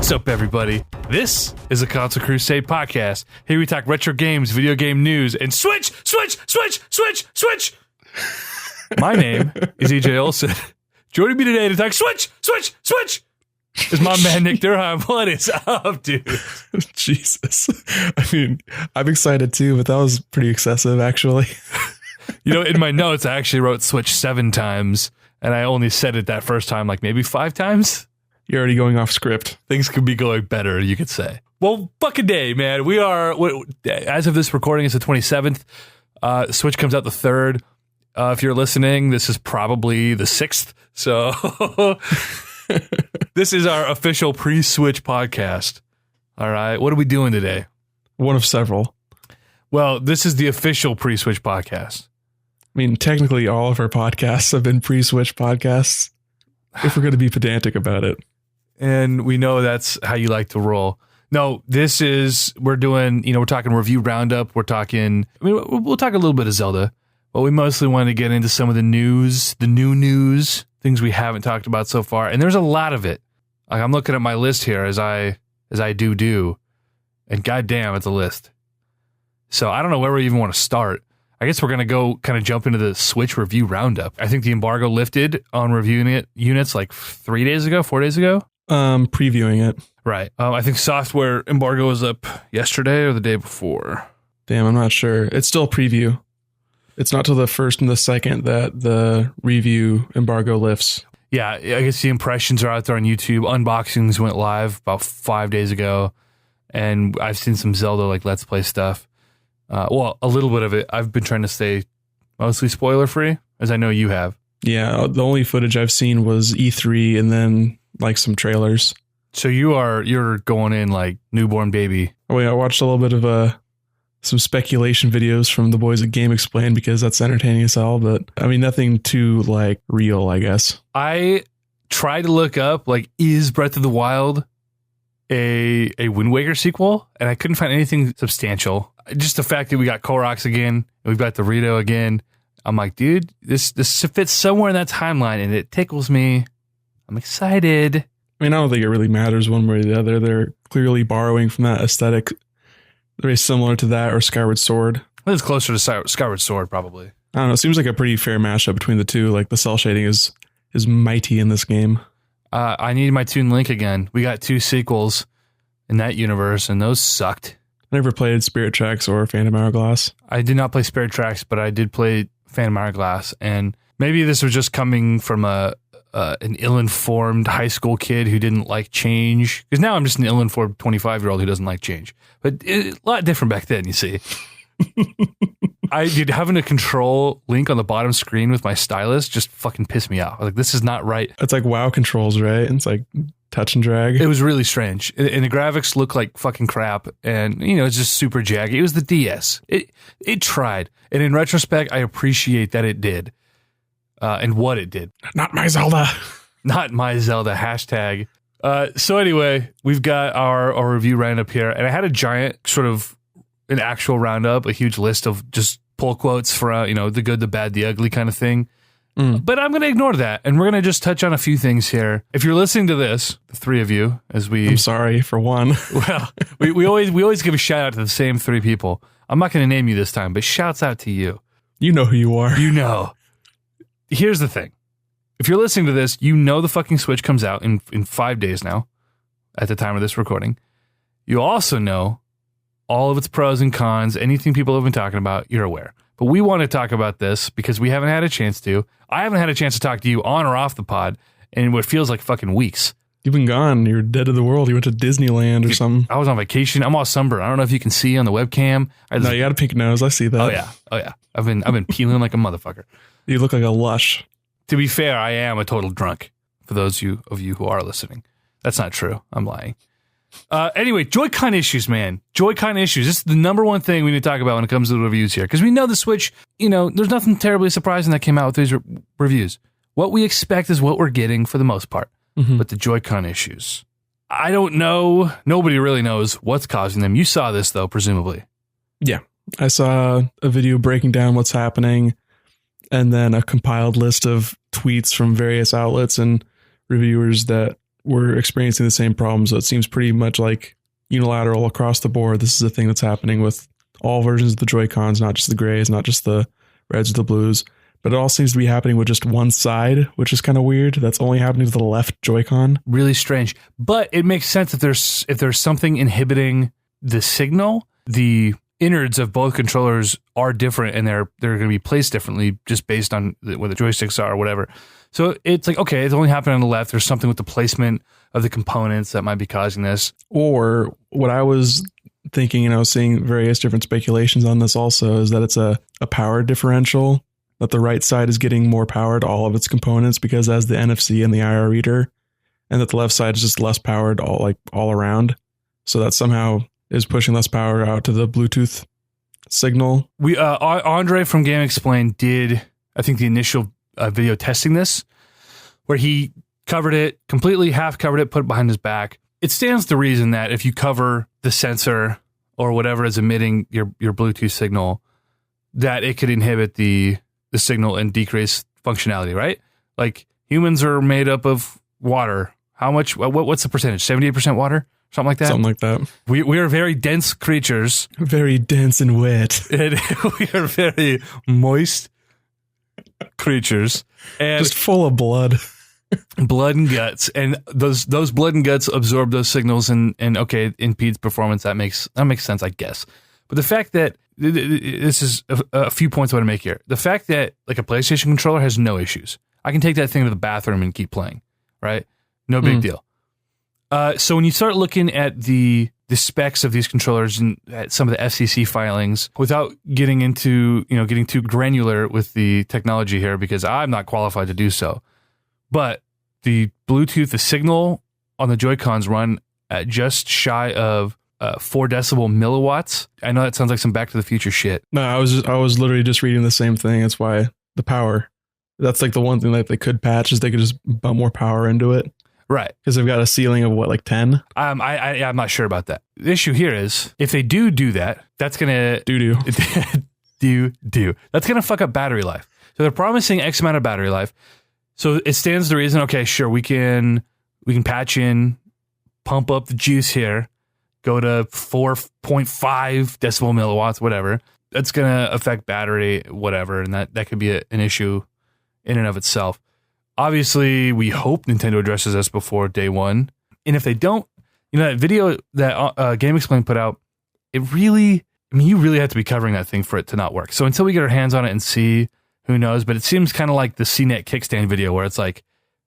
What's up, everybody? This is a Console Crusade podcast. Here we talk retro games, video game news, and switch. My name is EJ Olson. Joining me today to talk switch is my man Nick Durham. What is up, dude? Jesus. I mean, I'm excited too, but that was pretty excessive, actually. You know, in my notes, I actually wrote switch 7 times, and I only said it that first time like maybe 5 times. You're already going off script. Things could be going better, you could say. Well, fucking day, man. We are, as of this recording, it's the 27th. Switch comes out the 3rd. If you're listening, this is probably the 6th. So this is our official pre-Switch podcast. All right. What are we doing today? One of several. Well, this is the official pre-Switch podcast. I mean, technically all of our podcasts have been pre-Switch podcasts, if we're going to be pedantic about it. And we know that's how you like to roll. No, this is, we're doing, we're talking review roundup. We'll talk a little bit of Zelda, but we mostly want to get into some of the news, the new news, things we haven't talked about so far. And there's a lot of it. Like, I'm looking at my list here as I do, and goddamn, it's a list. So I don't know where we even want to start. I guess we're going to go kind of jump into the Switch review roundup. I think the embargo lifted on reviewing units like 4 days ago. Previewing it. Right. I think software embargo was up yesterday or the day before. Damn, I'm not sure. It's still preview. It's not till the 1st and the 2nd that the review embargo lifts. Yeah, I guess the impressions are out there on YouTube. Unboxings went live about 5 days ago, and I've seen some Zelda like Let's Play stuff. Well, a little bit of it. I've been trying to stay mostly spoiler free, as I know you have. Yeah, the only footage I've seen was E3 and then like some trailers. So you're going in like newborn baby. Oh yeah, I watched a little bit of some speculation videos from the boys at Game Explain because that's entertaining as hell. But I mean, nothing too like real, I guess. I tried to look up like, is Breath of the Wild a Wind Waker sequel? And I couldn't find anything substantial. Just the fact that we got Koroks again, and we've got Dorito again. I'm like, dude, this fits somewhere in that timeline, and it tickles me. I'm excited. I mean, I don't think it really matters one way or the other. They're clearly borrowing from that aesthetic. Very similar to that or Skyward Sword. It's closer to Skyward Sword, probably. I don't know. It seems like a pretty fair mashup between the two. Like the cell shading is mighty in this game. I need my Toon Link again. We got 2 sequels in that universe, and those sucked. I never played Spirit Tracks or Phantom Hourglass. I did not play Spirit Tracks, but I did play Phantom Hourglass, and maybe this was just coming from an ill-informed high school kid who didn't like change. Because now I'm just an ill-informed 25-year-old who doesn't like change. But a lot different back then, you see. Having a control Link on the bottom screen with my stylus just fucking pissed me off. Like, this is not right. It's like WoW controls, right? It's like touch and drag. It was really strange. And the graphics look like fucking crap. And, it's just super jaggy. It was the DS. It tried. And in retrospect, I appreciate that it did. And what it did. Not my Zelda. Not my Zelda. Hashtag. So anyway, we've got our review roundup here. And I had a giant sort of an actual roundup, a huge list of just pull quotes for, the good, the bad, the ugly kind of thing. But I'm going to ignore that. And we're going to just touch on a few things here. If you're listening to this, the 3 of you, I'm sorry for one. Well, we always give a shout out to the same 3 people. I'm not going to name you this time, but shouts out to you. You know who you are. You know. Here's the thing. If you're listening to this, the fucking Switch comes out in 5 days now, at the time of this recording. You also know all of its pros and cons, anything people have been talking about, you're aware. But we want to talk about this because we haven't had a chance to. I haven't had a chance to talk to you on or off the pod in what feels like fucking weeks. You've been gone. You're dead to the world. You went to Disneyland or something. I was on vacation. I'm all sunburned. I don't know if you can see on the webcam. No, you got a pink nose. I see that. Oh yeah. I've been peeling like a motherfucker. You look like a lush. To be fair, I am a total drunk. For those of you who are listening, that's not true. I'm lying. Anyway, Joy-Con issues, man. Joy-Con issues. This is the number one thing we need to talk about when it comes to the reviews here. Because we know the Switch, there's nothing terribly surprising that came out with these reviews. What we expect is what we're getting for the most part. Mm-hmm. But the Joy-Con issues, I don't know. Nobody really knows what's causing them. You saw this, though, presumably. Yeah. I saw a video breaking down what's happening and then a compiled list of tweets from various outlets and reviewers that we're experiencing the same problem. So it seems pretty much like unilateral across the board. This is a thing that's happening with all versions of the Joy-Cons, not just the grays, not just the reds or the blues, but it all seems to be happening with just one side, which is kind of weird. That's only happening with the left Joy-Con. Really strange. But it makes sense if there's something inhibiting the signal. The innards of both controllers are different, and they're going to be placed differently just based on where the joysticks are or whatever. So it's like, okay, it's only happening on the left. There's something with the placement of the components that might be causing this. Or what I was thinking, and I was seeing various different speculations on this also, is that it's a power differential, that the right side is getting more power to all of its components because as the NFC and the IR reader, and that the left side is just less powered all around. So that somehow is pushing less power out to the Bluetooth signal. We Andre from Game Explain did, I think, the initial video testing this, where he covered it completely, half covered it, put it behind his back. It stands to reason that if you cover the sensor or whatever is emitting your Bluetooth signal, that it could inhibit the signal and decrease functionality, right? Like humans are made up of water. How much? What's the percentage? 78% water? Something like that? Something like that. We are very dense creatures. Very dense and wet. And we are very moist creatures. And just full of blood. Blood and guts. And those blood and guts absorb those signals and okay, impedes performance. That makes sense, I guess. But the fact that this is a few points I want to make here. The fact that like a PlayStation controller has no issues. I can take that thing to the bathroom and keep playing, right? No big deal. So when you start looking at the specs of these controllers and at some of the FCC filings, without getting into, getting too granular with the technology here, because I'm not qualified to do so, but the Bluetooth, the signal on the Joy-Cons run at just shy of 4 decibel milliwatts. I know that sounds like some Back to the Future shit. No, I was literally just reading the same thing. That's why the power. That's like the one thing that they could patch is they could just bump more power into it. Right. Because they've got a ceiling of what, like 10? I'm not sure about that. The issue here is if they do that, that's going to do. That's going to fuck up battery life. So they're promising X amount of battery life. So it stands to reason, okay, sure, we can patch in, pump up the juice here, go to 4.5 decibel milliwatts, whatever. That's going to affect battery, whatever, and that could be an issue in and of itself. Obviously, we hope Nintendo addresses this before day one. And if they don't, that video that Game Explain put out, you really have to be covering that thing for it to not work. So until we get our hands on it and see, who knows? But it seems kind of like the CNET kickstand video where it's like,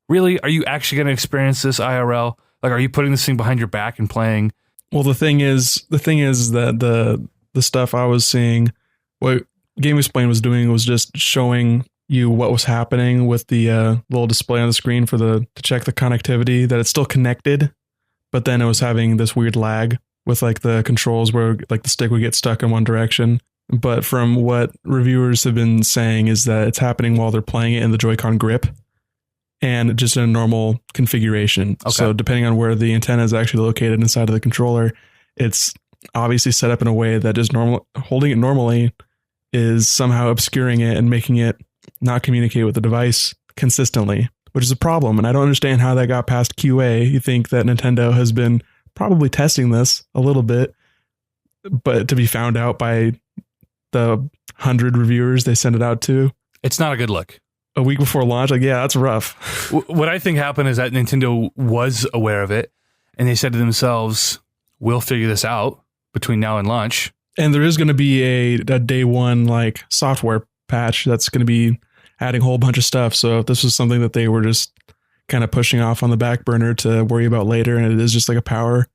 really, are you actually going to experience this IRL? Like, are you putting this thing behind your back and playing? Well, the thing is that the stuff I was seeing, what Game Explain was doing was just showing you what was happening with the little display on the screen to check the connectivity, that it's still connected, but then it was having this weird lag with like the controls where like the stick would get stuck in one direction. But from what reviewers have been saying is that it's happening while they're playing it in the Joy-Con grip and just in a normal configuration. Okay. So depending on where the antenna is actually located inside of the controller, it's obviously set up in a way that is normal. Holding it normally is somehow obscuring it and making it not communicate with the device consistently, which is a problem. And I don't understand how that got past QA. You think that Nintendo has been probably testing this a little bit, but to be found out by the 100 reviewers they sent it out to, it's not a good look. A week before launch, like, yeah, that's rough. What I think happened is that Nintendo was aware of it, and they said to themselves, we'll figure this out between now and launch. And there is going to be a day one like software patch that's going to be adding a whole bunch of stuff. So if this was something that they were just kind of pushing off on the back burner to worry about later, and it is just like a power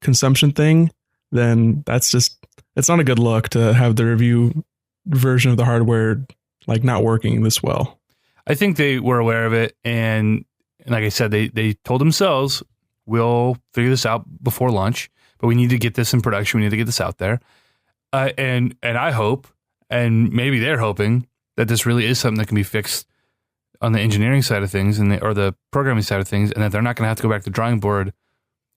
consumption thing, then it's not a good look to have the review version of the hardware like not working this well. I think they were aware of it, and like I said, they told themselves, we'll figure this out before launch, but we need to get this in production. We need to get this out there. And I hope, and maybe they're hoping, that this really is something that can be fixed on the engineering side of things or the programming side of things, and that they're not going to have to go back to the drawing board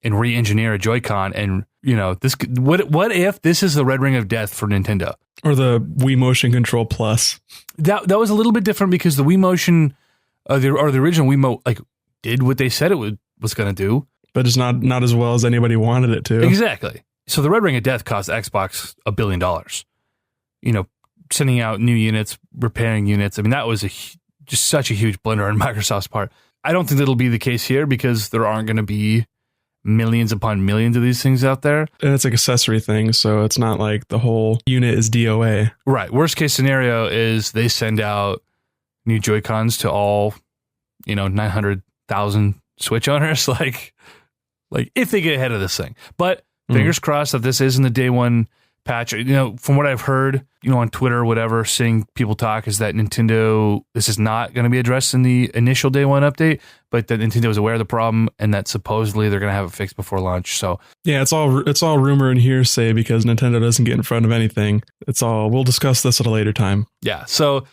and re-engineer a Joy-Con. And this what if this is the red ring of death for Nintendo or the Wii Motion Control Plus? That was a little bit different because the Wii Motion, or the original Wiimote, like did what they said it was going to do. But it's not as well as anybody wanted it to. Exactly. So the Red Ring of Death cost Xbox $1 billion. Sending out new units, repairing units. I mean, that was just such a huge blunder on Microsoft's part. I don't think that'll be the case here because there aren't going to be millions upon millions of these things out there. And it's like accessory things, so it's not like the whole unit is DOA. Right. Worst case scenario is they send out new Joy-Cons to all, 900,000 Switch owners, like if they get ahead of this thing. But fingers crossed that this isn't the day one patch. From what I've heard, on Twitter or whatever, seeing people talk is that this is not going to be addressed in the initial day one update, but that Nintendo is aware of the problem and that supposedly they're going to have it fixed before launch. So yeah, it's all rumor and hearsay because Nintendo doesn't get in front of anything. We'll discuss this at a later time. Yeah. So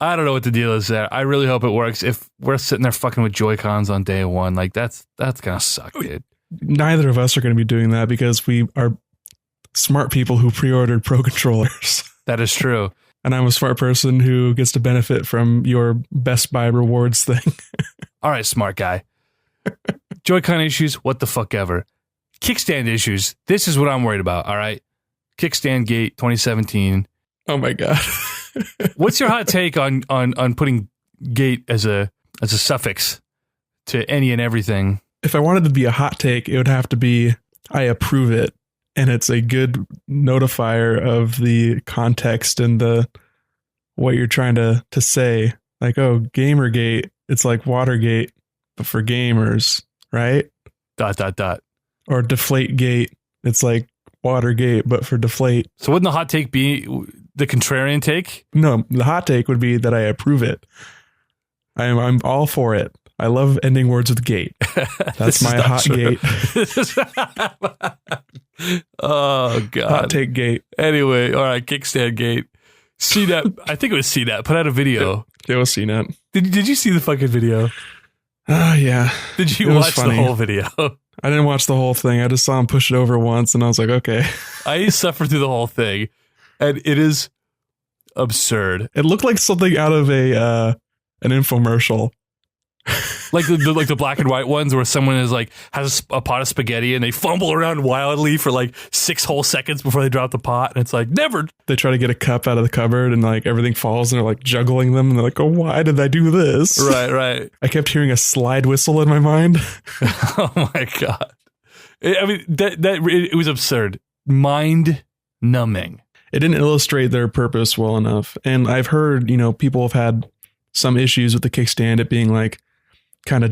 I don't know what the deal is there. I really hope it works. If we're sitting there fucking with Joy-Cons on day one, like that's going to suck, dude. Neither of us are going to be doing that because we are smart people who pre-ordered Pro controllers. That is true. And I'm a smart person who gets to benefit from your Best Buy rewards thing. All right, smart guy. Joy-Con issues, what the fuck ever. Kickstand issues, this is what I'm worried about, all right? Kickstand Gate 2017. Oh my God. What's your hot take on putting Gate as a suffix to any and everything? If I wanted to be a hot take, it would have to be I approve it. And it's a good notifier of the context and what you're trying to say. Like, oh, Gamergate, it's like Watergate, but for gamers, right? ... Or Deflategate, it's like Watergate, but for deflate. So wouldn't the hot take be the contrarian take? No, the hot take would be that I approve it. I'm all for it. I love ending words with gate. That's my hot true. Gate. Oh, God. Hot take gate. Anyway, all right, Kickstand Gate. CNET, I think it was CNET, put out a video. It was CNET. Did you see the fucking video? Yeah. Did you watch the whole video? I didn't watch the whole thing. I just saw him push it over once, and I was like, okay. I suffered through the whole thing, and it is absurd. It looked like something out of an infomercial. Like the black and white ones where someone has a pot of spaghetti and they fumble around wildly for 6 whole seconds before they drop the pot, and it's like never. They try to get a cup out of the cupboard and everything falls and they're juggling them and they're like, oh, why did I do this? Right. I kept hearing a slide whistle in my mind. Oh my God. It was absurd. Mind numbing. It didn't illustrate their purpose well enough. And I've heard, people have had some issues with the kickstand, it being kind of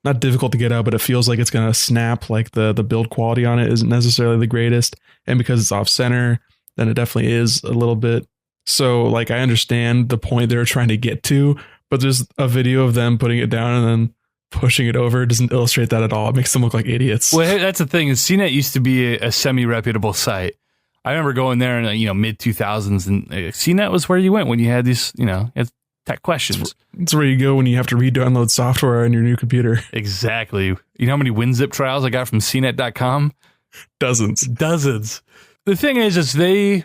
not difficult to get out, but it feels like it's going to snap. The build quality on it isn't necessarily the greatest. And because it's off center, then it definitely is a little bit. So I understand the point they're trying to get to, but there's a video of them putting it down and then pushing it over. It doesn't illustrate that at all. It makes them look like idiots. Well, that's the thing is CNET used to be a semi-reputable site. I remember going there in mid 2000s and CNET was where you went when you had these, tech questions. It's where you go when you have to re-download software on your new computer. Exactly. You know how many WinZip trials I got from CNET.com? Dozens. The thing is they,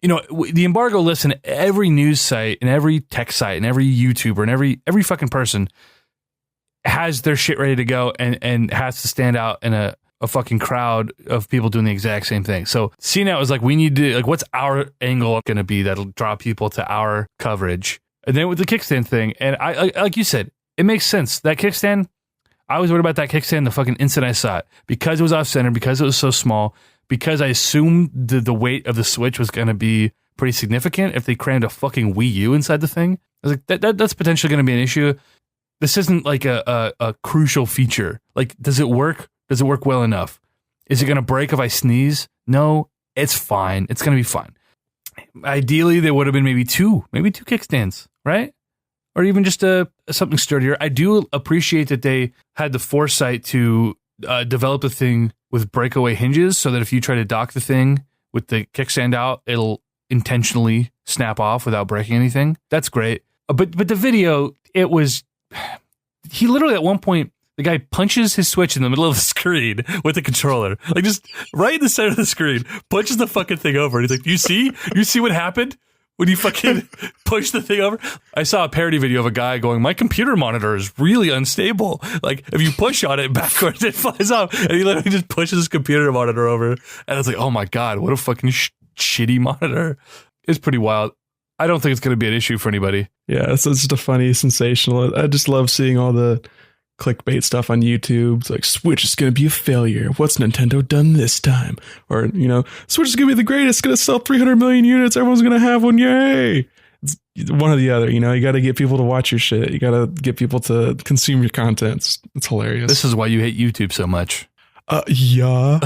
the embargo list in every news site and every tech site and every YouTuber and every fucking person has their shit ready to go and has to stand out in a fucking crowd of people doing the exact same thing. So CNET was we need to, what's our angle going to be that'll draw people to our coverage? And then with the kickstand thing, and I like you said, it makes sense. That kickstand, I was worried about that kickstand the fucking instant I saw it. Because it was off-center, because it was so small, because I assumed the weight of the Switch was going to be pretty significant if they crammed a fucking Wii U inside the thing. I was like, that's potentially going to be an issue. This isn't a crucial feature. Does it work? Does it work well enough? Is it going to break if I sneeze? No, it's fine. It's going to be fine. Ideally, there would have been maybe two kickstands, right? Or even just something sturdier. I do appreciate that they had the foresight to develop the thing with breakaway hinges so that if you try to dock the thing with the kickstand out, it'll intentionally snap off without breaking anything. That's great. But the video, it was... He literally at one point... The guy punches his Switch in the middle of the screen with the controller. Just right in the center of the screen. Punches the fucking thing over. And he's like, you see what happened when you fucking push the thing over. I saw a parody video of a guy going, my computer monitor is really unstable. Like, if you push on it backwards, it flies off. And he literally just pushes his computer monitor over. And it's like, oh my God, what a fucking shitty monitor. It's pretty wild. I don't think it's going to be an issue for anybody. Yeah, it's just a funny, sensational. I just love seeing all the clickbait stuff on YouTube. It's like, Switch is going to be a failure. What's Nintendo done this time? Or, Switch is going to be the greatest. It's going to sell 300 million units. Everyone's going to have one. Yay. It's one or the other. You got to get people to watch your shit. You got to get people to consume your content. It's hilarious. This is why you hate YouTube so much. Yeah.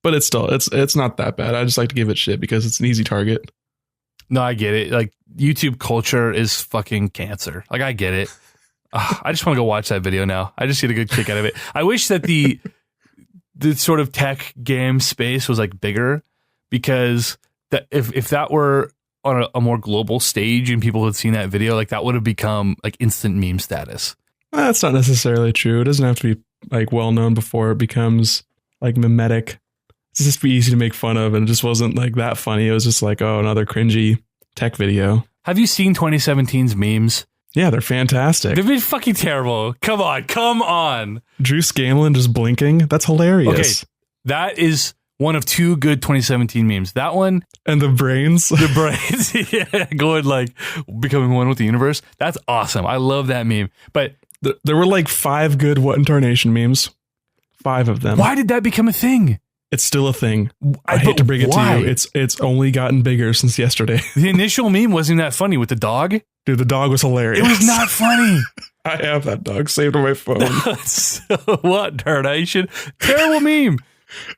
But it's not that bad. I just like to give it shit because it's an easy target. No, I get it. Like, YouTube culture is fucking cancer. Like, I get it. I just want to go watch that video now. I just get a good kick out of it. I wish that the sort of tech game space was like bigger, because that if that were on a more global stage and people had seen that video, like that would have become like instant meme status. That's not necessarily true. It doesn't have to be like well known before it becomes like mimetic. It's just be easy to make fun of, and it just wasn't like that funny. It was just like, oh, another cringy tech video. Have you seen 2017's memes? Yeah, they're fantastic. They've been fucking terrible. Come on. Drew Scanlon just blinking. That's hilarious. Okay, that is one of two good 2017 memes. That one. And the brains. The brains. Yeah, going like becoming one with the universe. That's awesome. I love that meme. But there were like 5 good What in Tarnation memes. 5 of them. Why did that become a thing? It's still a thing. I hate to bring it to you. It's only gotten bigger since yesterday. The initial meme wasn't that funny with the dog. Dude, the dog was hilarious. It was not funny. I have that dog saved on my phone. So what, Tarnation? Terrible meme.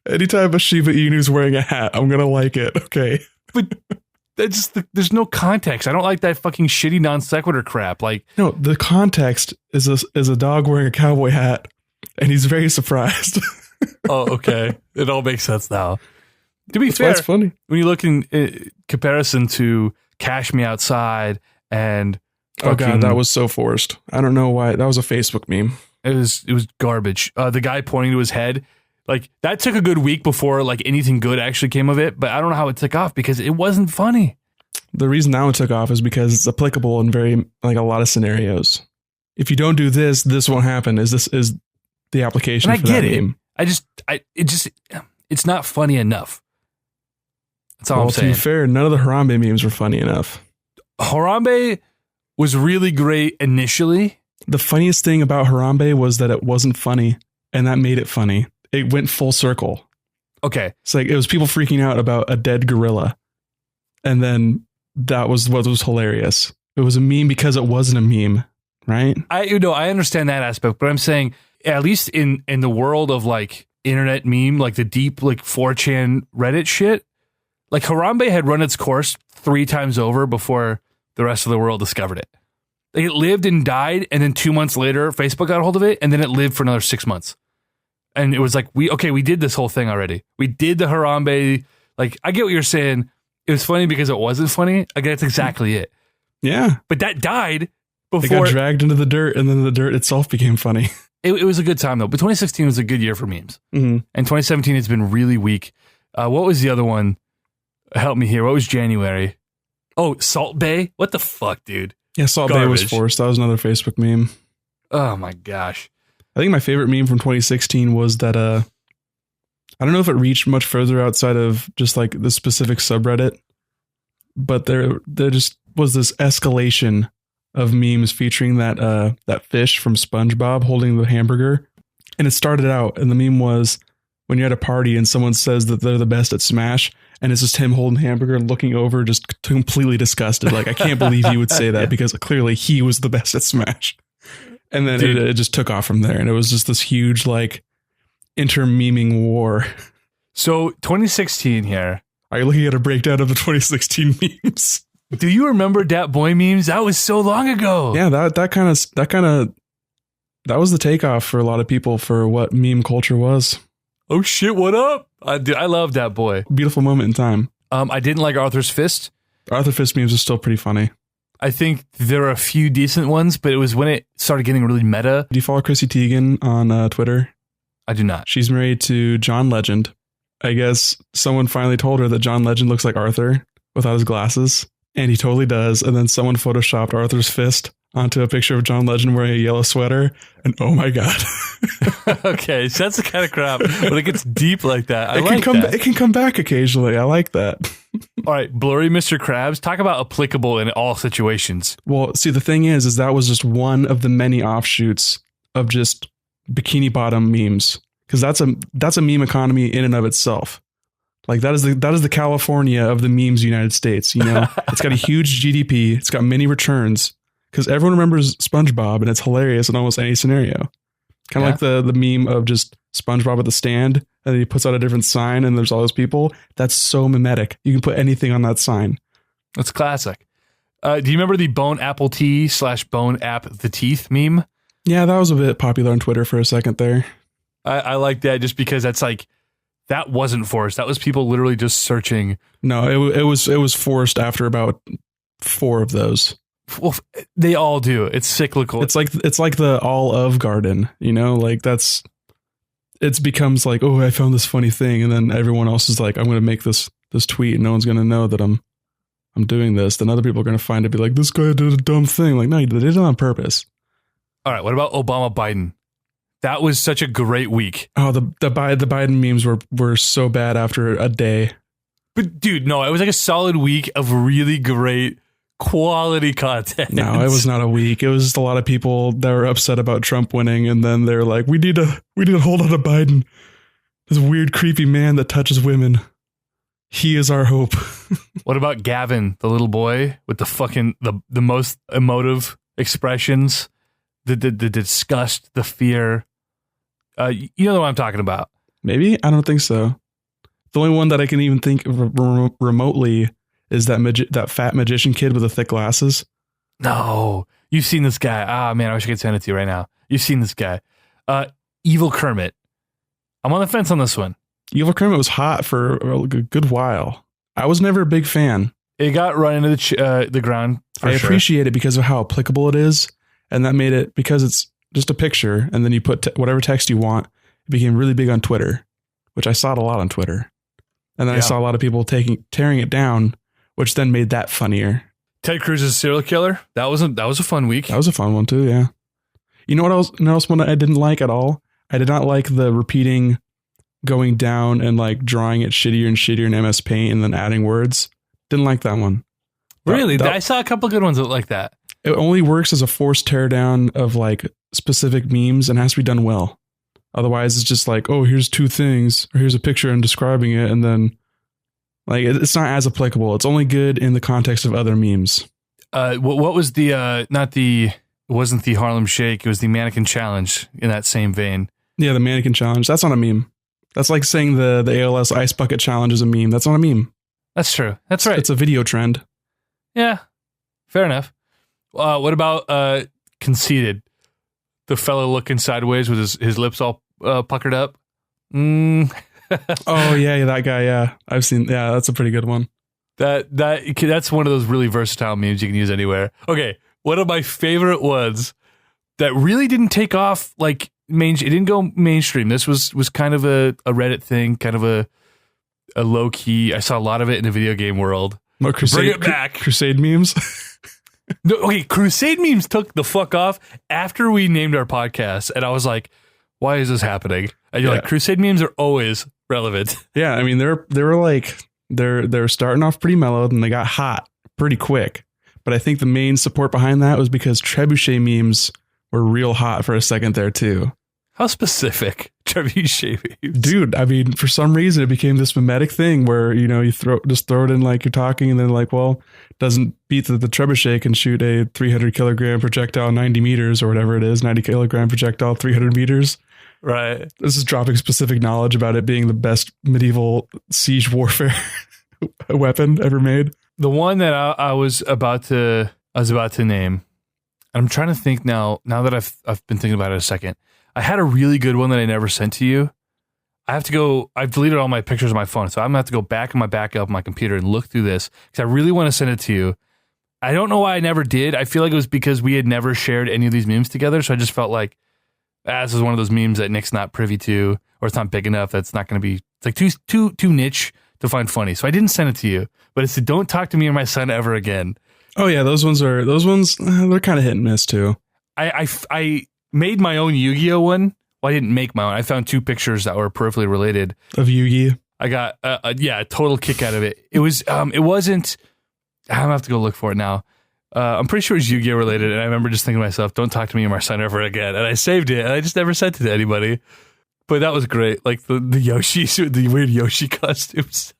Anytime a Shiba Inu's wearing a hat, I'm going to like it. Okay. But that's just there's no context. I don't like that fucking shitty non sequitur crap. Like, no, the context is a dog wearing a cowboy hat, and he's very surprised. Oh, okay. It all makes sense now. To be fair, that's funny. When you look in comparison to Cash Me Outside and oh god, that was so forced. I don't know why. That was a Facebook meme. It was garbage. The guy pointing to his head, like that took a good week before like anything good actually came of it. But I don't know how it took off because it wasn't funny. The reason that one took off is because it's applicable in very like a lot of scenarios. If you don't do this, this won't happen. Is the application and for that meme? It's not funny enough. That's all I'm saying. To be fair, none of the Harambe memes were funny enough. Harambe was really great initially. The funniest thing about Harambe was that it wasn't funny, and that made it funny. It went full circle. Okay. It's like it was people freaking out about a dead gorilla, and then that was what was hilarious. It was a meme because it wasn't a meme, right? I understand that aspect, but I'm saying at least in the world of like internet meme, like the deep like 4chan Reddit shit, like Harambe had run its course 3 times over before the rest of the world discovered it. Like it lived and died, and then 2 months later, Facebook got a hold of it, and then it lived for another 6 months. And it was like, we did this whole thing already. We did the Harambe. Like, I get what you're saying. It was funny because it wasn't funny. I guess that's exactly it. Yeah. But that died before. It got dragged into the dirt, and then the dirt itself became funny. It was a good time, though. But 2016 was a good year for memes. Mm-hmm. And 2017 has been really weak. What was the other one? Help me here. What was January? Oh, Salt Bay? What the fuck, dude? Yeah, Salt Bay was forced. That was another Facebook meme. Oh, my gosh. I think my favorite meme from 2016 was that, I don't know if it reached much further outside of just like the specific subreddit, but there just was this escalation of memes featuring that fish from SpongeBob holding the hamburger. And it started out, and the meme was when you're at a party and someone says that they're the best at Smash, and it's just him holding the hamburger and looking over, just completely disgusted. Like, I can't believe you would say that because clearly he was the best at Smash. And then it just took off from there. And it was just this huge, like, inter-meming war. So 2016 here. Are you looking at a breakdown of the 2016 memes? Do you remember Dat Boy memes? That was so long ago. Yeah, that was the takeoff for a lot of people for what meme culture was. Oh shit, what up? I love Dat Boy. Beautiful moment in time. I didn't like Arthur's Fist. Arthur Fist memes are still pretty funny. I think there are a few decent ones, but it was when it started getting really meta. Do you follow Chrissy Teigen on Twitter? I do not. She's married to John Legend. I guess someone finally told her that John Legend looks like Arthur without his glasses. And he totally does. And then someone photoshopped Arthur's fist onto a picture of John Legend wearing a yellow sweater. And oh my God. Okay, so that's the kind of crap when it gets deep like that. It can come back occasionally. I like that. All right, Blurry Mr. Krabs, talk about applicable in all situations. Well, see, the thing is that was just one of the many offshoots of just bikini bottom memes. Because that's a meme economy in and of itself. Like that is the California of the memes United States. You know, it's got a huge GDP. It's got many returns because everyone remembers SpongeBob and it's hilarious in almost any scenario. Kind of like the meme of just SpongeBob at the stand and then he puts out a different sign and there's all those people. That's so mimetic. You can put anything on that sign. That's classic. Do you remember the Bone Apple Tea / Bone App the Teeth meme? Yeah, that was a bit popular on Twitter for a second there. I like that just because that's like, that wasn't forced. That was people literally just searching. No, it was forced after about 4 of those. Well, they all do. It's cyclical. It's like the all of garden, you know, like it becomes like, oh, I found this funny thing. And then everyone else is like, I'm going to make this tweet and no one's going to know that I'm doing this. Then other people are going to find it, be like, this guy did a dumb thing. Like, no, they did it on purpose. All right. What about Obama Biden? That was such a great week. Oh, the Biden memes were so bad after a day. But dude, no, it was like a solid week of really great quality content. No, it was not a week. It was just a lot of people that were upset about Trump winning, and then they're like, we need to hold on to Biden. This weird, creepy man that touches women. He is our hope. What about Gavin, the little boy with the fucking the most emotive expressions, the disgust, the fear. You know what I'm talking about? Maybe? I don't think so. The only one that I can even think of remotely is that fat magician kid with the thick glasses. No, you've seen this guy. Ah, man, I wish I could send it to you right now. You've seen this guy. Evil Kermit. I'm on the fence on this one. Evil Kermit was hot for a good while. I was never a big fan. It got run into the ground. I appreciate it because of how applicable it is. And that made it, because it's just a picture and then you put whatever text you want. It became really big on Twitter, which I saw it a lot on Twitter. And then I saw a lot of people tearing it down, which then made that funnier. Ted Cruz's serial killer. That was a fun week. That was a fun one too. Yeah. You know what else one I didn't like at all? I did not like the repeating, going down and like drawing it shittier and shittier in MS Paint and then adding words. Didn't like that one. Really? I saw a couple good ones like that. It only works as a forced teardown of like specific memes and has to be done well. Otherwise, it's just like, oh, here's 2 things, or here's a picture and describing it, and then like it's not as applicable. It's only good in the context of other memes. What was it wasn't the Harlem Shake, it was the Mannequin Challenge in that same vein. Yeah, the Mannequin Challenge. That's not a meme. That's like saying the ALS Ice Bucket Challenge is a meme. That's not a meme. That's true. That's right. It's a video trend. Yeah, fair enough. What about Conceited? The fellow looking sideways with his lips all puckered up. Oh yeah, that guy. Yeah, I've seen. Yeah, that's a pretty good one. That's one of those really versatile memes you can use anywhere. Okay, one of my favorite ones that really didn't take off. Like it didn't go mainstream. This was kind of a Reddit thing, kind of a low key. I saw a lot of it in the video game world. Bring it back, Crusade memes. No, okay, Crusade memes took the fuck off after we named our podcast, and I was like, "Why is this happening?" And you're like, "Crusade memes are always relevant." Yeah, I mean they're starting off pretty mellow, and they got hot pretty quick. But I think the main support behind that was because trebuchet memes were real hot for a second there too. How specific, trebuchet memes? Dude, I mean, for some reason it became this mimetic thing where, you know, you throw it in like you're talking and then like, well, doesn't beat that the trebuchet can shoot a 300 kilogram projectile 90 meters or whatever it is, 90 kilogram projectile 300 meters. Right. This is dropping specific knowledge about it being the best medieval siege warfare weapon ever made. The one that I was about to name, I'm trying to think now that I've been thinking about it a second. I had a really good one that I never sent to you. I've deleted all my pictures on my phone, so I'm going to have to go back in my backup on my computer and look through this because I really want to send it to you. I don't know why I never did. I feel like it was because we had never shared any of these memes together, so I just felt like this is one of those memes that Nick's not privy to, or it's not big enough. That's not going to be, it's like too niche to find funny. So I didn't send it to you, but it said, "Don't talk to me or my son ever again." Oh yeah, those ones they're kind of hit and miss too. I made my own Yu-Gi-Oh one. Well, I didn't make my own. I found 2 pictures that were peripherally related of Yu-Gi. I got a total kick out of it. It wasn't. I'm gonna have to go look for it now. I'm pretty sure it's Yu-Gi-Oh related, and I remember just thinking to myself, "Don't talk to me or my son ever again." And I saved it, and I just never sent it to anybody. But that was great, like the Yoshi, the weird Yoshi costumes.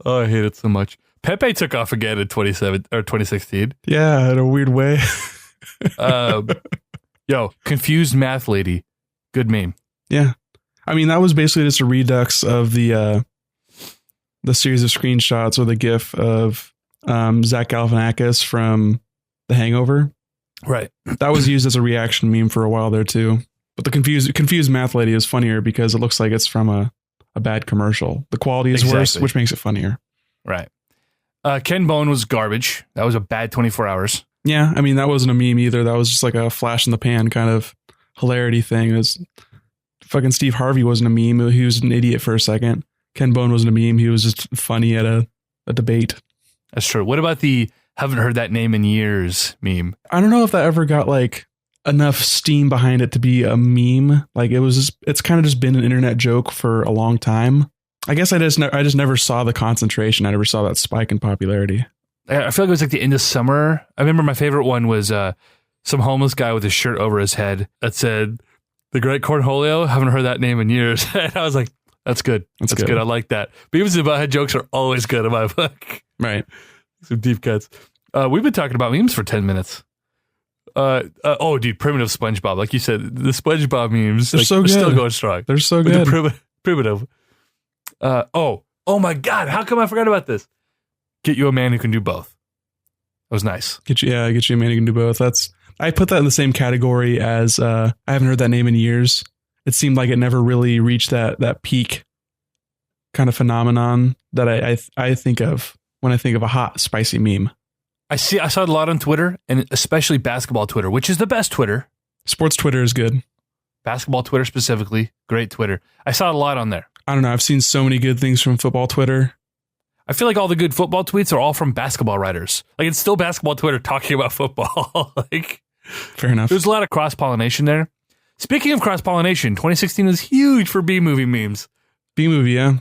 Oh, I hate it so much. Pepe took off again in 2016. Yeah, in a weird way. Yo, confused math lady, good meme. Yeah, I mean that was basically just a redux of the series of screenshots or the GIF of Zach Galifianakis from The Hangover. Right. That was used as a reaction meme for a while there too. But the confused math lady is funnier because it looks like it's from a bad commercial. The quality is worse, which makes it funnier. Right. Ken Bone was garbage. That was a bad 24 hours. Yeah, I mean, that wasn't a meme either. That was just like a flash in the pan kind of hilarity thing. It was fucking Steve Harvey wasn't a meme. He was an idiot for a second. Ken Bone wasn't a meme. He was just funny at a debate. That's true. What about the haven't heard that name in years meme? I don't know if that ever got like enough steam behind it to be a meme. Like it's kind of just been an internet joke for a long time. I guess I just never saw the concentration. I never saw that spike in popularity. I feel like it was like the end of summer. I remember my favorite one was some homeless guy with his shirt over his head that said, "The Great Cornholio, haven't heard that name in years." And I was like, that's good. That's good. I like that. Memes about head jokes are always good in my book. Right. Some deep cuts. We've been talking about memes for 10 minutes. Dude, primitive SpongeBob. Like you said, the SpongeBob memes, they're so good. Still going strong. They're so good. The primitive. Oh my God. How come I forgot about this? Get you a man who can do both. That was nice. Get you a man who can do both. I put that in the same category as I haven't heard that name in years. It seemed like it never really reached that peak kind of phenomenon that I think of when I think of a hot, spicy meme. I saw it a lot on Twitter, and especially basketball Twitter, which is the best Twitter. Sports Twitter is good. Basketball Twitter specifically, great Twitter. I saw it a lot on there. I don't know. I've seen so many good things from football Twitter. I feel like all the good football tweets are all from basketball writers. Like, it's still basketball Twitter talking about football. Fair enough. There's a lot of cross-pollination there. Speaking of cross-pollination, 2016 was huge for B-movie memes. B-movie, yeah.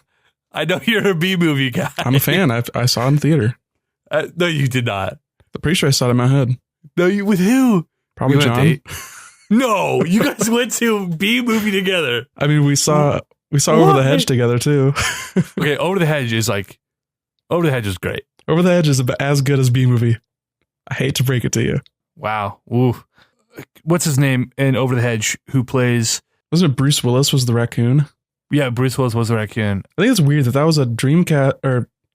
I know you're a B-movie guy. I'm a fan. I saw it in theater. No, you did not. I'm pretty sure I saw it in my head. No, you with who? Probably John. No, you guys went to B-movie together. I mean, we saw Over the Hedge together too. Okay, Over the Hedge is great. Over the Hedge is as good as B-movie. I hate to break it to you. Wow. Ooh. What's his name in Over the Hedge who plays... Wasn't it Bruce Willis was the raccoon? Yeah, Bruce Willis was the raccoon. I think it's weird that was a DreamCast.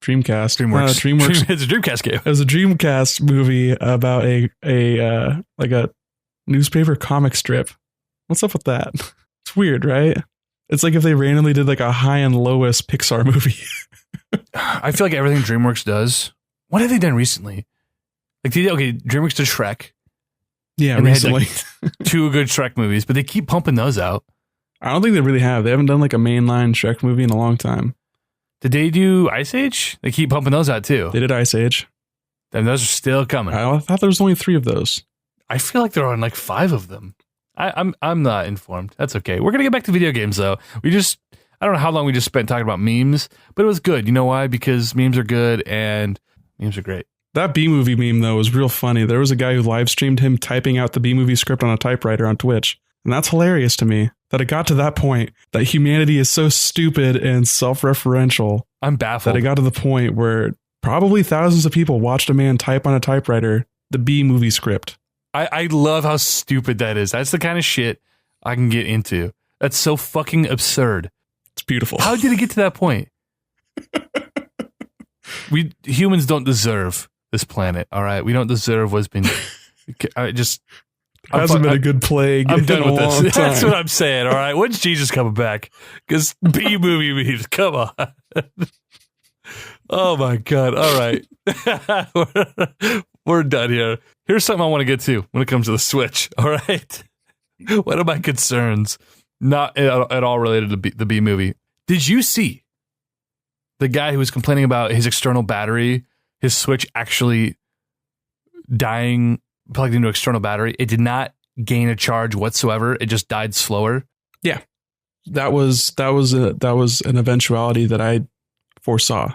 DreamWorks. It's a Dreamcast game. It was a Dreamcast movie about a newspaper comic strip. What's up with that? It's weird, right? It's like if they randomly did like a high and lowest Pixar movie. I feel like everything DreamWorks does. What have they done recently? DreamWorks did Shrek. Yeah, and recently. They had, 2 good Shrek movies, but they keep pumping those out. I don't think they really have. They haven't done like a mainline Shrek movie in a long time. Did they do Ice Age? They keep pumping those out too. They did Ice Age. And those are still coming. I thought there was only 3 of those. I feel like there are like 5 of them. I'm not informed. That's okay. We're gonna get back to video games though. I don't know how long we just spent talking about memes, but it was good. You know why? Because memes are good and memes are great. That B-movie meme though was real funny. There was a guy who live streamed him typing out the B-movie script on a typewriter on Twitch. And that's hilarious to me that it got to that point, that humanity is so stupid and self-referential. I'm baffled. That it got to the point where probably thousands of people watched a man type on a typewriter the B-movie script. I love how stupid that is. That's the kind of shit I can get into. That's so fucking absurd. It's beautiful. How did it get to that point? We humans don't deserve this planet, all right? We don't deserve what's been... Hasn't been a good plague. I'm done with this. That's what I'm saying. All right. When's Jesus coming back? Because B-movie means, come on. Oh my God. All right. We're done here. Here's something I want to get to when it comes to the Switch. All right. One of my concerns, not at all related to the B-movie. Did you see the guy who was complaining about his external battery, his Switch actually dying plugged into external battery, it did not gain a charge whatsoever. It just died slower. Yeah, that was an eventuality that I foresaw,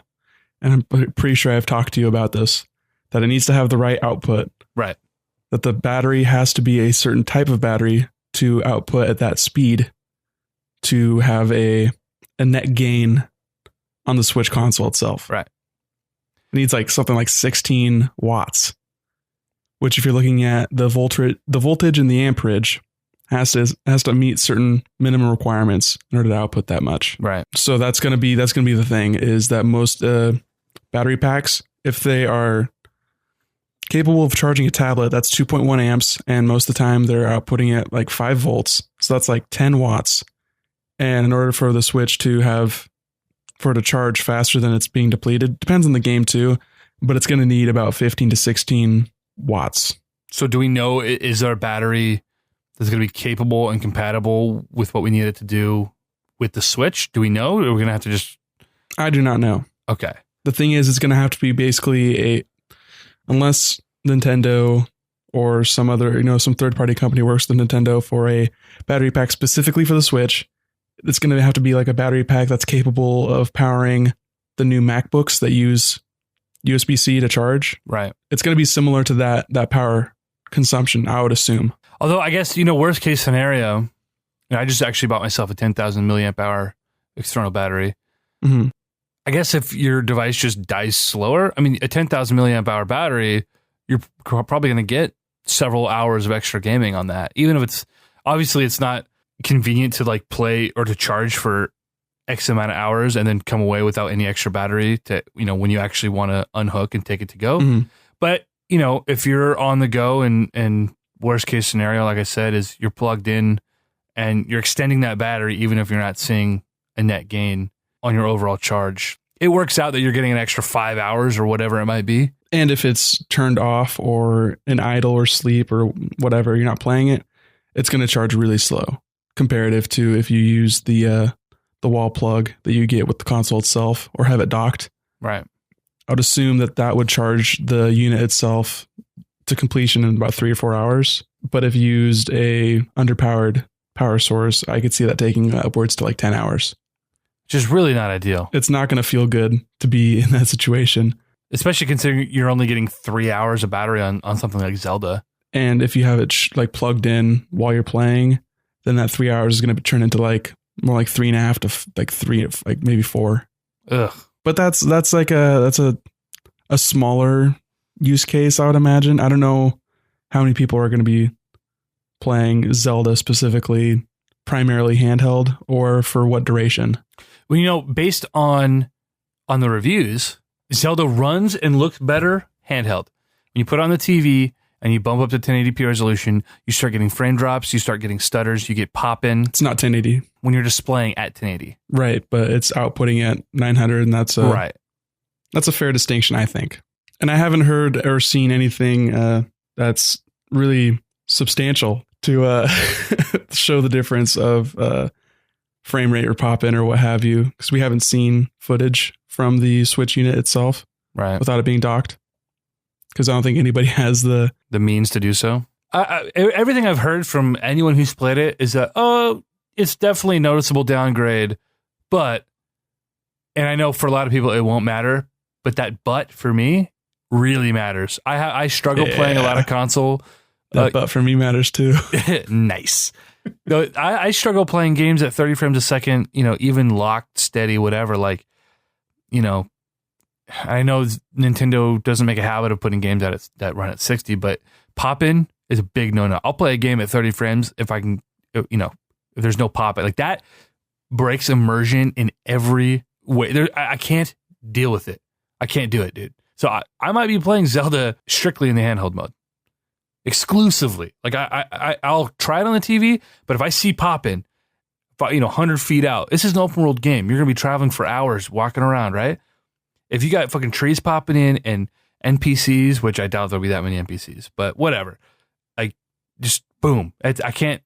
and I'm pretty sure I've talked to you about this. That it needs to have the right output. Right. That the battery has to be a certain type of battery to output at that speed to have a net gain on the Switch console itself. Right. It needs like something like 16 watts, which if you're looking at the voltage and the amperage has to meet certain minimum requirements in order to output that much. Right. So that's going to be the thing, is that most battery packs, if they are capable of charging a tablet, that's 2.1 amps, and most of the time they're outputting at like 5 volts. So that's like 10 watts. And in order for the Switch for it to charge faster than it's being depleted, depends on the game too, but it's going to need about 15 to 16 watts. So do we know, is there a battery that's going to be capable and compatible with what we need it to do with the Switch? Do we know? Or are we going to have to just... I do not know. Okay. The thing is, it's going to have to be basically unless Nintendo or some other, some third-party company works with Nintendo for a battery pack specifically for the Switch, it's going to have to be like a battery pack that's capable of powering the new MacBooks that use USB-C to charge. Right. It's going to be similar to that power consumption, I would assume. Although I guess, worst case scenario, I just actually bought myself a 10,000 milliamp hour external battery. Mm-hmm. I guess if your device just dies slower, I mean, a 10,000 milliamp hour battery, you're probably going to get several hours of extra gaming on that. Even if it's not convenient to like play or to charge for X amount of hours and then come away without any extra battery to, when you actually want to unhook and take it to go. Mm-hmm. But, if you're on the go and worst case scenario, like I said, is you're plugged in and you're extending that battery, even if you're not seeing a net gain on your overall charge, it works out that you're getting an extra 5 hours or whatever it might be. And if it's turned off or in idle or sleep or whatever, you're not playing it, it's going to charge really slow comparative to if you use the wall plug that you get with the console itself or have it docked. Right. I would assume that would charge the unit itself to completion in about 3 or 4 hours. But if you used a underpowered power source, I could see that taking upwards to like 10 hours. Which is really not ideal. It's not going to feel good to be in that situation. Especially considering you're only getting 3 hours of battery on something like Zelda. And if you have it plugged in while you're playing, then that 3 hours is going to turn into like more like 3.5 to like 3, like maybe 4. Ugh. But that's a smaller use case, I would imagine. I don't know how many people are going to be playing Zelda specifically, primarily handheld, or for what duration. Well, based on the reviews, Zelda runs and looks better handheld. When you put it on the TV and you bump up to 1080p resolution, you start getting frame drops, you start getting stutters, you get pop-in. It's not 1080. When you're displaying at 1080. Right, but it's outputting at 900, and that's a fair distinction, I think. And I haven't heard or seen anything that's really substantial to show the difference of frame rate or pop-in or what have you, because we haven't seen footage from the Switch unit itself, right, without it being docked, because I don't think anybody has the means to do so. Everything I've heard from anyone who's played it is that, it's definitely a noticeable downgrade, and I know for a lot of people it won't matter, but that for me really matters. I struggle playing a lot of console. That but for me matters too. Nice. I struggle playing games at 30 frames a second, even locked, steady, whatever. Like, I know Nintendo doesn't make a habit of putting games that run at 60, but pop-in is a big no-no. I'll play a game at 30 frames if I can, if there's no pop-in. Like, that breaks immersion in every way. I can't deal with it. I can't do it, dude. So I might be playing Zelda strictly in the handheld mode. Exclusively. Like, I'll try it on the TV, but if I see pop-in, 100 feet out, this is an open world game. You're going to be traveling for hours, walking around, right? If you got fucking trees popping in and NPCs, which I doubt there'll be that many NPCs, but whatever. Like, just boom. I can't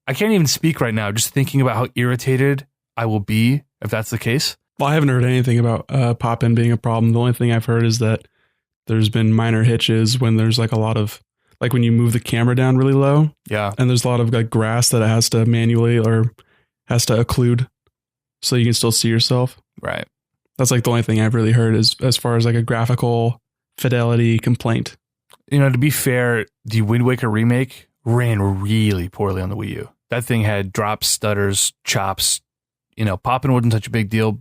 even speak right now just thinking about how irritated I will be if that's the case. Well, I haven't heard anything about pop-in being a problem. The only thing I've heard is that there's been minor hitches when there's like a lot of, like when you move the camera down really low. Yeah. And there's a lot of like grass that it has to manually or has to occlude so you can still see yourself. Right. That's like the only thing I've really heard is as far as like a graphical fidelity complaint. You know, to be fair, the Wind Waker remake ran really poorly on the Wii U. That thing had drops, stutters, chops. You know, popping wasn't such a big deal.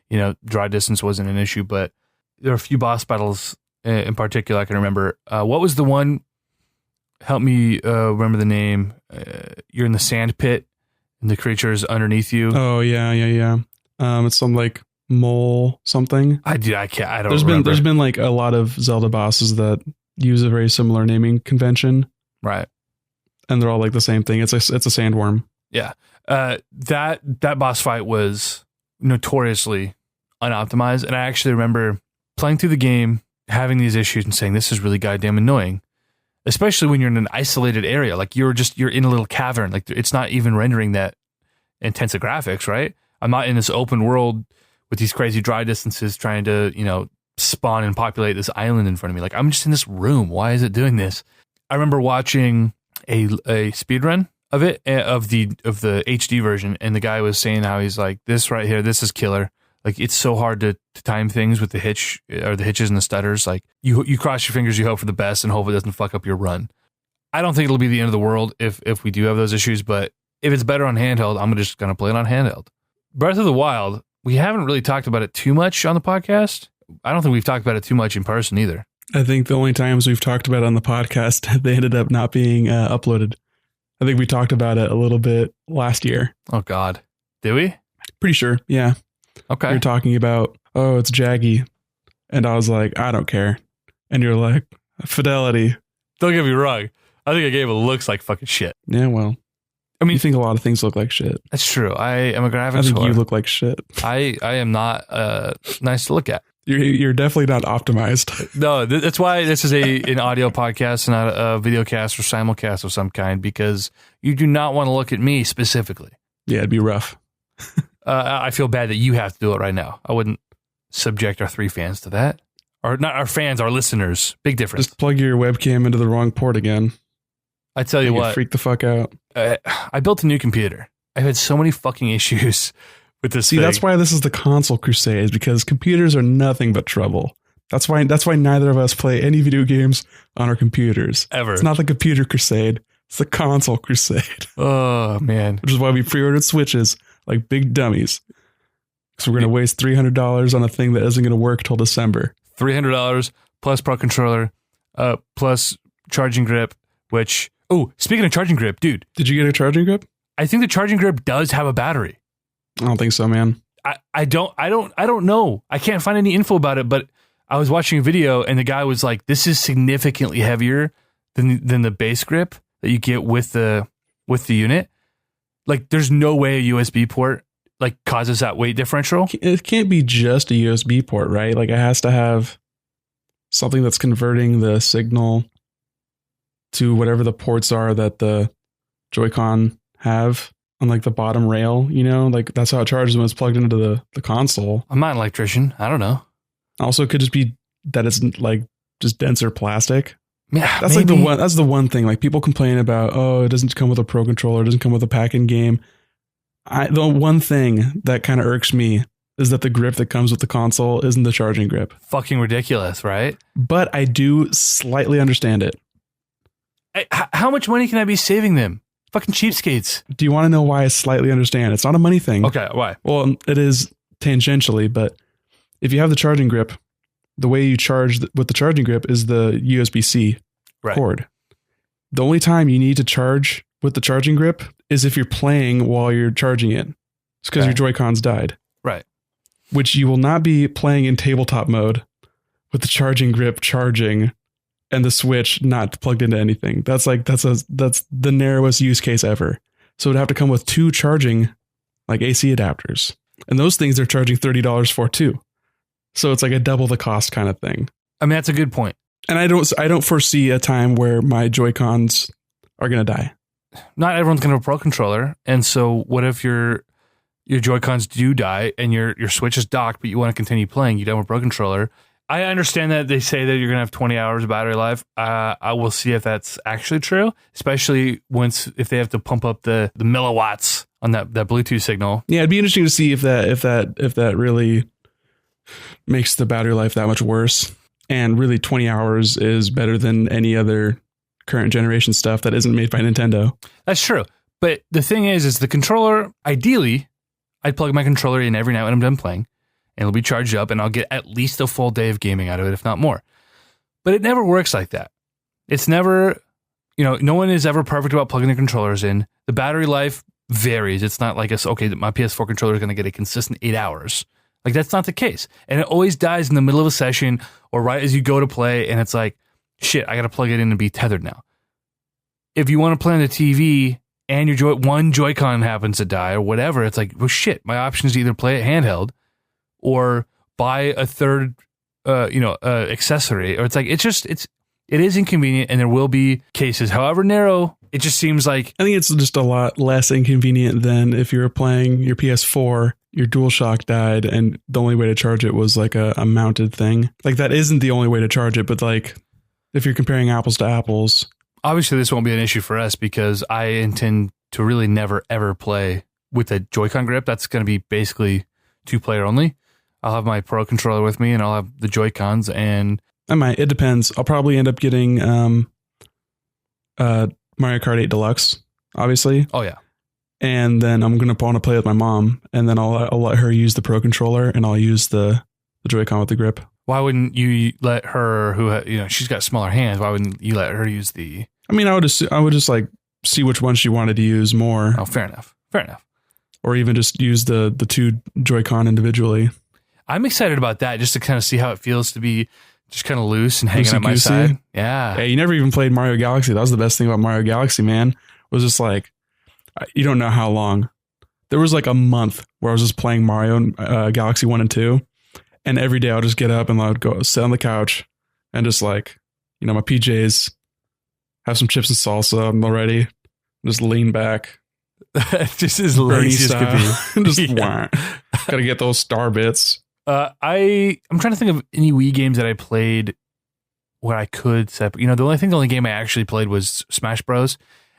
You know, draw distance wasn't an issue, but there are a few boss battles in particular I can remember. What was the one? Help me remember the name. You're in the sand pit and the creature's underneath you. Oh, yeah. It's some like mole something. I don't There's remember. been like a lot of Zelda bosses that use a very similar naming convention. Right. And they're all like the same thing. It's a sandworm. Yeah. That boss fight was notoriously unoptimized. And I actually remember playing through the game, having these issues and saying, this is really goddamn annoying. Especially when you're in an isolated area. Like you're in a little cavern. Like it's not even rendering that intensive graphics, right? I'm not in this open world with these crazy dry distances trying to, spawn and populate this island in front of me. Like I'm just in this room. Why is it doing this? I remember watching a speed run of it, of the HD version, and the guy was saying how he's like, this right here, this is killer. Like it's so hard to time things with the hitch or the hitches and the stutters. Like you cross your fingers, you hope for the best, and hope it doesn't fuck up your run. I don't think it'll be the end of the world if we do have those issues, but if it's better on handheld, I'm just gonna play it on handheld. Breath of the Wild, we haven't really talked about it too much on the podcast. I don't think we've talked about it too much in person either. I think the only times we've talked about it on the podcast, they ended up not being uploaded. I think we talked about it a little bit last year. Oh God, did we? Pretty sure, yeah. Okay. You're talking about, oh, it's jaggy. And I was like, I don't care. And you're like, fidelity. Don't get me wrong. I think a game looks like fucking shit. Yeah, well. I mean, you think a lot of things look like shit. That's true. I am a graphics I think whore. you look like shit. I am not nice to look at. You're definitely not optimized. No, that's why this is an audio podcast and not a video cast or simulcast of some kind, because you do not want to look at me specifically. Yeah, it'd be rough. I feel bad that you have to do it right now. I wouldn't subject our 3 fans to that. Or not our fans, our listeners. Big difference. Just plug your webcam into the wrong port again. I tell you what. Freak the fuck out. I built a new computer. I've had so many fucking issues with this thing. That's why this is the console crusade, because computers are nothing but trouble. That's why neither of us play any video games on our computers. Ever. It's not the computer crusade. It's the console crusade. Oh, man. Which is why we pre-ordered Switches like big dummies. So we're going to waste $300 on a thing that isn't going to work till December. $300 plus Pro Controller, plus charging grip, which... Oh, speaking of charging grip, dude. Did you get a charging grip? I think the charging grip does have a battery. I don't think so, man. I don't know. I can't find any info about it, but I was watching a video and the guy was like, this is significantly heavier than the base grip that you get with the unit. Like there's no way a USB port like causes that weight differential. It can't be just a USB port, right? Like it has to have something that's converting the signal to whatever the ports are that the Joy-Con have on like the bottom rail, like that's how it charges when it's plugged into the console. I'm not an electrician. I don't know. Also, it could just be that it's like just denser plastic. Yeah, that's maybe. That's the one thing. Like people complain about, oh, it doesn't come with a Pro Controller, it doesn't come with a pack-in game. The one thing that kind of irks me is that the grip that comes with the console isn't the charging grip. Fucking ridiculous, right? But I do slightly understand it. How much money can I be saving them? Fucking cheapskates. Do you want to know why I slightly understand? It's not a money thing. Okay, why? Well, it is tangentially, but if you have the charging grip, the way you charge with the charging grip is the USB-C cord. The only time you need to charge with the charging grip is if you're playing while you're charging it. It's because your Joy-Cons died. Right. Which you will not be playing in tabletop mode with the charging grip charging and the Switch not plugged into anything. That's the narrowest use case ever. So it'd have to come with 2 charging like AC adapters. And those things they're charging $30 for too. So it's like a double the cost kind of thing. I mean, that's a good point. And I don't foresee a time where my Joy-Cons are going to die. Not everyone's going to have a Pro Controller. And so what if you're your Joy-Cons do die and your Switch is docked, but you want to continue playing, you don't have a Pro Controller. I understand that they say that you're going to have 20 hours of battery life. I will see if that's actually true, especially if they have to pump up the milliwatts on that Bluetooth signal. Yeah, it'd be interesting to see if that really makes the battery life that much worse. And really 20 hours is better than any other current generation stuff that isn't made by Nintendo. That's true. But the thing is the controller, ideally, I'd plug my controller in every night when I'm done playing, and it'll be charged up, and I'll get at least a full day of gaming out of it, if not more. But it never works like that. It's never, no one is ever perfect about plugging the controllers in. The battery life varies. It's not like my PS4 controller is going to get a consistent 8 hours. Like, that's not the case. And it always dies in the middle of a session or right as you go to play, and it's like, shit, I got to plug it in and be tethered now. If you want to play on the TV and your one Joy-Con happens to die or whatever, it's like, well, shit, my option is to either play it handheld or buy a third, accessory. Or it's like, it is inconvenient, and there will be cases, however narrow. It just seems like, I think it's just a lot less inconvenient than if you were playing your PS4, your DualShock died, and the only way to charge it was like a mounted thing. Like, that isn't the only way to charge it, but like, if you're comparing apples to apples. Obviously, this won't be an issue for us because I intend to really never, ever play with a Joy-Con grip. That's going to be basically 2-player only. I'll have my Pro Controller with me, and I'll have the Joy-Cons, and It depends. I'll probably end up getting Mario Kart 8 Deluxe, obviously. Oh, yeah. And then I'm going to want to play with my mom, and then I'll let her use the Pro Controller, and I'll use the Joy-Con with the grip. Why wouldn't you let her, she's got smaller hands, why wouldn't you let her use the... I mean, I would just like see which one she wanted to use more. Oh, fair enough. Or even just use the two Joy-Con individually. I'm excited about that, just to kind of see how it feels to be just kind of loose and hanging at my side. Yeah. Hey, you never even played Mario Galaxy. That was the best thing about Mario Galaxy, man. It was just like, you don't know how long. There was like a month where I was just playing Mario Galaxy 1 and 2. And every day I'll just get up and I would go sit on the couch and just like, my PJs, have some chips and salsa. I'm all ready. Just lean back. Just as lazy as could be. Just gotta get those star bits. I'm trying to think of any Wii games that I played where I could set. The only game I actually played was Smash Bros.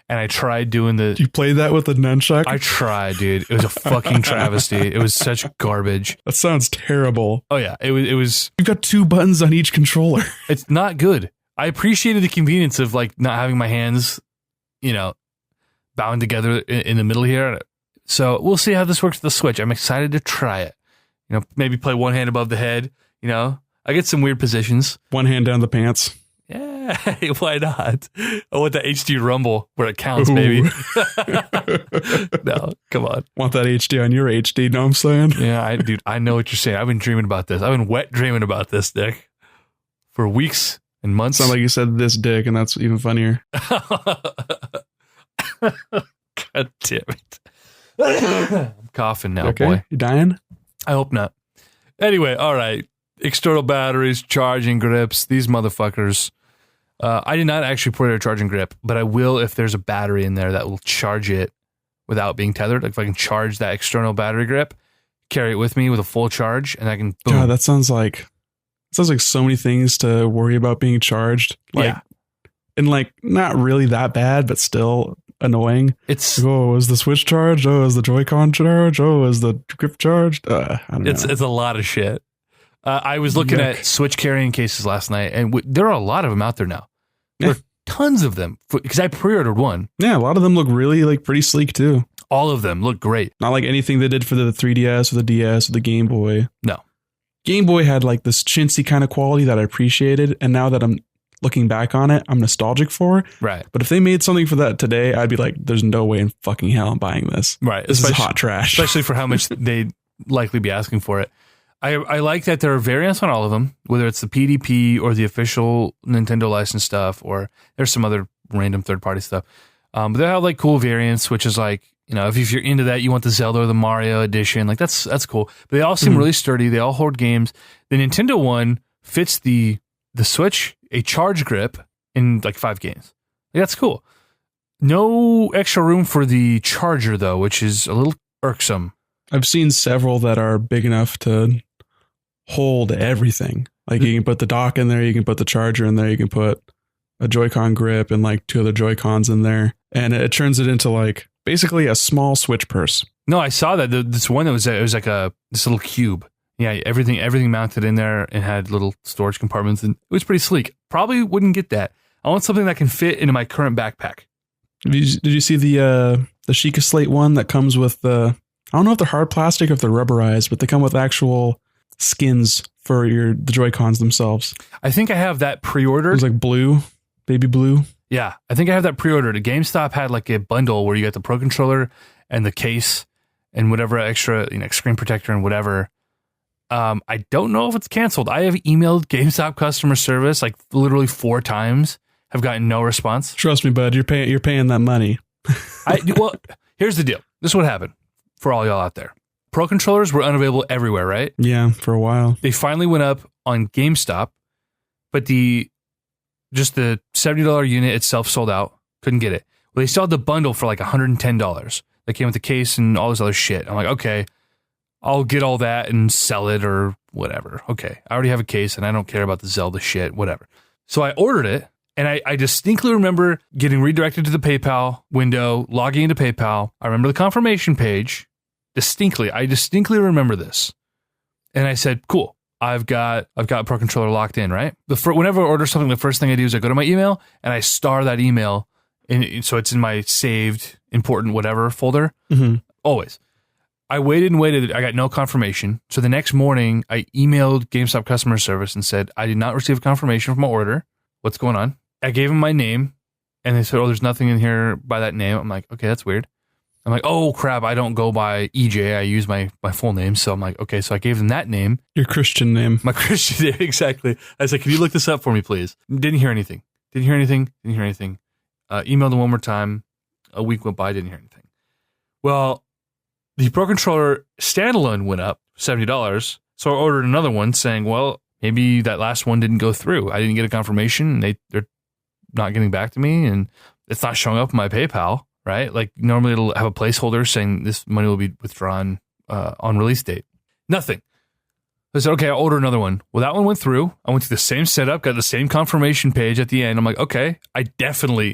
And I tried doing You played that with the nunchuck? I tried, dude. It was a fucking travesty. It was such garbage. That sounds terrible. Oh yeah, it was. You've got 2 buttons on each controller. It's not good. I appreciated the convenience of like not having my hands, bound together in the middle here. So we'll see how this works with the Switch. I'm excited to try it. Maybe play one hand above the head. I get some weird positions. One hand down the pants. Yeah, why not? I want that HD rumble where it counts, baby. No, come on. Want that HD on your HD, know what I'm saying? Yeah, I know what you're saying. I've been dreaming about this. I've been wet dreaming about this, Dick, for weeks and months. Sound like you said this, Dick, and that's even funnier. God damn it. I'm coughing now, okay? Boy. You dying? I hope not. Anyway, all right. External batteries, charging grips, these motherfuckers. I did not actually put a charging grip, but I will if there's a battery in there that will charge it without being tethered. Like if I can charge that external battery grip, carry it with me with a full charge, and I can boom. God, that sounds like so many things to worry about being charged. Yeah. And like not really that bad, but still annoying. It's is the Switch charged? Is the Joy-Con charged? Is the grip charged? I don't know. It's a lot of shit. I was looking at Switch carrying cases last night, and there are a lot of them out there now. There are tons of them because I pre-ordered one. Yeah, a lot of them look really like pretty sleek too. All of them look great. Not like anything they did for the 3DS or the DS or the Game Boy. No. Game Boy had like this chintzy kind of quality that I appreciated, and now that I'm looking back on it, I'm nostalgic for. Right. But if they made something for that today, I'd be like, there's no way in fucking hell I'm buying this. Right. This is hot trash. Especially for how much they'd likely be asking for it. I like that there are variants on all of them, whether it's the PDP or the official Nintendo licensed stuff, or there's some other random third-party stuff. But they have like cool variants, which is like, if you're into that, you want the Zelda or the Mario edition, like that's cool. But they all seem really sturdy. They all hold games. The Nintendo one fits the Switch, a charge grip in like 5 games. Like, that's cool. No extra room for the charger though, which is a little irksome. I've seen several that are big enough to hold everything. Like you can put the dock in there, you can put the charger in there, you can put a Joy-Con grip and like 2 other Joy-Cons in there. And it turns it into like basically a small Switch purse. No, I saw that. This one that was like this little cube. Yeah, everything mounted in there and had little storage compartments, and it was pretty sleek. Probably wouldn't get that. I want something that can fit into my current backpack. Did you see the Sheikah Slate one that comes with the, I don't know if they're hard plastic or if they're rubberized, but they come with actual skins for the Joy-Cons themselves. I think I have that pre-ordered. It was like blue, baby blue. Yeah, I think I have that pre-ordered. GameStop had like a bundle where you got the Pro Controller and the case and whatever extra, screen protector and whatever. I don't know if it's canceled. I have emailed GameStop customer service like literally 4 times. Have gotten no response. Trust me, bud. You're paying that money. Well, here's the deal. This is what happened for all y'all out there. Pro controllers were unavailable everywhere, right? Yeah, for a while. They finally went up on GameStop, but the $70 unit itself sold out. Couldn't get it. Well, they still had the bundle for like $110. That came with the case and all this other shit. I'm like, okay, I'll get all that and sell it or whatever. Okay, I already have a case and I don't care about the Zelda shit, whatever. So I ordered it. And I distinctly remember getting redirected to the PayPal window, logging into PayPal. I remember the confirmation page distinctly. I distinctly remember this. And I said, cool, I've got Pro Controller locked in, right? Whenever I order something, the first thing I do is I go to my email and I star that email. So it's in my saved, important, whatever folder. Mm-hmm. Always. I waited and waited. I got no confirmation. So the next morning, I emailed GameStop customer service and said, I did not receive confirmation from my order. What's going on? I gave them my name, and they said, oh, there's nothing in here by that name. I'm like, okay, that's weird. I'm like, oh, crap, I don't go by EJ. I use my full name. So I'm like, okay, so I gave them that name. Your Christian name. My Christian name, exactly. I said, can you look this up for me, please? Didn't hear anything. Emailed them one more time. A week went by, didn't hear anything. Well, the Pro Controller standalone went up $70. So I ordered another one saying, well, maybe that last one didn't go through. I didn't get a confirmation. They're not getting back to me, and it's not showing up in my PayPal, right? Like normally it'll have a placeholder saying this money will be withdrawn on release date. Nothing. I said, okay, I'll order another one. Well, that one went through. I went to the same setup, got the same confirmation page at the end. I'm like, okay,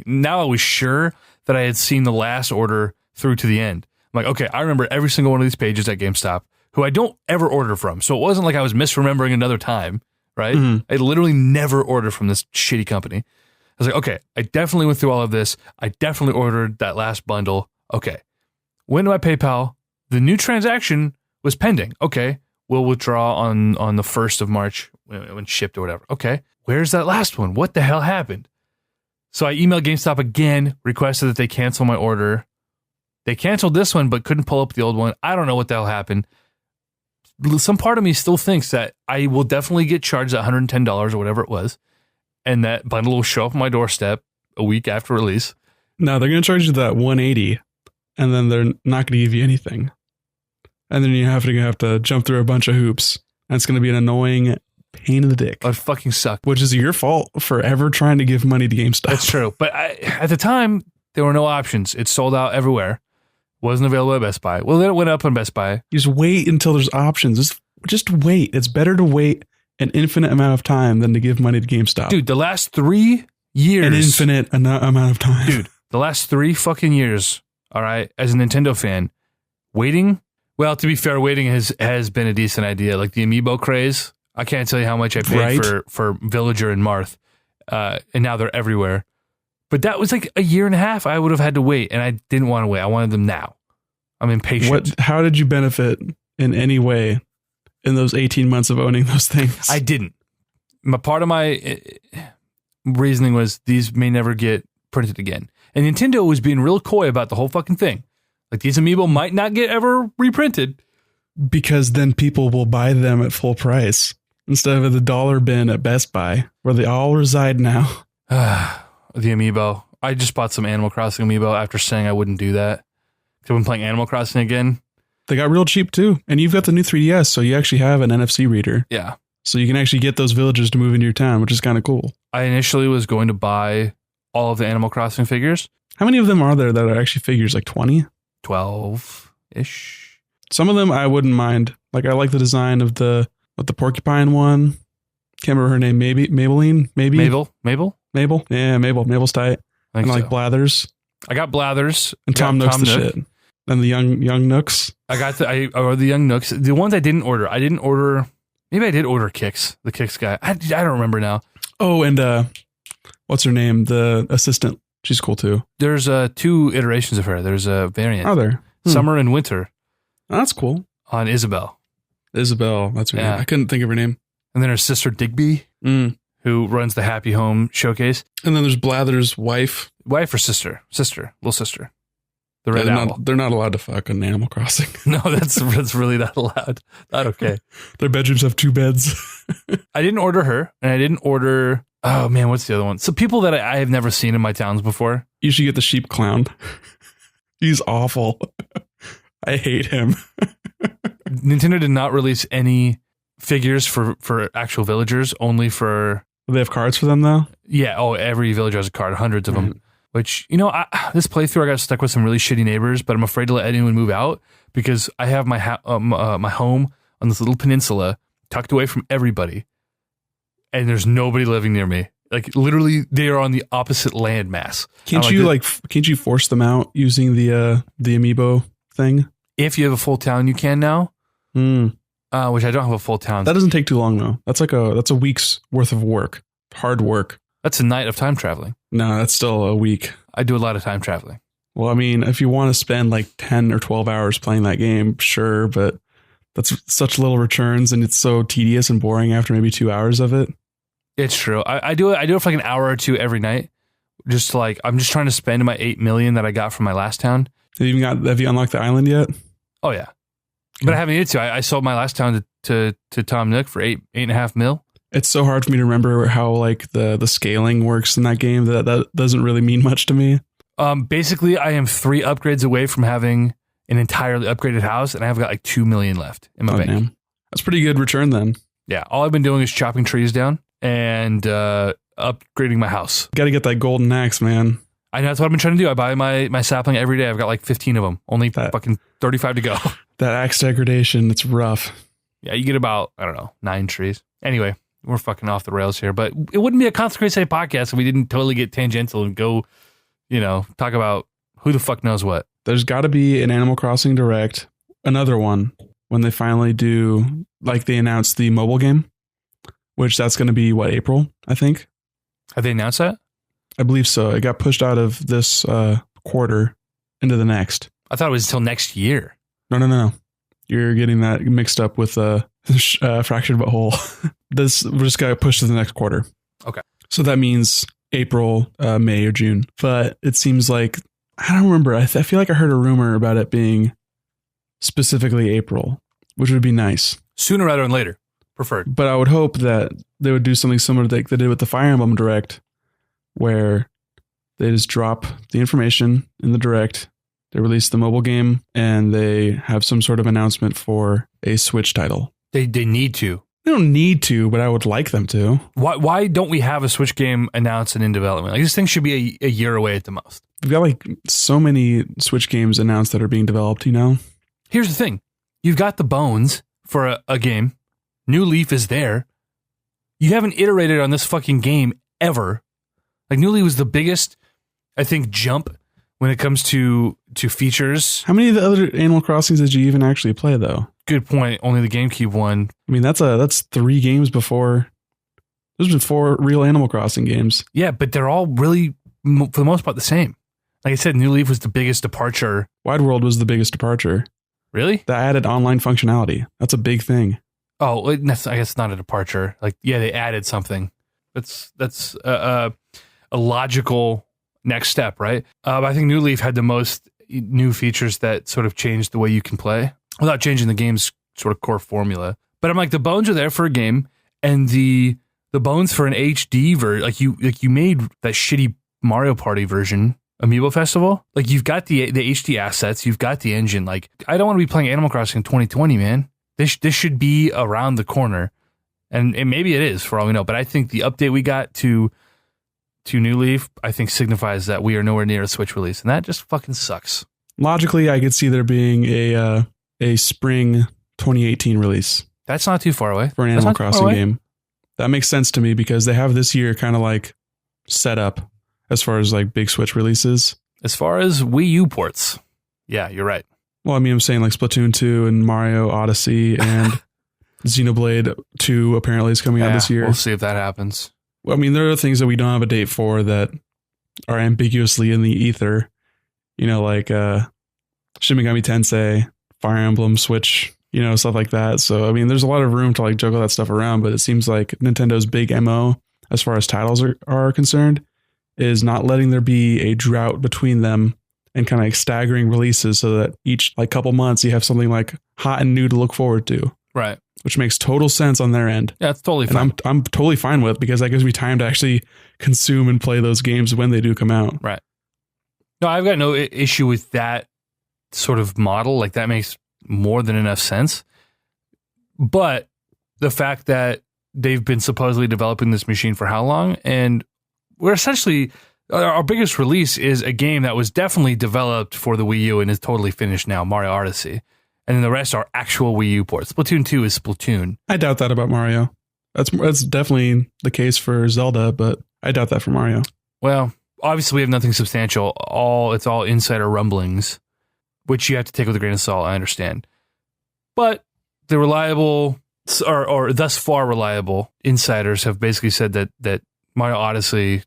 now I was sure that I had seen the last order through to the end. I'm like, okay, I remember every single one of these pages at GameStop, who I don't ever order from. So it wasn't like I was misremembering another time, right? Mm-hmm. I literally never order from this shitty company. I was like, okay, I definitely went through all of this. I definitely ordered that last bundle. Okay. Went to my PayPal. The new transaction was pending. Okay. We'll withdraw on the 1st of March when shipped or whatever. Okay. Where's that last one? What the hell happened? So I emailed GameStop again, requested that they cancel my order. They canceled this one, but couldn't pull up the old one. I don't know what the hell happened. Some part of me still thinks that I will definitely get charged that $110 or whatever it was. And that bundle will show up on my doorstep a week after release. No, they're going to charge you that $180, and then they're not going to give you anything. And then you have to jump through a bunch of hoops. And it's going to be an annoying pain in the dick. It fucking suck. Which is your fault for ever trying to give money to GameStop. That's true. But at the time, there were no options. It sold out everywhere. Wasn't available at Best Buy. Well, then it went up on Best Buy. You just wait until there's options. Just wait. It's better to wait an infinite amount of time than to give money to GameStop. Dude, the last 3 years. An infinite amount of time. Dude, the last 3 fucking years, all right, as a Nintendo fan, waiting, well, to be fair, waiting has been a decent idea. Like the Amiibo craze, I can't tell you how much I paid for Villager and Marth, and now they're everywhere. But that was like a year and a half I would have had to wait, and I didn't want to wait. I wanted them now. I'm impatient. How did you benefit in any way in those 18 months of owning those things? I didn't. Part of my reasoning was these may never get printed again. And Nintendo was being real coy about the whole fucking thing. Like these Amiibo might not get ever reprinted. Because then people will buy them at full price instead of the dollar bin at Best Buy, where they all reside now. The Amiibo. I just bought some Animal Crossing Amiibo after saying I wouldn't do that. I've been playing Animal Crossing again. They got real cheap too. And you've got the new 3DS, so you actually have an NFC reader. Yeah. So you can actually get those villagers to move into your town, which is kind of cool. I initially was going to buy all of the Animal Crossing figures. How many of them are there that are actually figures? Like 20? 12-ish. Some of them I wouldn't mind. Like I like the design of the porcupine one. Can't remember her name. Maybelline. Mabel. Yeah, Mabel's tight. And like Blathers. I got Blathers. And Tom Nook's the shit. And the young Nooks. I ordered the young Nooks. The ones I didn't order. Maybe I did order Kix. The Kix guy. I don't remember now. Oh, and what's her name? The assistant. She's cool too. There's 2 iterations of her. There's a variant. Are there? Summer and winter. Oh, that's cool. On Isabel. Isabel. That's her name. I couldn't think of her name. And then her sister Digby, who runs the Happy Home Showcase. And then there's Blather's wife. Wife or sister? Sister. Little sister. The red owl. They're not allowed to fuck in Animal Crossing. No, that's really not allowed. Not okay. Their bedrooms have 2 beds. I didn't order her, and I didn't order... Oh, man, what's the other one? So people that I have never seen in my towns before. You should get the sheep clown. He's awful. I hate him. Nintendo did not release any figures for actual villagers, only for... They have cards for them, though? Yeah, every villager has a card, hundreds of them. Which, this playthrough I got stuck with some really shitty neighbors, but I'm afraid to let anyone move out because I have my home on this little peninsula tucked away from everybody, and there's nobody living near me. Like literally, they are on the opposite landmass. Can't you force them out using the amiibo thing? If you have a full town, you can now. Which I don't have a full town. That doesn't take too long though. That's a week's worth of work, hard work. That's a night of time traveling. No, that's still a week. I do a lot of time traveling. Well, I mean, if you want to spend like 10 or 12 hours playing that game, sure, but that's such little returns and it's so tedious and boring after maybe 2 hours of it. It's true. I do it for like an hour or 2 every night. Just like, I'm just trying to spend my 8 million that I got from my last town. Have you unlocked the island yet? Oh yeah. But I haven't needed to. I sold my last town to Tom Nook for 8.5 mil. It's so hard for me to remember how like the scaling works in that game. That doesn't really mean much to me. Basically, I am 3 upgrades away from having an entirely upgraded house, and I've got like 2 million left in my bank. Damn. That's pretty good return then. Yeah, all I've been doing is chopping trees down and upgrading my house. Got to get that golden axe, man. I know, that's what I've been trying to do. I buy my sapling every day. I've got like 15 of them. Only fucking 35 to go. That axe degradation, it's rough. Yeah, you get about, 9 trees. Anyway, we're fucking off the rails here, but it wouldn't be a Constant Crusade podcast if we didn't totally get tangential and go, talk about who the fuck knows what. There's got to be an Animal Crossing Direct, another one, when they finally do, like they announced the mobile game, which that's going to be, April, I think? Have they announced that? I believe so. It got pushed out of this quarter into the next. I thought it was until next year. No. You're getting that mixed up with Fractured But Whole. This just got pushed to the next quarter. Okay. So that means April, May, or June. But it seems like, I don't remember. I feel like I heard a rumor about it being specifically April, which would be nice. Sooner rather than later. Preferred. But I would hope that they would do something similar to like they did with the Fire Emblem Direct, where they just drop the information in the Direct, they release the mobile game, and they have some sort of announcement for a Switch title. They need to. They don't need to, but I would like them to. Why don't we have a Switch game announced and in development? Like, this thing should be a year away at the most. We've got like so many Switch games announced that are being developed, Here's the thing. You've got the bones for a game. New Leaf is there. You haven't iterated on this fucking game ever. Like, New Leaf was the biggest, I think, jump when it comes to features. How many of the other Animal Crossings did you even actually play, though? Good point. Only the GameCube one. I mean, that's 3 games before. There's been 4 real Animal Crossing games. Yeah, but they're all really, for the most part, the same. Like I said, New Leaf was the biggest departure. Wide World was the biggest departure. Really? That added online functionality. That's a big thing. Oh, I guess not a departure. Like, yeah, they added something. That's a logical next step, right? I think New Leaf had the most new features that sort of changed the way you can play without changing the game's sort of core formula. But I'm like, the bones are there for a game, and the bones for an HD version. Like you made that shitty Mario Party version, Amiibo Festival. Like, you've got the HD assets, you've got the engine. Like, I don't want to be playing Animal Crossing in 2020, man. This should be around the corner, and maybe it is for all we know. But I think the update we got to New Leaf, I think, signifies that we are nowhere near a Switch release, and that just fucking sucks. Logically, I could see there being a a spring 2018 release That's not too far away. for an That's Animal not too far Crossing away. game. That makes sense to me because they have this year kind of like set up as far as like big Switch releases. As far as Wii U ports, yeah, you're right. Well, I mean, I'm saying like Splatoon 2 and Mario Odyssey and Xenoblade 2 apparently is coming out this year. We'll see if that happens. Well, I mean, there are things that we don't have a date for that are ambiguously in the ether. You know, like Shin Megami Tensei, Fire Emblem, Switch, you know, stuff like that. So, I mean, there's a lot of room to like juggle that stuff around, but it seems like Nintendo's big MO as far as titles are concerned is not letting there be a drought between them and kind of like staggering releases so that each like couple months you have something like hot and new to look forward to. Right. Which makes total sense on their end. Yeah, it's totally fine. And I'm totally fine with because that gives me time to actually consume and play those games when they do come out. Right. No, I've got no issue with that sort of model. Like that makes more than enough sense. But the fact that they've been supposedly developing this machine for how long? And we're essentially, our biggest release is a game that was definitely developed for the Wii U and is totally finished now, Mario Odyssey. And then the rest are actual Wii U ports. Splatoon 2 is Splatoon. I doubt that about Mario. That's definitely the case for Zelda, but I doubt that for Mario. Well, obviously we have nothing substantial. It's all insider rumblings, which you have to take with a grain of salt, I understand. But the reliable, or thus far reliable, insiders have basically said that Mario Odyssey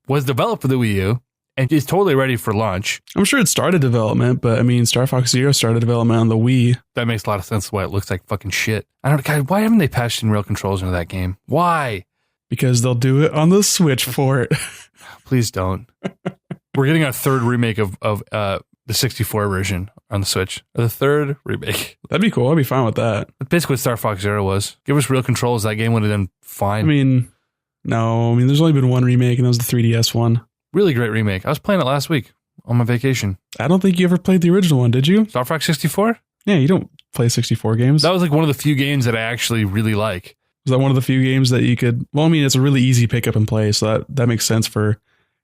was developed for the Wii U and is totally ready for launch. I'm sure it started development, but I mean, Star Fox Zero started development on the Wii. That makes a lot of sense why it looks like fucking shit. God, why haven't they patched in real controls into that game? Why? Because they'll do it on the Switch port. Please don't. We're getting a third remake of the 64 version on the Switch. The third remake. That'd be cool. I'd be fine with that. That's basically what Star Fox Zero was. Give us real controls. That game would have done fine. I mean, no. I mean, there's only been one remake, and that was the 3DS one. Really great remake. I was playing it last week on my vacation. I don't think you ever played the original one, did you? Star Fox 64? Yeah, you don't play 64 games. That was like one of the few games that I actually really like. Was that one of the few games that you could... Well, I mean, it's a really easy pick up and play, so that makes sense for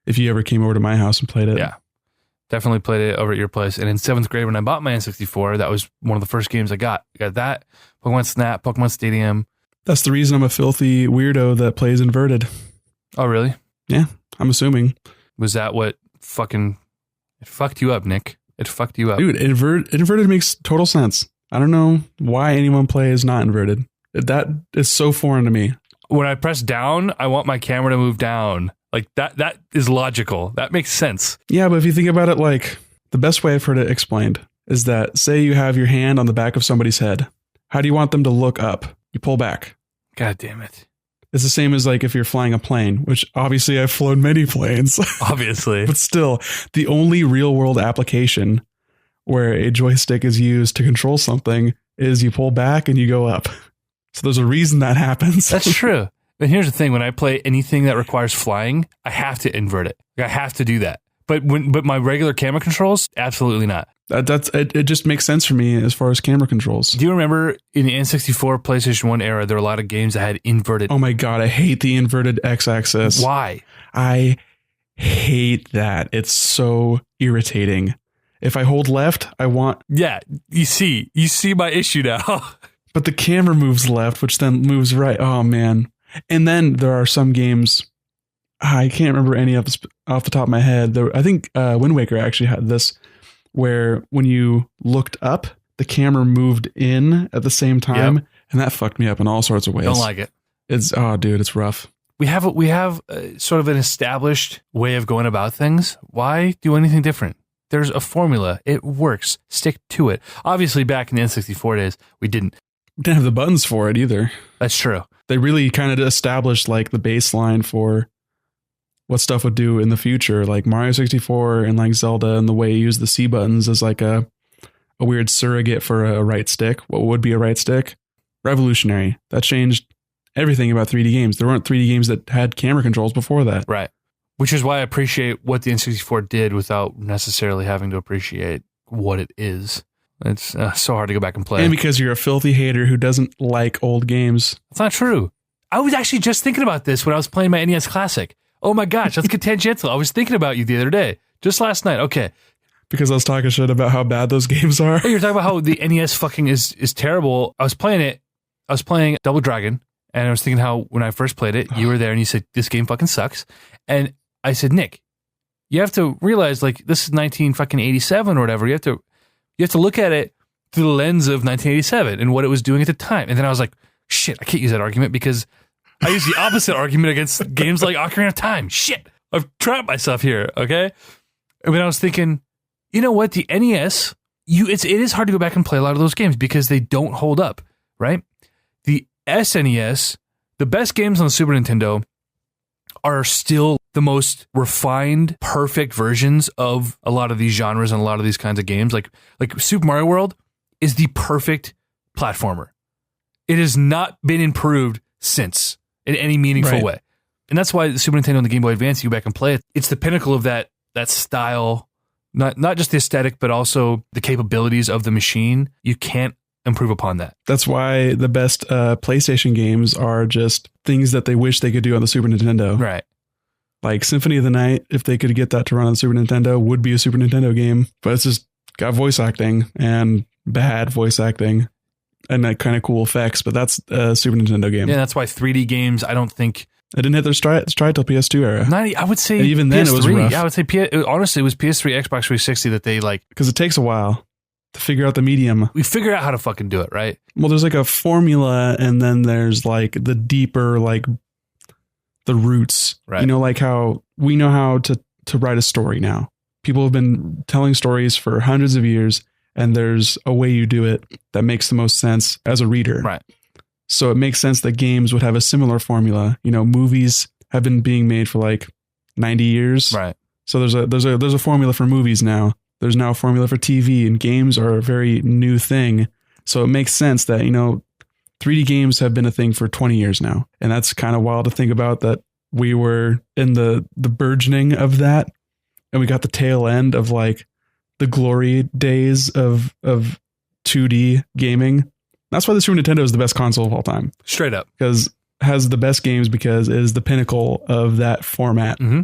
if you ever came over to my house and played it. Yeah. Definitely played it over at your place. And in 7th grade, when I bought my N64, that was one of the first games I got. I got that, Pokemon Snap, Pokemon Stadium. That's the reason I'm a filthy weirdo that plays inverted. Oh, really? Yeah, I'm assuming. Was that what fucking... It fucked you up, Nick. It fucked you up. Dude, inverted makes total sense. I don't know why anyone plays not inverted. That is so foreign to me. When I press down, I want my camera to move down. Like that is logical. That makes sense. Yeah, but if you think about it, like the best way I've heard it explained is that say you have your hand on the back of somebody's head. How do you want them to look up? You pull back. God damn it. It's the same as like if you're flying a plane, which obviously I've flown many planes. Obviously. But still, the only real world application where a joystick is used to control something is you pull back and you go up. So there's a reason that happens. That's true. And here's the thing. When I play anything that requires flying, I have to invert it. I have to do that. But my regular camera controls, absolutely not. It just makes sense for me as far as camera controls. Do you remember in the N64 PlayStation 1 era, there were a lot of games that had inverted... Oh my God, I hate the inverted x-axis. Why? I hate that. It's so irritating. If I hold left, I want... Yeah, you see my issue now. But the camera moves left, which then moves right. Oh, man. And then there are some games... I can't remember any off the top of my head. I think Wind Waker actually had this, where when you looked up, the camera moved in at the same time, and that fucked me up in all sorts of ways. Don't like it. It's it's rough. We have sort of an established way of going about things. Why do anything different? There's a formula. It works. Stick to it. Obviously, back in the N64 days, we didn't have the buttons for it either. That's true. They really kind of established like the baseline for what stuff would do in the future, like Mario 64 and like Zelda, and the way you use the C buttons as like a weird surrogate for a right stick. What would be a right stick? Revolutionary. That changed everything about 3D games. There weren't 3D games that had camera controls before that. Right. Which is why I appreciate what the N64 did without necessarily having to appreciate what it is. It's so hard to go back and play. And because you're a filthy hater who doesn't like old games. That's not true. I was actually just thinking about this when I was playing my NES Classic. Oh my gosh, let's get tangential. I was thinking about you the other day, just last night. Okay, because I was talking shit about how bad those games are. Hey, you're talking about how the NES fucking is terrible. I was playing Double Dragon, and I was thinking how when I first played it, you were there and you said, this game fucking sucks. And I said, Nick, you have to realize, like, this is 1987 or whatever. You have to look at it through the lens of 1987 and what it was doing at the time. And then I was like, shit, I can't use that argument because I use the opposite argument against games like Ocarina of Time. Shit, I've trapped myself here, okay? And then I was thinking, you know what? The NES, it is hard to go back and play a lot of those games because they don't hold up, right? The SNES, the best games on the Super Nintendo are still the most refined, perfect versions of a lot of these genres and a lot of these kinds of games. Like Super Mario World is the perfect platformer. It has not been improved since in any meaningful way. And that's why the Super Nintendo and the Game Boy Advance, you go back and play it. It's the pinnacle of that style, not just the aesthetic, but also the capabilities of the machine. You can't improve upon that. That's why the best PlayStation games are just things that they wish they could do on the Super Nintendo. Right. Like Symphony of the Night, if they could get that to run on the Super Nintendo, would be a Super Nintendo game. But it's just got voice acting and bad voice acting and that kind of cool effects. But that's a Super Nintendo game. Yeah, that's why 3D games, I don't think... It didn't hit their stride till PS2 era. I would say and even then PS3, it was rough. Yeah, I would say, honestly, it was PS3, Xbox 360 that they like... Because it takes a while to figure out the medium. We figured out how to fucking do it, right? Well, there's like a formula and then there's like the deeper, like the roots. Right. You know, like how we know how to write a story now. People have been telling stories for hundreds of years and there's a way you do it that makes the most sense as a reader. Right. So it makes sense that games would have a similar formula. You know, movies have been being made for like 90 years. Right. So there's a formula for movies now. There's now a formula for TV, and games are a very new thing. So it makes sense that, you know, 3D games have been a thing for 20 years now. And that's kind of wild to think about, that we were in the burgeoning of that. And we got the tail end of like the glory days of 2D gaming. That's why the Super Nintendo is the best console of all time. Straight up. Because it has the best games, because it is the pinnacle of that format. Mm-hmm.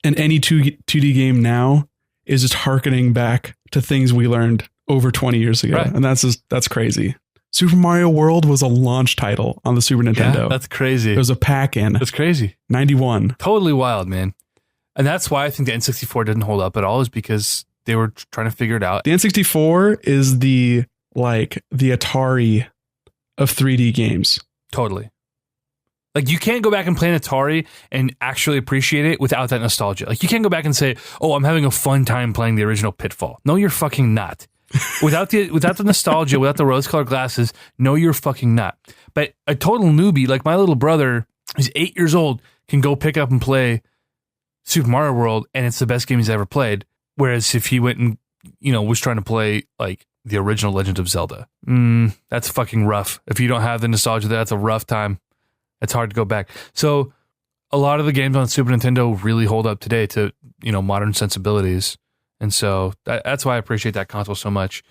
And any 2D game now is just hearkening back to things we learned over 20 years ago. Right. And that's crazy. Super Mario World was a launch title on the Super Nintendo. Yeah, that's crazy. It was a pack-in. That's crazy. 91. Totally wild, man. And that's why I think the N64 didn't hold up at all, is because they were trying to figure it out. The N64 is the Atari of 3D games. Totally. Like, you can't go back and play an Atari and actually appreciate it without that nostalgia. Like, you can't go back and say, oh, I'm having a fun time playing the original Pitfall. No, you're fucking not. Without the nostalgia, without the rose-colored glasses, no, you're fucking not. But a total newbie, like my little brother, who's 8 years old, can go pick up and play Super Mario World, and it's the best game he's ever played. Whereas if he went and, you know, was trying to play, like, the original Legend of Zelda, that's fucking rough. If you don't have the nostalgia, that's a rough time. It's hard to go back. So a lot of the games on Super Nintendo really hold up today to, you know, modern sensibilities. And so that's why I appreciate that console so much.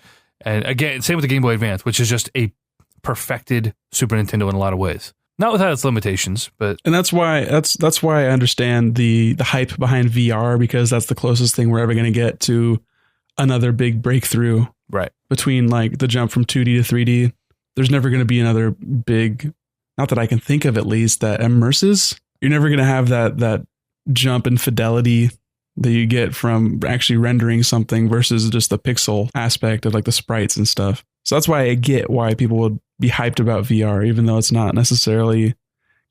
And again, same with the Game Boy Advance, which is just a perfected Super Nintendo in a lot of ways. Not without its limitations, but... And that's why I understand the hype behind VR, because that's the closest thing we're ever going to get to another big breakthrough. Right. Between like the jump from 2D to 3D. There's never going to be another big... Not that I can think of, at least, that immerses. You're never going to have that jump in fidelity that you get from actually rendering something versus just the pixel aspect of like the sprites and stuff. So that's why I get why people would be hyped about VR, even though it's not necessarily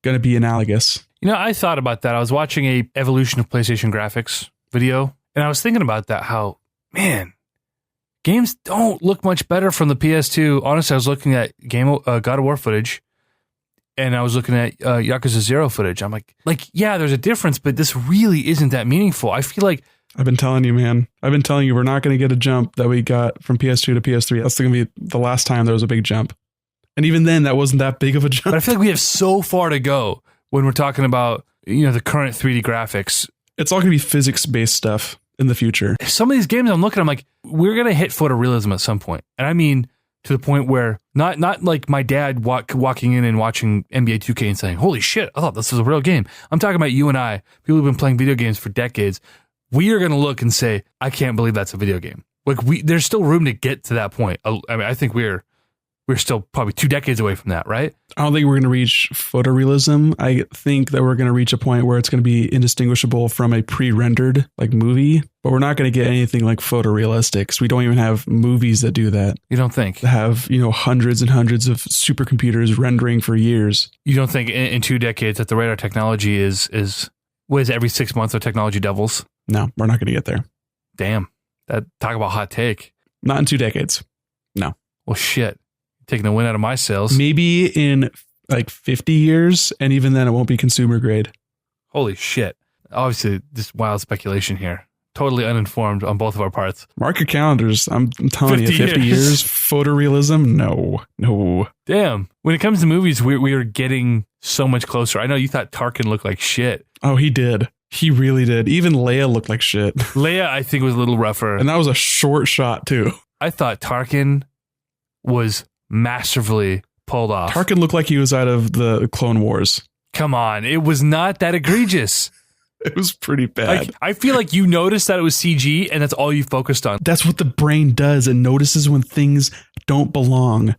going to be analogous. You know, I thought about that. I was watching a evolution of PlayStation graphics video, and I was thinking about that, how, man, games don't look much better from the PS2. Honestly, I was looking at God of War footage, and I was looking at Yakuza 0 footage. I'm like, yeah, there's a difference, but this really isn't that meaningful. I feel like... I've been telling you, man. I've been telling you we're not going to get a jump that we got from PS2 to PS3. That's going to be the last time there was a big jump. And even then, that wasn't that big of a jump. But I feel like we have so far to go when we're talking about, you know, the current 3D graphics. It's all going to be physics-based stuff in the future. Some of these games I'm looking at, I'm like, we're going to hit photorealism at some point. And I mean... to the point where not like my dad walking in and watching NBA 2K and saying, holy shit, I thought this was a real game. I'm talking about you and I, people who've been playing video games for decades. we are going to look and say, I can't believe that's a video game. Like there's still room to get to that point. I mean, I think we're still probably 2 decades away from that, right? I don't think we're going to reach photorealism. I think that we're going to reach a point where it's going to be indistinguishable from a pre-rendered like movie, but we're not going to get anything like photorealistic. So we don't even have movies that do that. You don't think? That have, hundreds and hundreds of supercomputers rendering for years. You don't think in 2 decades that the radar technology is what is it, every 6 months of technology doubles? No, we're not going to get there. Damn. Talk about hot take. Not in 2 decades. No. Well, shit. Taking the wind out of my sails. Maybe in like 50 years, and even then it won't be consumer grade. Holy shit. Obviously, just wild speculation here. Totally uninformed on both of our parts. Mark your calendars. I'm telling you, 50 years, photorealism? No. Damn. When it comes to movies, we are getting so much closer. I know you thought Tarkin looked like shit. Oh, he did. He really did. Even Leia looked like shit. Leia, I think, was a little rougher. And that was a short shot, too. I thought Tarkin was masterfully pulled off. Tarkin looked like he was out of the Clone Wars. Come on. It was not that egregious. It was pretty bad. I feel like you noticed that it was CG and that's all you focused on. That's what the brain does. It notices when things don't belong.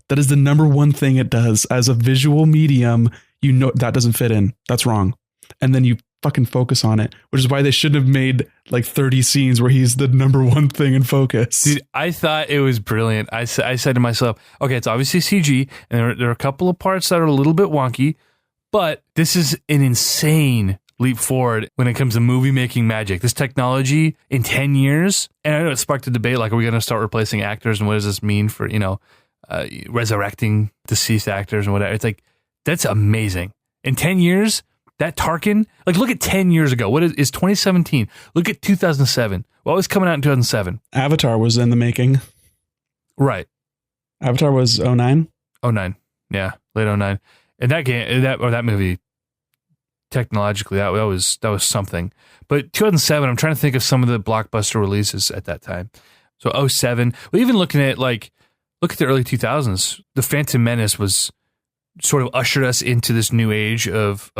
That is the number one thing it does. As a visual medium, that doesn't fit in. That's wrong. And then you fucking focus on it, which is why they should have made like 30 scenes where he's the number one thing in focus. Dude, I thought it was brilliant. I said to myself, okay, it's obviously CG, and there are a couple of parts that are a little bit wonky, but this is an insane leap forward when it comes to movie making magic. This technology in 10 years, and I know it sparked a debate, like, are we going to start replacing actors, and what does this mean for, resurrecting deceased actors and whatever? It's like, that's amazing. In 10 years, that Tarkin, like, look at 10 years ago. What is 2017? Look at 2007. What was coming out in 2007? Avatar was in the making. Right. Avatar was 09? 09. Yeah, late 09. And that game, that movie, technologically, that was something. But 2007, I'm trying to think of some of the blockbuster releases at that time. So 07. Well, even looking at, like, look at the early 2000s. The Phantom Menace was sort of ushered us into this new age of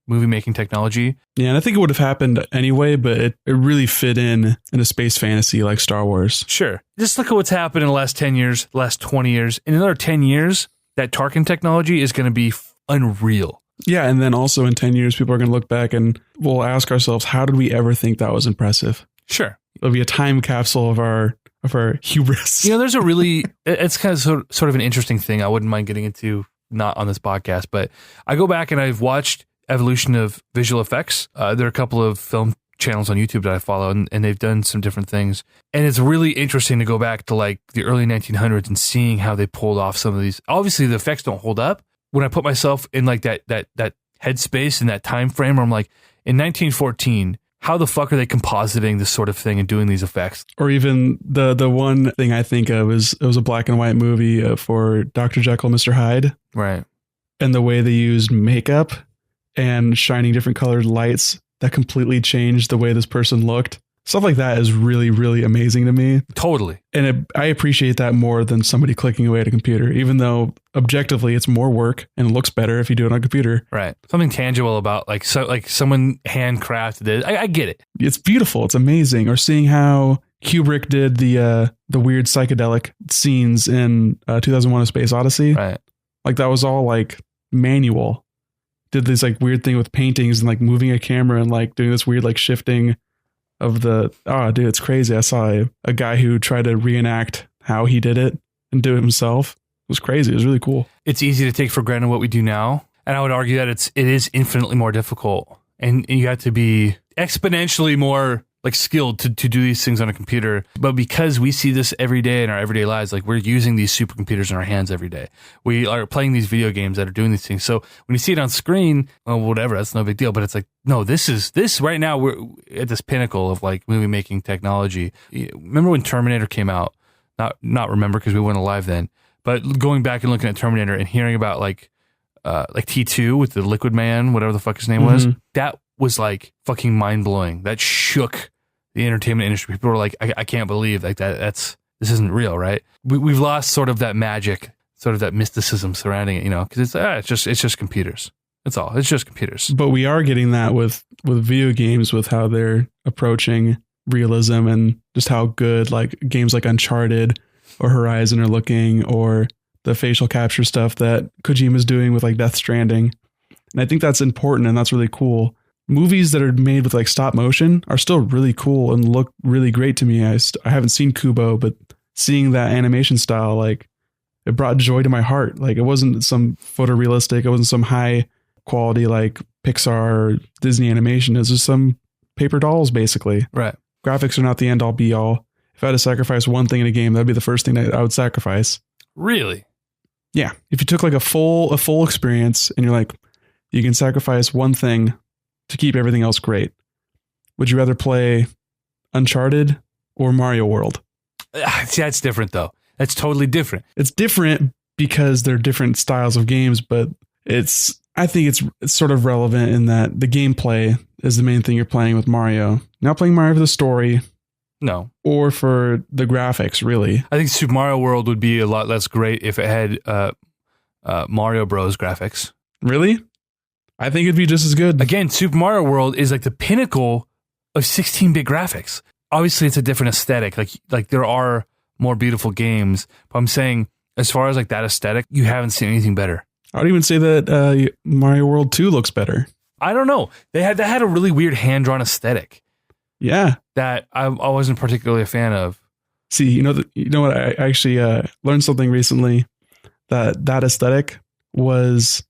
movie making technology. Yeah, and I think it would have happened anyway, but it really fit in a space fantasy like Star Wars. Sure. Just look at what's happened in the last 10 years, the last 20 years. In another 10 years, that Tarkin technology is going to be unreal. Yeah, and then also in 10 years, people are going to look back and we'll ask ourselves, how did we ever think that was impressive? Sure. It'll be a time capsule of our hubris. There's a really, it's kind of sort of an interesting thing I wouldn't mind getting into, not on this podcast, but I go back and I've watched evolution of visual effects. There are a couple of film channels on YouTube that I follow, and they've done some different things. And it's really interesting to go back to like the early 1900s and seeing how they pulled off some of these. Obviously, the effects don't hold up. When I put myself in like that headspace and that time frame where I'm like, in 1914, how the fuck are they compositing this sort of thing and doing these effects? Or even the one thing I think of is it was a black and white movie for Dr. Jekyll and Mr. Hyde. Right. And the way they used makeup and shining different colored lights that completely changed the way this person looked. Stuff like that is really, really amazing to me. Totally. And I appreciate that more than somebody clicking away at a computer, even though objectively it's more work and it looks better if you do it on a computer. Right. Something tangible about like someone handcrafted it. I get it. It's beautiful. It's amazing. Or seeing how Kubrick did the weird psychedelic scenes in 2001: A Space Odyssey. Right. Like that was all like manual. Did this like weird thing with paintings and like moving a camera and like doing this weird like shifting of dude, it's crazy. I saw a guy who tried to reenact how he did it and do it himself. It was crazy. It was really cool. It's easy to take for granted what we do now. And I would argue that it is infinitely more difficult. And you have to be exponentially more like skilled to do these things on a computer. But because we see this every day in our everyday lives, like we're using these supercomputers in our hands every day. We are playing these video games that are doing these things. So when you see it on screen, well, whatever, that's no big deal. But it's like, no, this right now, we're at this pinnacle of like movie making technology. Remember when Terminator came out? Not remember because we weren't alive then. But going back and looking at Terminator and hearing about like T2 with the Liquid Man, whatever the fuck his name was, that was like fucking mind blowing. That shook the entertainment industry. People were like, I can't believe like this isn't real, right? We've lost sort of that magic, sort of that mysticism surrounding it, because it's just computers. That's all. It's just computers. But we are getting that with video games, with how they're approaching realism and just how good like games like Uncharted or Horizon are looking, or the facial capture stuff that Kojima's doing with like Death Stranding. And I think that's important and that's really cool. Movies that are made with like stop motion are still really cool and look really great to me. I haven't seen Kubo, but seeing that animation style, like it brought joy to my heart. Like it wasn't some photorealistic, it wasn't some high quality like Pixar or Disney animation. It's just some paper dolls basically. Right. Graphics are not the end all be all. If I had to sacrifice one thing in a game, that'd be the first thing that I would sacrifice. Really? Yeah. If you took like a full experience and you're like, you can sacrifice one thing to keep everything else great, would you rather play Uncharted or Mario World? See, that's different though. That's totally different. It's different because they're different styles of games, but I think it's sort of relevant in that the gameplay is the main thing you're playing with Mario. Not playing Mario for the story. No. Or for the graphics, really. I think Super Mario World would be a lot less great if it had Mario Bros. Graphics. Really? I think it'd be just as good. Again, Super Mario World is like the pinnacle of 16-bit graphics. Obviously, it's a different aesthetic. Like there are more beautiful games, but I'm saying as far as like that aesthetic, you haven't seen anything better. I would even say that Mario World 2 looks better. I don't know. They had a really weird hand-drawn aesthetic. Yeah. That I wasn't particularly a fan of. See, you know what? I actually learned something recently that aesthetic was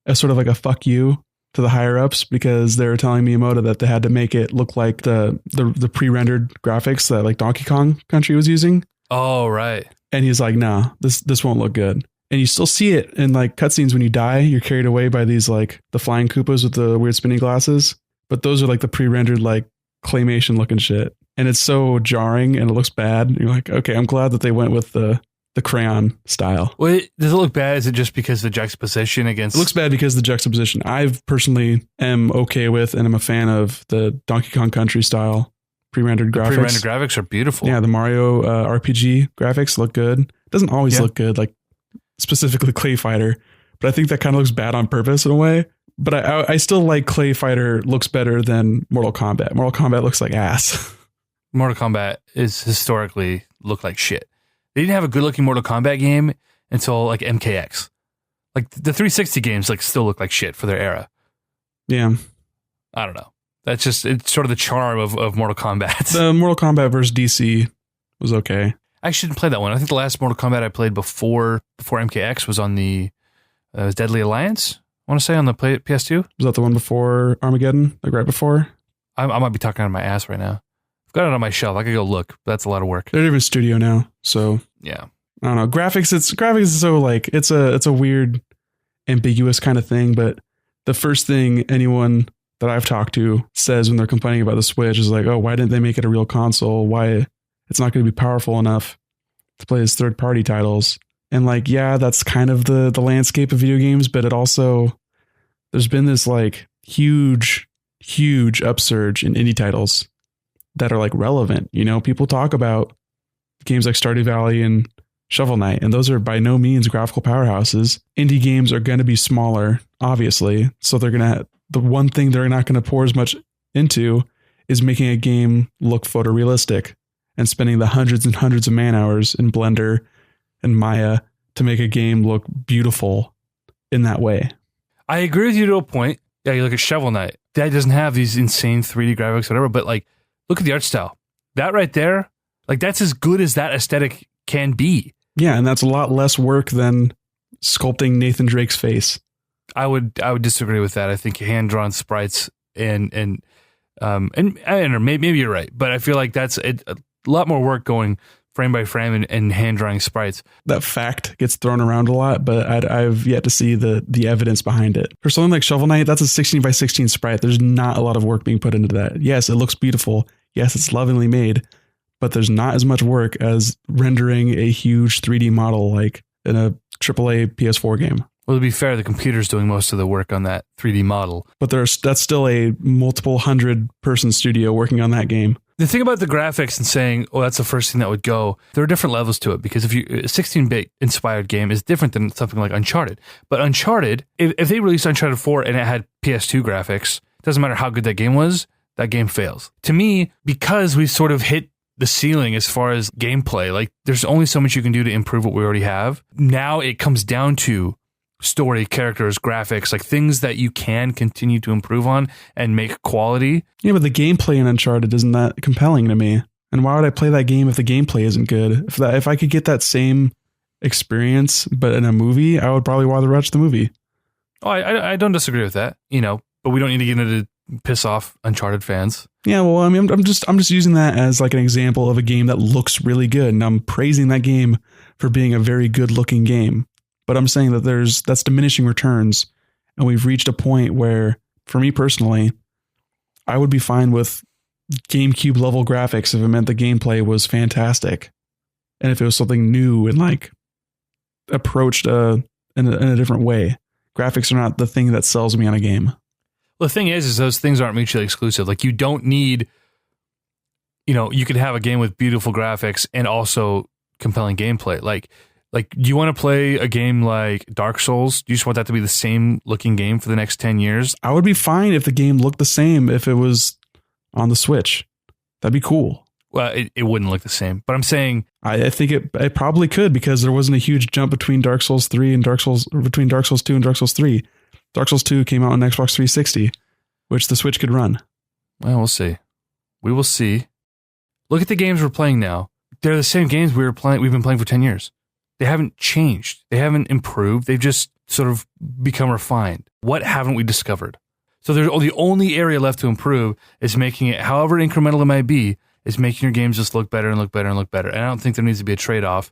a sort of like a fuck you to the higher ups, because they were telling Miyamoto that they had to make it look like the pre-rendered graphics that like Donkey Kong Country was using. Oh, right. And he's like, no, this won't look good. And you still see it in like cutscenes when you die. You're carried away by these like the flying Koopas with the weird spinning glasses. But those are like the pre-rendered like claymation looking shit. And it's so jarring and it looks bad. You're like, okay, I'm glad that they went with the crayon style. Well, does it look bad? Is it just because the juxtaposition against... It looks bad because of the juxtaposition. I've personally am okay with and I'm a fan of the Donkey Kong Country style pre-rendered graphics. Pre-rendered graphics are beautiful. Yeah, the Mario RPG graphics look good. It doesn't always look good, like specifically Clay Fighter, but I think that kind of looks bad on purpose in a way. But I still like Clay Fighter looks better than Mortal Kombat. Mortal Kombat looks like ass. Mortal Kombat is historically looked like shit. They didn't have a good looking Mortal Kombat game until like MKX. Like the 360 games like still look like shit for their era. Yeah. I don't know. That's just, it's sort of the charm of Mortal Kombat. The Mortal Kombat versus DC was okay. I shouldn't play that one. I think the last Mortal Kombat I played before MKX was on the Deadly Alliance. I want to say on the PS2. Was that the one before Armageddon? Like right before? I might be talking out of my ass right now. I've got it on my shelf. I could go look. But that's a lot of work. They're a different studio now, so yeah. I don't know. Graphics is so like it's a weird, ambiguous kind of thing. But the first thing anyone that I've talked to says when they're complaining about the Switch is like, oh, why didn't they make it a real console? Why it's not going to be powerful enough to play as third-party titles? And like, yeah, that's kind of the landscape of video games, but it also, there's been this like huge upsurge in indie titles that are like relevant. You know, people talk about games like Stardew Valley and Shovel Knight, and those are by no means graphical powerhouses. Indie games are going to be smaller, obviously. So the one thing they're not going to pour as much into is making a game look photorealistic and spending the hundreds and hundreds of man hours in Blender and Maya to make a game look beautiful in that way. I agree with you to a point. Yeah, you look at Shovel Knight. That doesn't have these insane 3D graphics, whatever, but like, look at the art style. That right there, like that's as good as that aesthetic can be. Yeah, and that's a lot less work than sculpting Nathan Drake's face. I would disagree with that. I think hand-drawn sprites and I don't know, maybe you're right, but I feel like that's a lot more work going frame by frame and hand-drawing sprites. That fact gets thrown around a lot, but I've yet to see the evidence behind it. For something like Shovel Knight, that's a 16 by 16 sprite. There's not a lot of work being put into that. Yes, it looks beautiful. Yes, it's lovingly made, but there's not as much work as rendering a huge 3D model like in a AAA PS4 game. Well, to be fair, the computer's doing most of the work on that 3D model. But that's still a multiple 100-person studio working on that game. The thing about the graphics and saying, oh, that's the first thing that would go, there are different levels to it, because if you a 16-bit inspired game is different than something like Uncharted. But Uncharted, if they released Uncharted 4 and it had PS2 graphics, it doesn't matter how good that game was, that game fails. To me, because we sort of hit the ceiling as far as gameplay, like there's only so much you can do to improve what we already have. Now it comes down to story, characters, graphics, like things that you can continue to improve on and make quality. Yeah, but the gameplay in Uncharted isn't that compelling to me. And why would I play that game if the gameplay isn't good? If I could get that same experience, but in a movie, I would probably rather watch the movie. Oh, I don't disagree with that, but we don't need to get into piss off Uncharted fans. Yeah, well, I mean, I'm just using that as like an example of a game that looks really good, and I'm praising that game for being a very good looking game. But I'm saying that that's diminishing returns, and we've reached a point where, for me personally, I would be fine with GameCube level graphics if it meant the gameplay was fantastic, and if it was something new and like approached in a different way. Graphics are not the thing that sells me on a game. Well, the thing is those things aren't mutually exclusive. Like you don't need, you could have a game with beautiful graphics and also compelling gameplay. Like, do you want to play a game like Dark Souls? Do you just want that to be the same looking game for the next 10 years? I would be fine if the game looked the same if it was on the Switch. That'd be cool. Well, it wouldn't look the same. But I'm saying... I think it probably could, because there wasn't a huge jump between Dark Souls 3 and between Dark Souls 2 and Dark Souls 3. Dark Souls 2 came out on Xbox 360, which the Switch could run. Well, we'll see. We will see. Look at the games we're playing now. They're the same games we've been playing for 10 years. They haven't changed. They haven't improved. They've just sort of become refined. What haven't we discovered? So the only area left to improve is making it, however incremental it might be, is making your games just look better and look better and look better. And I don't think there needs to be a trade-off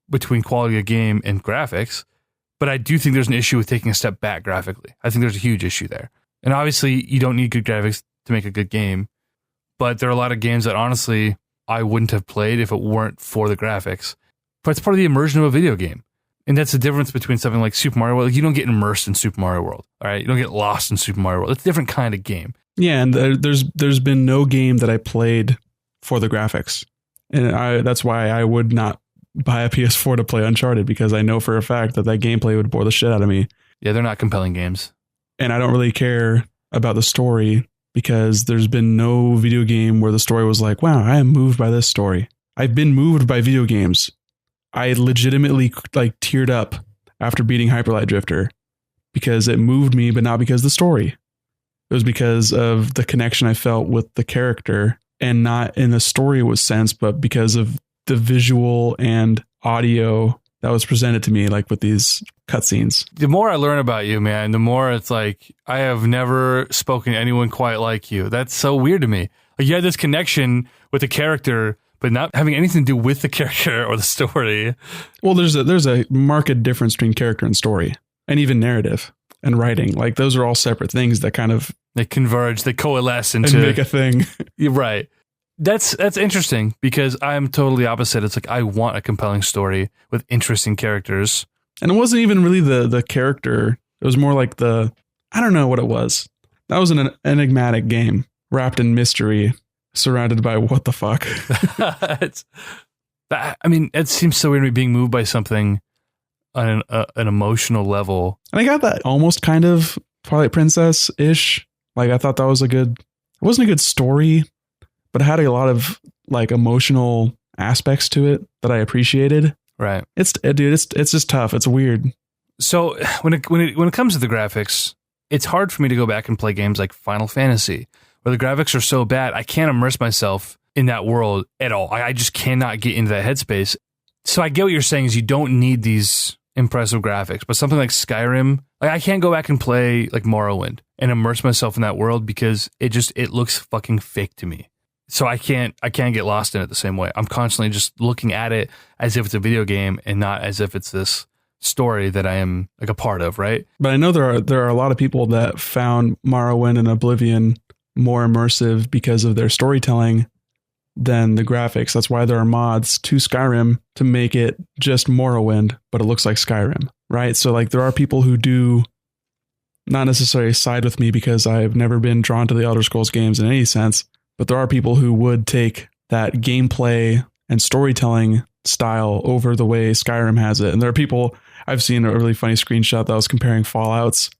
between quality of game and graphics, but I do think there's an issue with taking a step back graphically. I think there's a huge issue there. And obviously, you don't need good graphics to make a good game, but there are a lot of games that honestly I wouldn't have played if it weren't for the graphics. But it's part of the immersion of a video game. And that's the difference between something like Super Mario World. Like, you don't get immersed in Super Mario World, all right? You don't get lost in Super Mario World. It's a different kind of game. Yeah, and there's been no game that I played for the graphics. And that's why I would not buy a PS4 to play Uncharted, because I know for a fact that gameplay would bore the shit out of me. Yeah, they're not compelling games. And I don't really care about the story, because there's been no video game where the story was like, wow, I am moved by this story. I've been moved by video games. I legitimately like teared up after beating Hyper Light Drifter, because it moved me, but not because of the story. It was because of the connection I felt with the character, and not in the story was sense, but because of the visual and audio that was presented to me, like with these cutscenes. The more I learn about you, man, the more it's like, I have never spoken to anyone quite like you. That's so weird to me. Like, you had this connection with the character, but not having anything to do with the character or the story. Well, there's a marked difference between character and story, and even narrative and writing. Like, those are all separate things that kind of... They converge, they coalesce into... And make a thing. You're right. That's interesting, because I'm totally opposite. It's like, I want a compelling story with interesting characters. And it wasn't even really the character. It was more like I don't know what it was. That was an enigmatic game, wrapped in mystery, surrounded by what the fuck. It seems so weird to me, being moved by something on an emotional level. And I got that almost kind of Twilight Princess-ish. Like, I thought that was it wasn't a good story, but it had a lot of like emotional aspects to it that I appreciated. Right. It's just tough. It's weird. So when it comes to the graphics, it's hard for me to go back and play games like Final Fantasy, where the graphics are so bad, I can't immerse myself in that world at all. I just cannot get into that headspace. So I get what you're saying is you don't need these impressive graphics, but something like Skyrim, like, I can't go back and play like Morrowind and immerse myself in that world, because it looks fucking fake to me. So I can't get lost in it the same way. I'm constantly just looking at it as if it's a video game and not as if it's this story that I am like a part of, right? But I know there are a lot of people that found Morrowind and Oblivion more immersive because of their storytelling than the graphics. That's why there are mods to Skyrim to make it just Morrowind, but it looks like Skyrim, right? So like, there are people who do not necessarily side with me, because I've never been drawn to the Elder Scrolls games in any sense, But there are people who would take that gameplay and storytelling style over the way Skyrim has it. And there are people, I've seen a really funny screenshot that was comparing Fallouts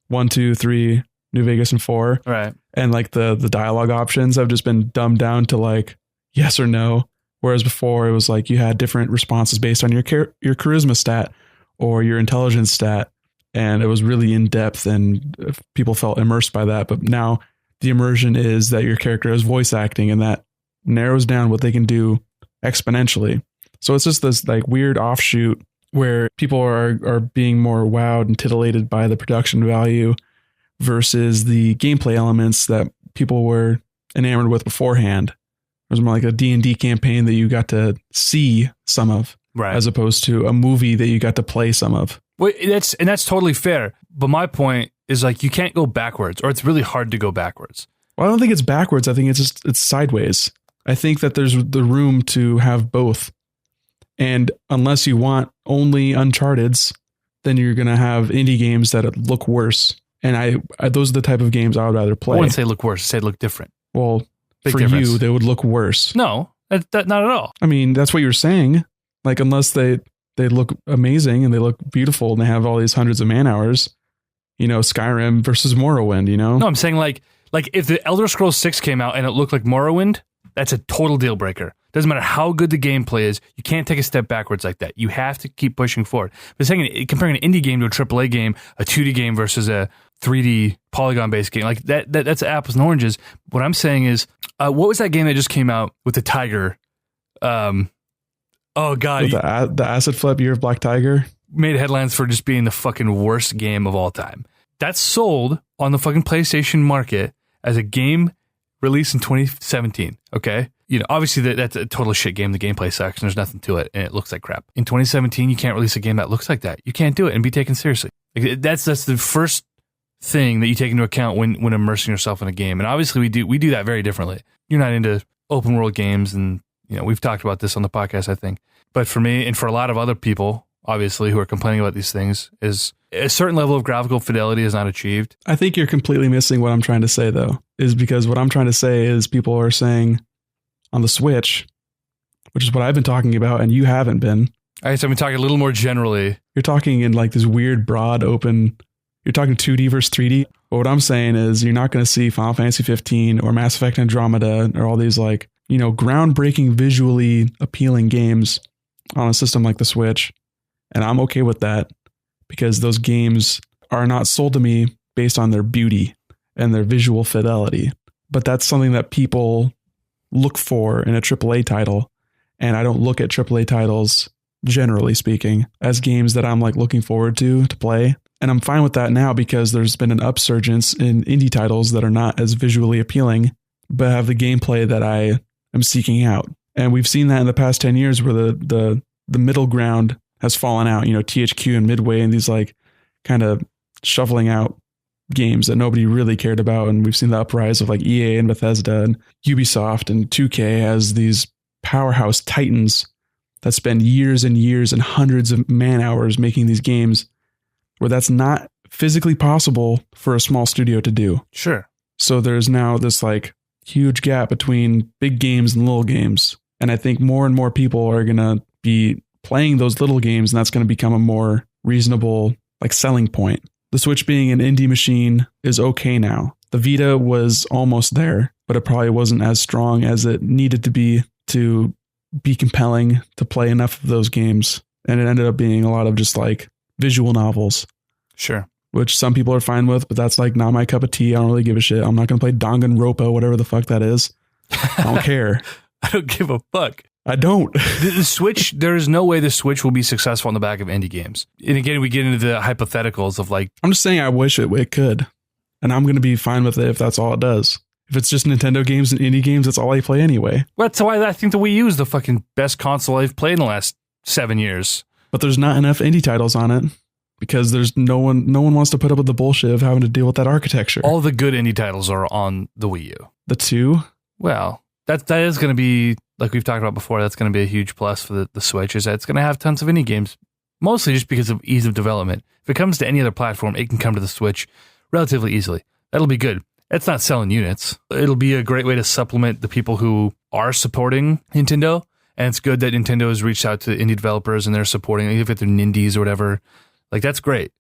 1, 2, 3, New Vegas, and 4. Right. And like the dialogue options have just been dumbed down to like yes or no. Whereas before it was like you had different responses based on your charisma stat or your intelligence stat. And it was really in depth and people felt immersed by that. But now the immersion is that your character is voice acting, and that narrows down what they can do exponentially. So it's just this like weird offshoot where people are being more wowed and titillated by the production value versus the gameplay elements that people were enamored with beforehand. It was more like a D&D campaign that you got to see some of, right, as opposed to a movie that you got to play some of. Well, that's totally fair. But my point is like you can't go backwards, or it's really hard to go backwards. Well, I don't think it's backwards. I think it's sideways. I think that there's the room to have both. And unless you want only Uncharted's, then you're going to have indie games that look worse. And I those are the type of games I would rather play. I wouldn't say look worse. I'd say look different. Well, Big for difference. you, they would look worse. No, that not at all. I mean, that's what you're saying. Like, unless they look amazing and they look beautiful and they have all these hundreds of man hours, you know, Skyrim versus Morrowind, you know? No, I'm saying like if the Elder Scrolls 6 came out and it looked like Morrowind, that's a total deal breaker. Doesn't matter how good the gameplay is, you can't take a step backwards like that. You have to keep pushing forward. But saying comparing an indie game to a AAA game, a 2D game versus a 3D polygon-based game, like that's apples and oranges. What I'm saying is, what was that game that just came out with the tiger? Oh God, the acid flip Year of Black Tiger made headlines for just being the fucking worst game of all time. That's sold on the fucking PlayStation market as a game released in 2017. Okay, you know, obviously that's a total shit game. The gameplay sucks and there's nothing to it and it looks like crap. In 2017, you can't release a game that looks like that. You can't do it and be taken seriously. Like, that's the first thing that you take into account when immersing yourself in a game. And obviously we do that very differently. You're not into open world games, and you know, we've talked about this on the podcast, I think. But for me and for a lot of other people, obviously, who are complaining about these things, is a certain level of graphical fidelity is not achieved. I think you're completely missing what I'm trying to say, though, is because what I'm trying to say is people are saying on the Switch, which is what I've been talking about, and you haven't been. I guess I've been talking a little more generally. You're talking in like this weird, broad, open, you're talking 2D versus 3D. But what I'm saying is you're not going to see Final Fantasy 15 or Mass Effect Andromeda or all these like, you know, groundbreaking, visually appealing games on a system like the Switch. And I'm okay with that because those games are not sold to me based on their beauty and their visual fidelity. But that's something that people look for in a AAA title. And I don't look at AAA titles, generally speaking, as games that I'm like looking forward to play. And I'm fine with that now because there's been an upsurgence in indie titles that are not as visually appealing, but have the gameplay that I am seeking out. And we've seen that in the past 10 years where the middle ground has fallen out, you know, THQ and Midway and these like kind of shuffling out games that nobody really cared about. And we've seen the uprise of like EA and Bethesda and Ubisoft and 2K as these powerhouse titans that spend years and years and hundreds of man hours making these games where that's not physically possible for a small studio to do. Sure. So there's now this like huge gap between big games and little games. And I think more and more people are going to be playing those little games, and that's going to become a more reasonable like selling point. The Switch being an indie machine is okay now. The Vita was almost there, but it probably wasn't as strong as it needed to be compelling to play enough of those games. And it ended up being a lot of just like visual novels. Sure. Which some people are fine with, but that's like not my cup of tea. I don't really give a shit. I'm not going to play Danganronpa, whatever the fuck that is. I don't care. I don't give a fuck. I don't. The Switch, there is no way the Switch will be successful on the back of indie games. And again, we get into the hypotheticals of like... I'm just saying I wish it could. And I'm going to be fine with it if that's all it does. If it's just Nintendo games and indie games, that's all I play anyway. Well, that's why I think the Wii U is the fucking best console I've played in the last 7 years. But there's not enough indie titles on it because there's no one wants to put up with the bullshit of having to deal with that architecture. All the good indie titles are on the Wii U. The two? Well, that is going to be... Like we've talked about before, that's going to be a huge plus for the Switch, is that it's going to have tons of indie games, mostly just because of ease of development. If it comes to any other platform, it can come to the Switch relatively easily. That'll be good. It's not selling units. It'll be a great way to supplement the people who are supporting Nintendo. And it's good that Nintendo has reached out to indie developers and they're supporting, even if they're Nindies or whatever. Like, that's great.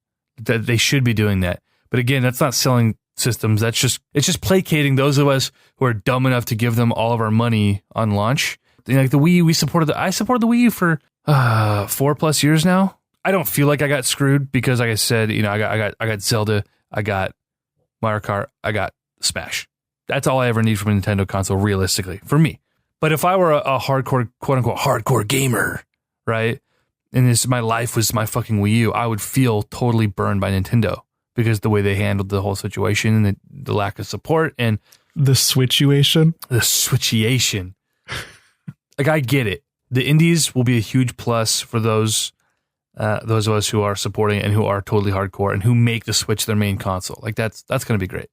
That they should be doing that. But again, that's not selling systems. It's just placating those of us who are dumb enough to give them all of our money on launch. Like the Wii U, I supported the Wii U for 4+ years now. I don't feel like I got screwed because, like I said, I got Zelda, I got Mario Kart, I got Smash. That's all I ever need from a Nintendo console, realistically, for me. But if I were a hardcore, quote unquote, hardcore gamer, right, and my life was my fucking Wii U, I would feel totally burned by Nintendo because the way they handled the whole situation and the lack of support and the switchuation. Like, I get it. The indies will be a huge plus for those of us who are supporting it and who are totally hardcore and who make the Switch their main console. Like, that's going to be great.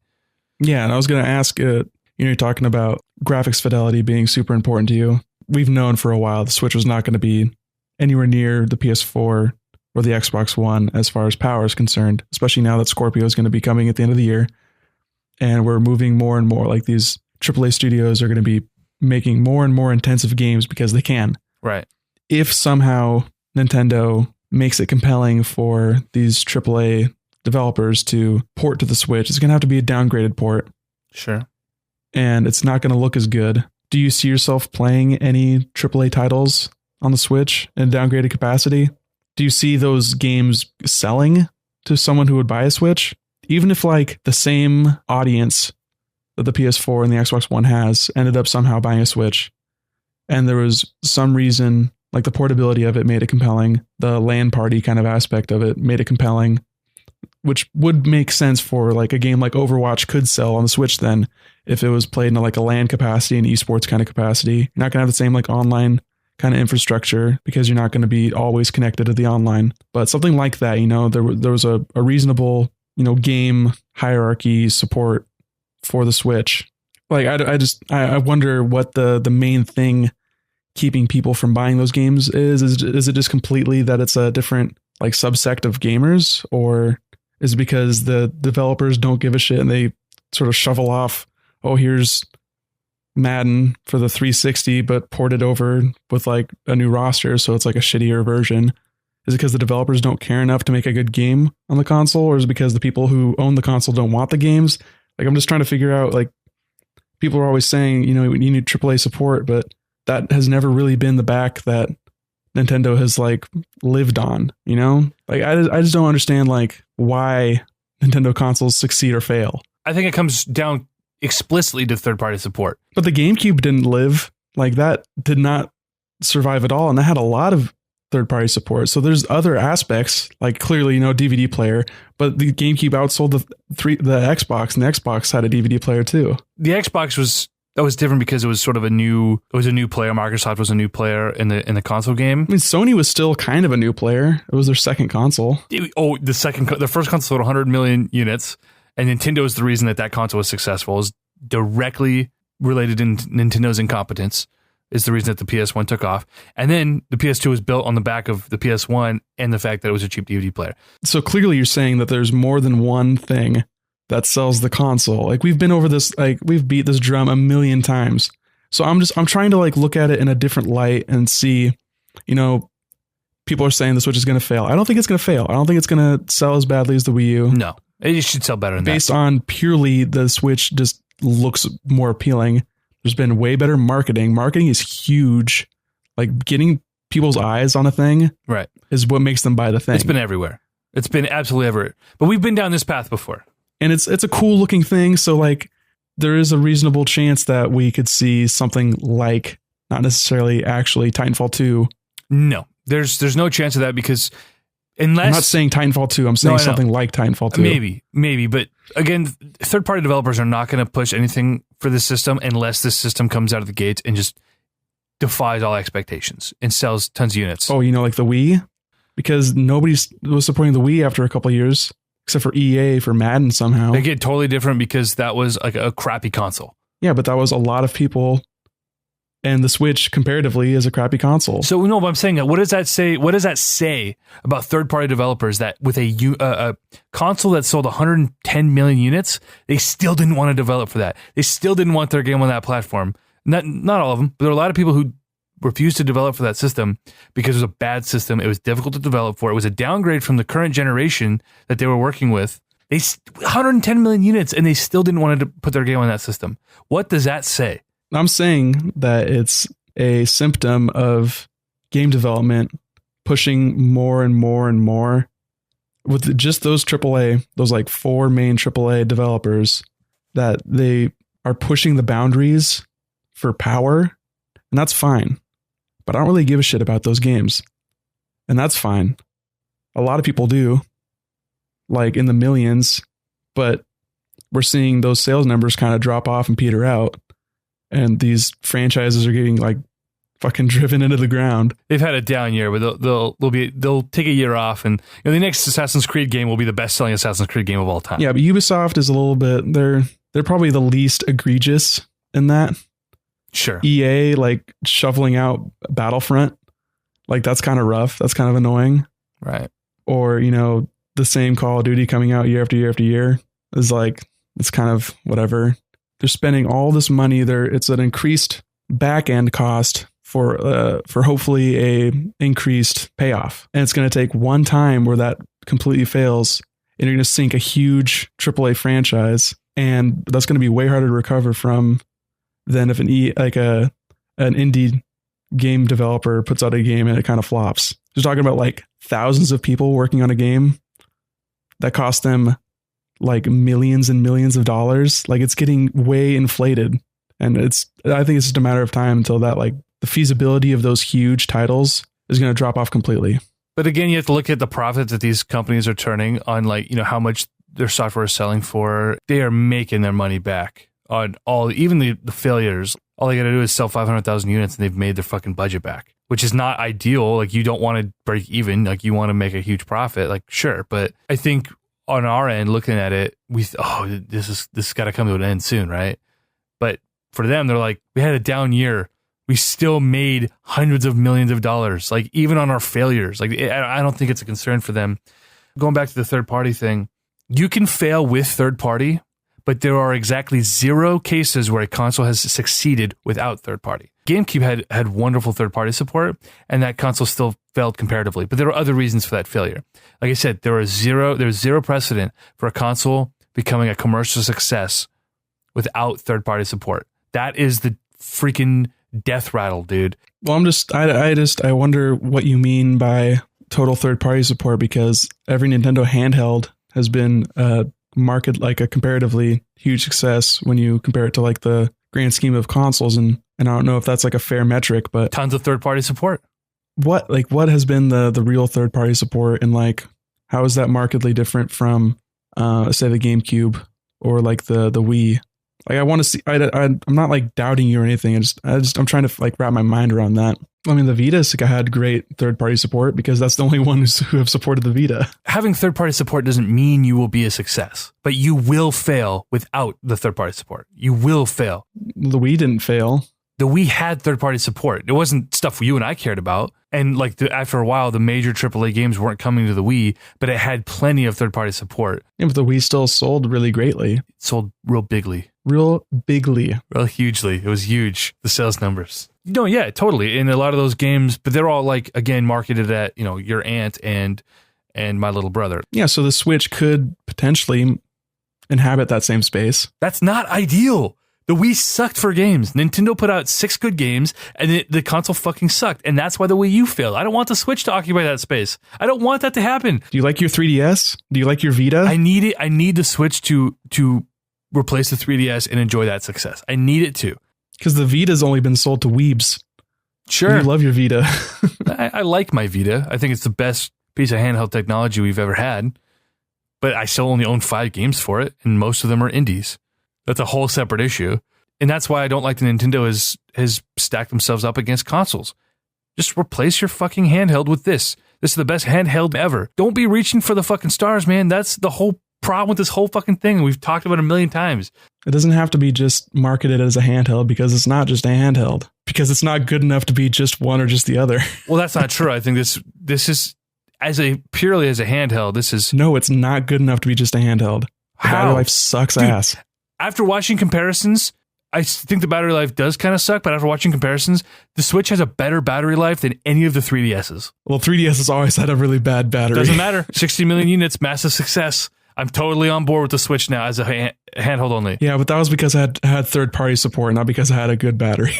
Yeah, and I was going to ask, you're talking about graphics fidelity being super important to you. We've known for a while the Switch was not going to be anywhere near the PS4 or the Xbox One as far as power is concerned, especially now that Scorpio is going to be coming at the end of the year. And we're moving more and more, like these AAA studios are going to be making more and more intensive games because they can. Right. If somehow Nintendo makes it compelling for these AAA developers to port to the Switch, it's going to have to be a downgraded port. Sure. And it's not going to look as good. Do you see yourself playing any AAA titles on the Switch in downgraded capacity? Do you see those games selling to someone who would buy a Switch? Even if like the same audience that the PS4 and the Xbox One has ended up somehow buying a Switch, and there was some reason, like the portability of it made it compelling, the LAN party kind of aspect of it made it compelling, which would make sense for like a game like Overwatch could sell on the Switch then if it was played in like a LAN capacity and esports kind of capacity. You're not going to have the same like online kind of infrastructure because you're not going to be always connected to the online. But something like that, there was a reasonable, game hierarchy support for the Switch. Like I wonder what the main thing keeping people from buying those games is. Is it just completely that it's a different like subsect of gamers, or is it because the developers don't give a shit and they sort of shovel off, oh, here's Madden for the 360, but ported over with like a new roster, so it's like a shittier version? Is it because the developers don't care enough to make a good game on the console, or is it because the people who own the console don't want the games? Like, I'm just trying to figure out, like, people are always saying, you need AAA support, but that has never really been the back that Nintendo has like lived on, Like, I just don't understand like why Nintendo consoles succeed or fail. I think it comes down explicitly to third-party support. But the GameCube didn't live. Like, that did not survive at all, and that had a lot of third-party support. So there's other aspects, like clearly, DVD player, but the GameCube outsold the Xbox, and the Xbox had a DVD player too. The Xbox was different because it was sort of a new player. Microsoft was a new player in the console game. I mean, Sony was still kind of a new player. It was their second console. The first console sold 100 million units, and Nintendo is the reason that console was successful. It was directly related to Nintendo's incompetence. Is the reason that the PS1 took off. And then the PS2 was built on the back of the PS1 and the fact that it was a cheap DVD player. So clearly you're saying that there's more than one thing that sells the console. Like, we've been over this, like, we've beat this drum a million times. So I'm trying to like look at it in a different light and see, people are saying the Switch is going to fail. I don't think it's going to fail. I don't think it's going to sell as badly as the Wii U. No, it should sell better than that. Based on purely the Switch just looks more appealing. There's been way better marketing. Marketing is huge. Like, getting people's eyes on a thing, right, is what makes them buy the thing. It's been everywhere. It's been absolutely everywhere. But we've been down this path before. And it's a cool looking thing. So like, there is a reasonable chance that we could see something like, not necessarily actually Titanfall 2. No, there's no chance of that because unless... I'm not saying Titanfall 2. I'm saying something like Titanfall 2. Maybe. But again, third-party developers are not going to push anything for this system unless this system comes out of the gates and just defies all expectations and sells tons of units. Oh, like the Wii? Because nobody was supporting the Wii after a couple of years, except for EA for Madden somehow. They get totally different because that was like a crappy console. Yeah, but that was a lot of people And the Switch, comparatively, is a crappy console. So no, but I'm saying, what does that say? What does that say about third-party developers that with a console that sold 110 million units, they still didn't want to develop for that? They still didn't want their game on that platform. Not all of them, but there are a lot of people who refused to develop for that system because it was a bad system. It was difficult to develop for. It was a downgrade from the current generation that they were working with. 110 million units, and they still didn't want to put their game on that system. What does that say? I'm saying that it's a symptom of game development pushing more and more and more with just those AAA, those like 4 main AAA developers, that they are pushing the boundaries for power, and that's fine. But I don't really give a shit about those games, and that's fine. A lot of people do, like in the millions, but we're seeing those sales numbers kind of drop off and peter out. And these franchises are getting like fucking driven into the ground. They've had a down year, but they'll take a year off, and the next Assassin's Creed game will be the best-selling Assassin's Creed game of all time. Yeah, but Ubisoft is a little bit, they're probably the least egregious in that. Sure. EA like shoveling out Battlefront, like that's kind of rough. That's kind of annoying. Right. Or the same Call of Duty coming out year after year after year is like, it's kind of whatever. They're spending all this money there. It's an increased back end cost for hopefully a increased payoff. And it's going to take one time where that completely fails, and you're going to sink a huge AAA franchise, and that's going to be way harder to recover from than if an indie game developer puts out a game and it kind of flops. You're talking about like thousands of people working on a game that cost them like millions and millions of dollars. Like, it's getting way inflated, and I think it's just a matter of time until that, like, the feasibility of those huge titles is going to drop off completely. But again, you have to look at the profit that these companies are turning on, like, how much their software is selling for. They are making their money back on even the failures. All they got to do is sell 500,000 units and they've made their fucking budget back, which is not ideal. Like, you don't want to break even. Like, you want to make a huge profit. Like, sure. But I think on our end, looking at it, this got to come to an end soon, right? But for them, they're like, we had a down year. We still made hundreds of millions of dollars, like, even on our failures. Like, I don't think it's a concern for them. Going back to the third party thing, you can fail with third party, but there are exactly 0 cases where a console has succeeded without third party. GameCube had wonderful third party support, and that console still failed comparatively. But there were other reasons for that failure. Like I said, there was zero precedent for a console becoming a commercial success without third party support. That is the freaking death rattle, dude. Well, I wonder what you mean by total third party support, because every Nintendo handheld has been market like a comparatively huge success when you compare it to like the grand scheme of consoles, and I don't know if that's like a fair metric, but tons of third party support. What has been the real third party support, and like how is that markedly different from say the GameCube or like the Wii? Like, I want to see. I'm not like doubting you or anything. I'm trying to like wrap my mind around that. I mean, the Vita had great third-party support because that's the only one who have supported the Vita. Having third-party support doesn't mean you will be a success, but you will fail without the third-party support. You will fail. The Wii didn't fail. The Wii had third-party support. It wasn't stuff you and I cared about. And like after a while, the major AAA games weren't coming to the Wii, but it had plenty of third-party support. Yeah, but the Wii still sold really greatly. It sold real bigly. Real hugely. It was huge, the sales numbers. No, yeah, totally. In a lot of those games, but they're all like, again, marketed at, your aunt and my little brother. Yeah, so the Switch could potentially inhabit that same space. That's not ideal. The Wii sucked for games. Nintendo put out 6 good games, and the console fucking sucked. And that's why the Wii U failed. I don't want the Switch to occupy that space. I don't want that to happen. Do you like your 3DS? Do you like your Vita? I need it. I need the Switch to replace the 3DS and enjoy that success. I need it to. Because the Vita's only been sold to weebs. Sure. You love your Vita. I like my Vita. I think it's the best piece of handheld technology we've ever had. But I still only own 5 games for it, and most of them are indies. That's a whole separate issue. And that's why I don't like the Nintendo has stacked themselves up against consoles. Just replace your fucking handheld with this. This is the best handheld ever. Don't be reaching for the fucking stars, man. That's the whole problem with this whole fucking thing. We've talked about it a million times. It doesn't have to be just marketed as a handheld because it's not just a handheld. Because it's not good enough to be just one or just the other. Well, that's not true. I think this is purely as a handheld. This is no, it's not good enough to be just a handheld. The battery life sucks ass. After watching comparisons, I think the battery life does kind of suck, but after watching comparisons, the Switch has a better battery life than any of the 3DSs. Well, 3DS has always had a really bad battery. Doesn't matter. 60 million units, massive success. I'm totally on board with the Switch now as a handheld only. Yeah, but that was because I had third-party support, not because I had a good battery.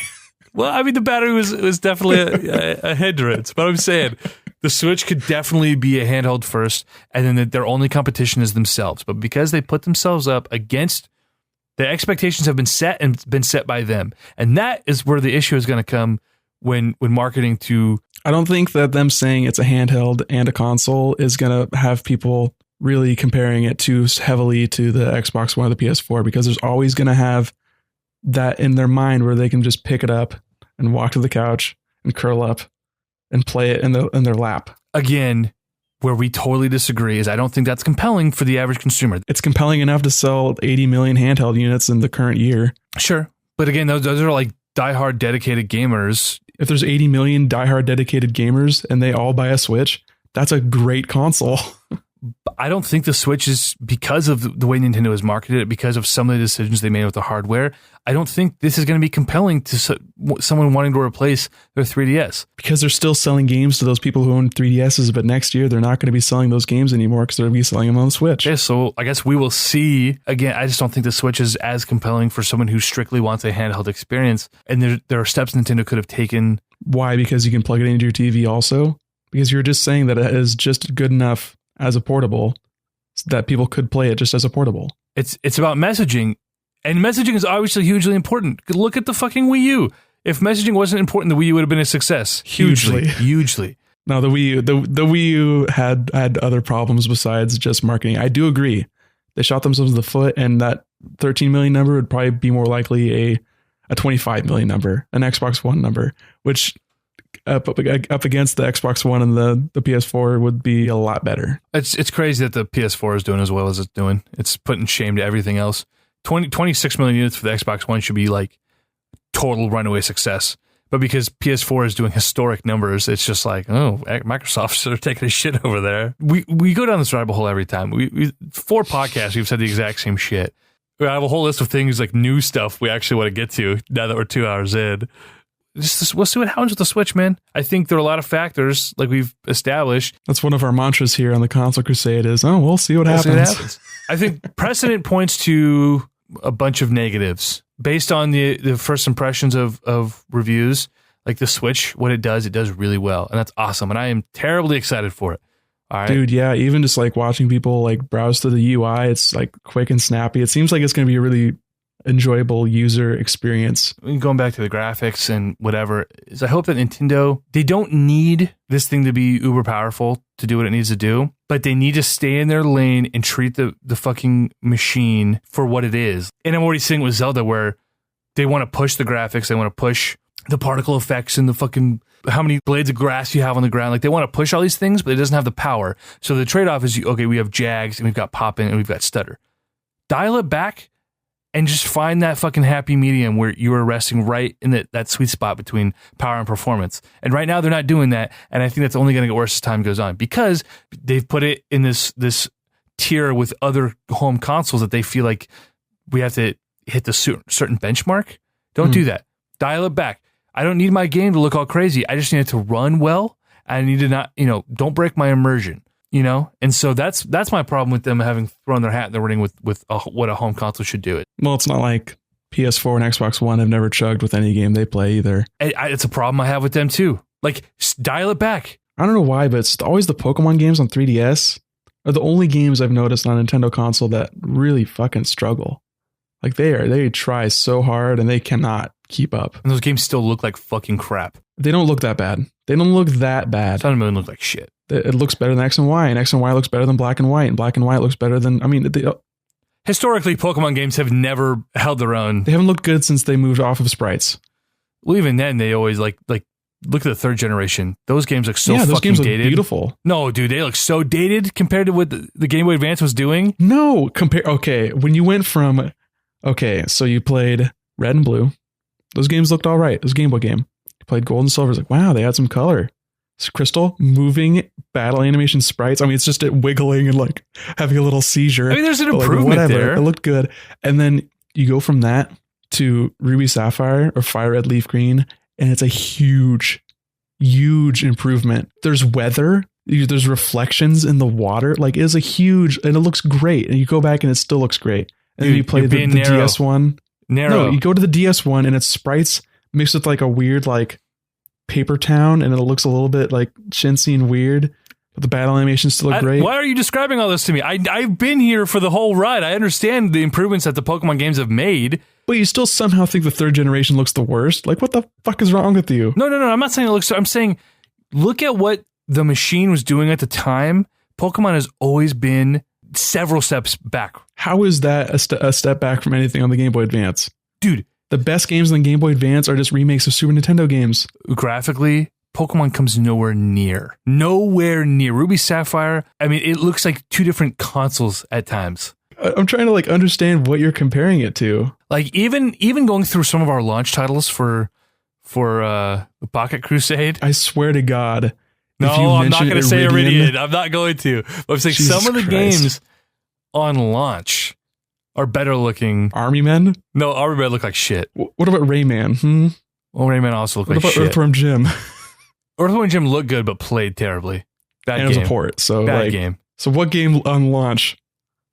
Well, I mean, the battery was definitely a hindrance, but I'm saying the Switch could definitely be a handheld first, and then their only competition is themselves. But because they put themselves up against, the expectations have been set and been set by them. And that is where the issue is going to come when marketing to... I don't think that them saying it's a handheld and a console is going to have people really comparing it too heavily to the Xbox One or the PS4, because there's always going to have that in their mind where they can just pick it up and walk to the couch and curl up and play it in their lap. Again, where we totally disagree is I don't think that's compelling for the average consumer. It's compelling enough to sell 80 million handheld units in the current year. Sure. But again, those are like diehard dedicated gamers. If there's 80 million diehard dedicated gamers and they all buy a Switch, that's a great console. I don't think the Switch is, because of the way Nintendo has marketed it, because of some of the decisions they made with the hardware, I don't think this is going to be compelling to someone wanting to replace their 3DS. Because they're still selling games to those people who own 3DSs, but next year they're not going to be selling those games anymore because they're going to be selling them on the Switch. Yeah, so I guess we will see. Again, I just don't think the Switch is as compelling for someone who strictly wants a handheld experience. And there are steps Nintendo could have taken. Why? Because you can plug it into your TV also? Because you're just saying that it is just good enough as a portable that people could play it just as a portable. It's about messaging, and messaging is obviously hugely important. Look at the fucking Wii U. If messaging wasn't important, the Wii U would have been a success. Hugely. No, the Wii U had other problems besides just marketing. I do agree. They shot themselves in the foot, and that 13 million number would probably be more likely a 25 million number, an Xbox One number, which up against the Xbox One and the PS4 would be a lot better. It's crazy that the PS4 is doing as well as it's doing. It's putting shame to everything else. 26 million units for the Xbox One should be like total runaway success. But because PS4 is doing historic numbers, it's just like, oh, Microsoft's sort of taking a shit over there. We go down this rabbit hole every time. We 4 podcasts, we've said the exact same shit. We have a whole list of things like new stuff we actually want to get to now that we're 2 hours in. We'll see what happens with the Switch, man. I think there are a lot of factors, like we've established. That's one of our mantras here on the Console Crusade is, we'll see what happens. I think precedent points to a bunch of negatives. Based on the first impressions of reviews, like the Switch, what it does really well. And that's awesome. And I am terribly excited for it. All right. Dude, yeah, even just like watching people like browse through the UI, it's like quick and snappy. It seems like it's going to be a really enjoyable user experience. Going back to the graphics and whatever, is I hope that Nintendo, they don't need this thing to be uber powerful to do what it needs to do, but they need to stay in their lane and treat the fucking machine for what it is. And I'm already seeing with Zelda where they want to push the graphics, they want to push the particle effects and the fucking how many blades of grass you have on the ground. Like they want to push all these things, but it doesn't have the power. So the trade-off is, okay, we have Jags and we've got Poppin' and we've got Stutter. Dial it back and just find that fucking happy medium where you are resting right in that sweet spot between power and performance. And right now they're not doing that. And I think that's only going to get worse as time goes on because they've put it in this tier with other home consoles that they feel like we have to hit the certain benchmark. Don't do that. Dial it back. I don't need my game to look all crazy. I just need it to run well. I need to not, don't break my immersion. And so that's my problem with them having thrown their hat in the ring with what a home console should do. Well, it's not like PS4 and Xbox One have never chugged with any game they play either. It's a problem I have with them too. Like, dial it back. I don't know why, but it's always the Pokemon games on 3DS are the only games I've noticed on a Nintendo console that really fucking struggle. Like they try so hard and they cannot keep up. And those games still look like fucking crap. They don't look that bad. They don't look that bad. Sun and Moon look like shit. It looks better than X and Y, and X and Y looks better than Black and White, and Black and White looks better than, historically, Pokemon games have never held their own. They haven't looked good since they moved off of sprites. Well, even then, they always like look at the third generation. Those games look so those fucking games look dated. beautiful. No, dude, they look so dated compared to what the Game Boy Advance was doing. No, okay, when you went from, so you played Red and Blue. Those games looked all right. It was a Game Boy game. You played Gold and Silver. It's like, wow, they had some color. It's Crystal, moving battle animation sprites. I mean, it's just it wiggling and like having a little seizure. I mean, there's an but, improvement there. It looked good. And then you go from that to Ruby Sapphire or Fire Red Leaf Green, and it's a huge improvement. There's weather. There's reflections in the water. Like, it is a huge, and it looks great. And you go back and it still looks great. And Dude, then you play the DS one. No, you go to the DS one and it's sprites mixed with like a weird like paper town, and it looks a little bit like chintzy and weird. But the battle animations still look great. Why are you describing all this to me? I've been here for the whole ride. I understand the improvements that the Pokemon games have made. But you still somehow think the third generation looks the worst? Like, what the fuck is wrong with you? No. I'm not saying it looks. I'm saying, look at what the machine was doing at the time. Pokemon has always been several steps back. How is that a step back from anything on the Game Boy Advance? Dude, the best games on the Game Boy Advance are just remakes of Super Nintendo games. Graphically, Pokemon comes nowhere near. Nowhere near. Ruby Sapphire, I mean, it looks like two different consoles at times. I'm trying to like understand what you're comparing it to. Like even going through some of our launch titles for Pocket Crusade. I swear to God. No, I'm not going to say Iridian. I'm not going to. I'm saying some of the games on launch are better looking. Army Men? No, Army Men look like shit. What about Rayman? Well, Rayman also look like shit. What about Earthworm Jim? Earthworm Jim looked good, but played terribly. Bad game. And it was a port. So bad game. So what game on launch?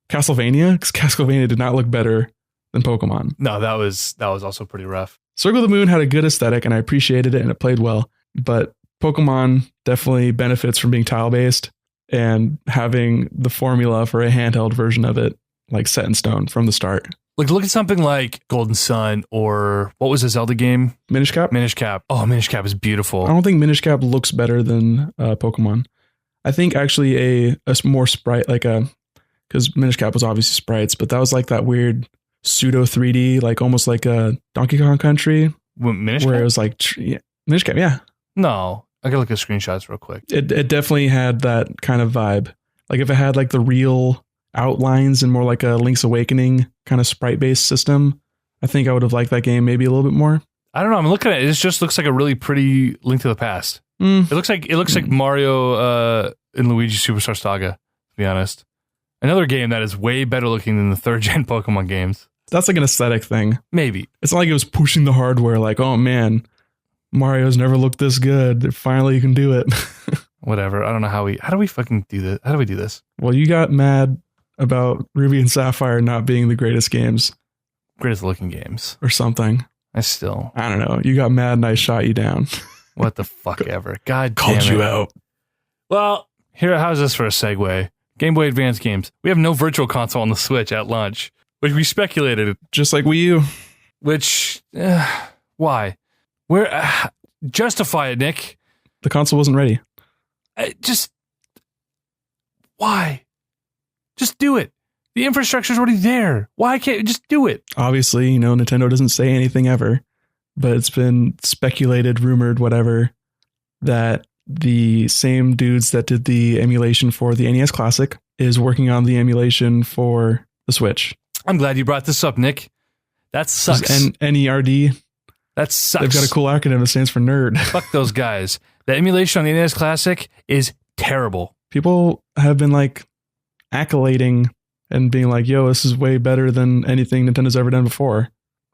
Castlevania? Because Castlevania did not look better than Pokemon. No, that was also pretty rough. Circle of the Moon had a good aesthetic, and I appreciated it, and it played well. But Pokemon definitely benefits from being tile-based and having the formula for a handheld version of it like set in stone from the start. Like, look at something like Golden Sun, or what was the Zelda game? Minish Cap? Minish Cap. Oh, Minish Cap is beautiful. I don't think Minish Cap looks better than Pokemon. I think actually a more sprite, like because Minish Cap was obviously sprites, but that was like that weird pseudo 3D, like almost like a Donkey Kong Country. Minish Cap? Where it was like, Minish Cap, yeah. No, I can look at screenshots real quick. It definitely had that kind of vibe. Like if it had like the real outlines and more like a Link's Awakening kind of sprite-based system, I think I would have liked that game maybe a little bit more. I don't know. I'm looking at it. It just looks like a really pretty Link to the Past. It looks like Mario and Luigi Superstar Saga, to be honest. Another game that is way better looking than the third gen Pokemon games. That's like an aesthetic thing. Maybe. It's not like it was pushing the hardware like, oh man, Mario's never looked this good. Finally you can do it. Whatever. I don't know how do we fucking do this? How do we do this? Well, you got mad about Ruby and Sapphire not being the greatest games. Greatest looking games. Or something. I don't know. You got mad and I shot you down. What the fuck ever. God damn Called it. you out. Well, how's this for a segue? Game Boy Advance games. We have no virtual console on the Switch at launch, which we speculated. Just like Wii U. Which, why? Justify it, Nick. The console wasn't ready. Why? Just do it. The infrastructure's already there. Why can't you just do it? Obviously, Nintendo doesn't say anything ever, but it's been speculated, rumored, whatever, that the same dudes that did the emulation for the NES Classic is working on the emulation for the Switch. I'm glad you brought this up, Nick. That sucks. NERD. That sucks. They've got a cool acronym that stands for nerd. Fuck those guys. The emulation on the NES Classic is terrible. People have been like accolading and being like, yo, this is way better than anything Nintendo's ever done before.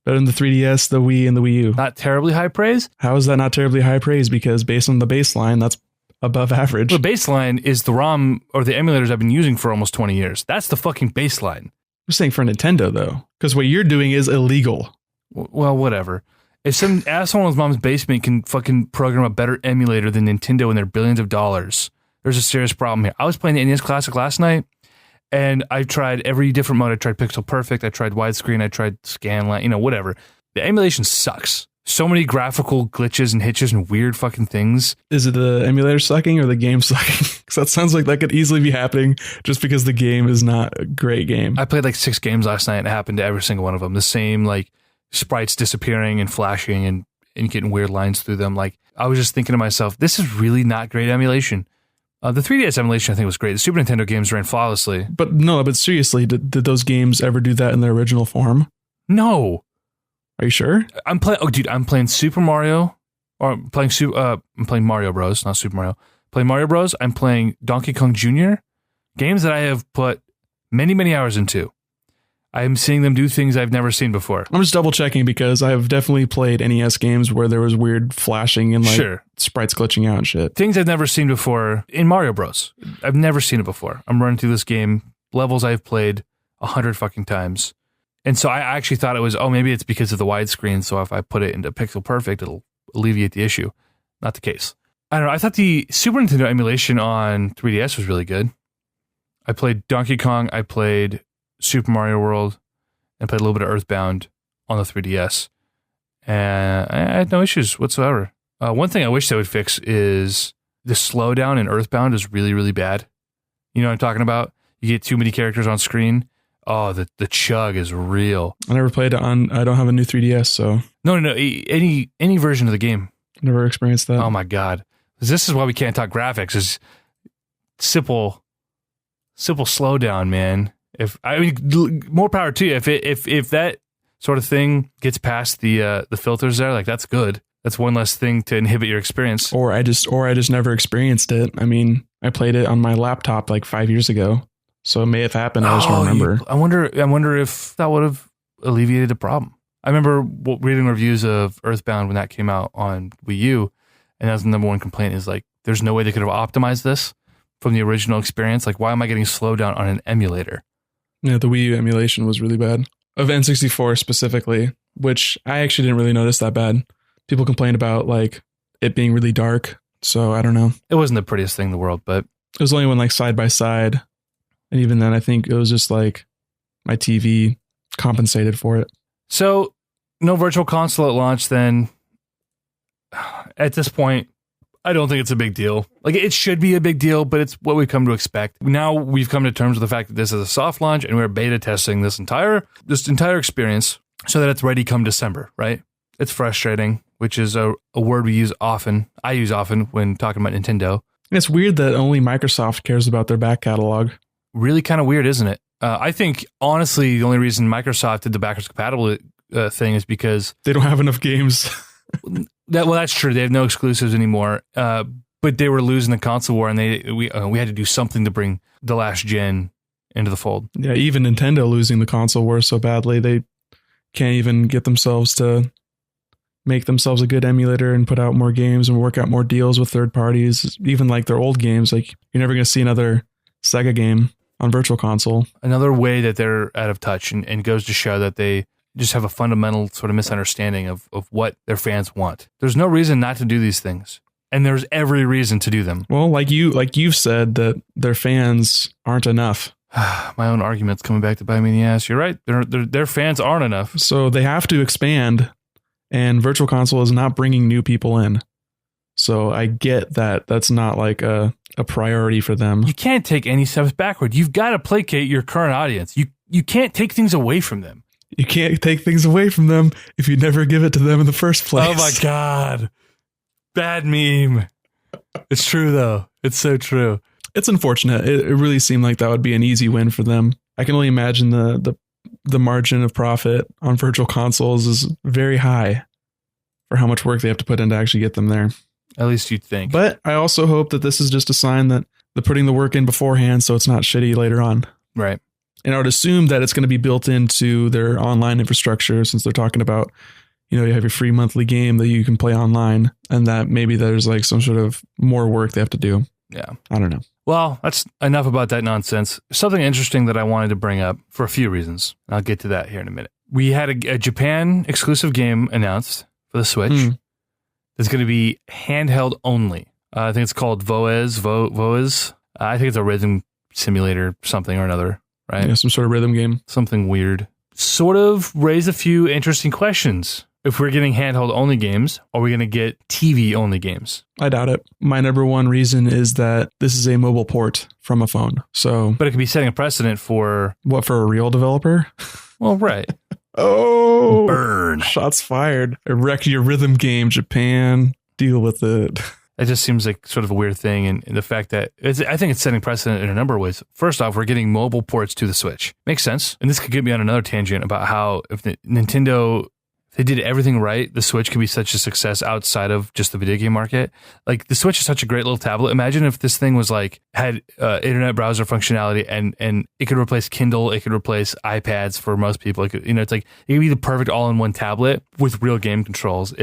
Better than the 3DS, the Wii, and the Wii U. Not terribly high praise? How is that not terribly high praise? Because based on the baseline, that's above average. The baseline is the ROM or the emulators I've been using for almost 20 years. That's the fucking baseline. I'm saying for Nintendo, though. Because what you're doing is illegal. Well, whatever. If some asshole in his mom's basement can fucking program a better emulator than Nintendo and their billions of dollars, there's a serious problem here. I was playing the NES Classic last night, and I tried every different mode. I tried Pixel Perfect, I tried widescreen, I tried Scanline, whatever. The emulation sucks. So many graphical glitches and hitches and weird fucking things. Is it the emulator sucking or the game sucking? Because that sounds like that could easily be happening just because the game is not a great game. I played like 6 games last night, and it happened to every single one of them. The same, like, sprites disappearing and flashing, and and getting weird lines through them. Like, I was just thinking to myself, this is really not great emulation. The 3DS emulation, I think, was great. The Super Nintendo games ran flawlessly. But seriously, did those games ever do that in their original form? No. Are you sure? I'm playing Super Mario, or I'm playing Mario Bros, not Super Mario. Playing Mario Bros. I'm playing Donkey Kong Jr. Games that I have put many, many hours into. I'm seeing them do things I've never seen before. I'm just double checking because I've definitely played NES games where there was weird flashing and like sprites glitching out and shit. Things I've never seen before in Mario Bros. I've never seen it before. I'm running through this game, levels I've played 100 fucking times. And so I actually thought it was, maybe it's because of the widescreen. So if I put it into pixel perfect, it'll alleviate the issue. Not the case. I don't know. I thought the Super Nintendo emulation on 3DS was really good. I played Donkey Kong. I played Super Mario World, and played a little bit of Earthbound on the 3DS. And I had no issues whatsoever. One thing I wish they would fix is the slowdown in Earthbound is really, really bad. You know what I'm talking about? You get too many characters on screen. Oh, the chug is real. I never played it on, I don't have a new 3DS, so. No. Any version of the game. Never experienced that. Oh my God. This is why we can't talk graphics, is simple slowdown, man. More power to you. If that sort of thing gets past the filters there, like, that's good. That's one less thing to inhibit your experience. Or I just never experienced it. I mean, I played it on my laptop like 5 years ago, so it may have happened. I just don't remember. I wonder if that would have alleviated the problem. I remember reading reviews of Earthbound when that came out on Wii U, and that was the number one complaint, is like, there's no way they could have optimized this from the original experience. Like, why am I getting slowed down on an emulator? Yeah, the Wii U emulation was really bad. Of N64 specifically, which I actually didn't really notice that bad. People complained about like it being really dark, so I don't know. It wasn't the prettiest thing in the world, but it was only when like side by side, and even then I think it was just like my TV compensated for it. So no virtual console at launch then. At this point, I don't think it's a big deal. Like, it should be a big deal, but it's what we've come to expect. Now we've come to terms with the fact that this is a soft launch, and we're beta testing this entire experience so that it's ready come December, right? It's frustrating, which is a word we use often. I use often when talking about Nintendo. It's weird that only Microsoft cares about their back catalog. Really kind of weird, isn't it? I think, honestly, the only reason Microsoft did the backwards compatible thing is because they don't have enough games. That's true. They have no exclusives anymore. But they were losing the console war, and we had to do something to bring the last gen into the fold. Yeah, even Nintendo losing the console war so badly, they can't even get themselves to make themselves a good emulator and put out more games and work out more deals with third parties. Even like their old games, like you're never going to see another Sega game on Virtual Console. Another way that they're out of touch, and goes to show that they just have a fundamental sort of misunderstanding of what their fans want. There's no reason not to do these things, and there's every reason to do them. Well, like you've said that their fans aren't enough. My own argument's coming back to bite me in the ass. You're right. Their fans aren't enough. So they have to expand, and Virtual Console is not bringing new people in. So I get that that's not like a priority for them. You can't take any steps backward. You've got to placate your current audience. You can't take things away from them. You can't take things away from them if you never give it to them in the first place. Oh my God. Bad meme. It's true, though. It's so true. It's unfortunate. It really seemed like that would be an easy win for them. I can only imagine the margin of profit on Virtual Consoles is very high for how much work they have to put in to actually get them there. At least you'd think. But I also hope that this is just a sign that they're putting the work in beforehand so it's not shitty later on. Right. And I would assume that it's going to be built into their online infrastructure, since they're talking about, you have your free monthly game that you can play online, and that maybe there's like some sort of more work they have to do. Yeah. I don't know. Well, that's enough about that nonsense. Something interesting that I wanted to bring up for a few reasons. I'll get to that here in a minute. We had a Japan exclusive game announced for the Switch. It's going to be handheld only. I think it's called Voez. I think it's a rhythm simulator, something or another. Right? Yeah, some sort of rhythm game. Something weird. Sort of raise a few interesting questions. If we're getting handheld only games, are we going to get TV only games? I doubt it. My number one reason is that this is a mobile port from a phone. So, but it could be setting a precedent for... What, for a real developer? Well, right. Oh, Burn. Shots fired. I wrecked your rhythm game, Japan. Deal with it. It just seems like sort of a weird thing, and the fact that I think it's setting precedent in a number of ways. First off, we're getting mobile ports to the Switch. Makes sense. And this could get me on another tangent about how if Nintendo, if they did everything right, the Switch could be such a success outside of just the video game market. Like, the Switch is such a great little tablet. Imagine if this thing was like, had internet browser functionality, and it could replace Kindle, it could replace iPads for most people. It could, it's like, it could be the perfect all-in-one tablet with real game controls.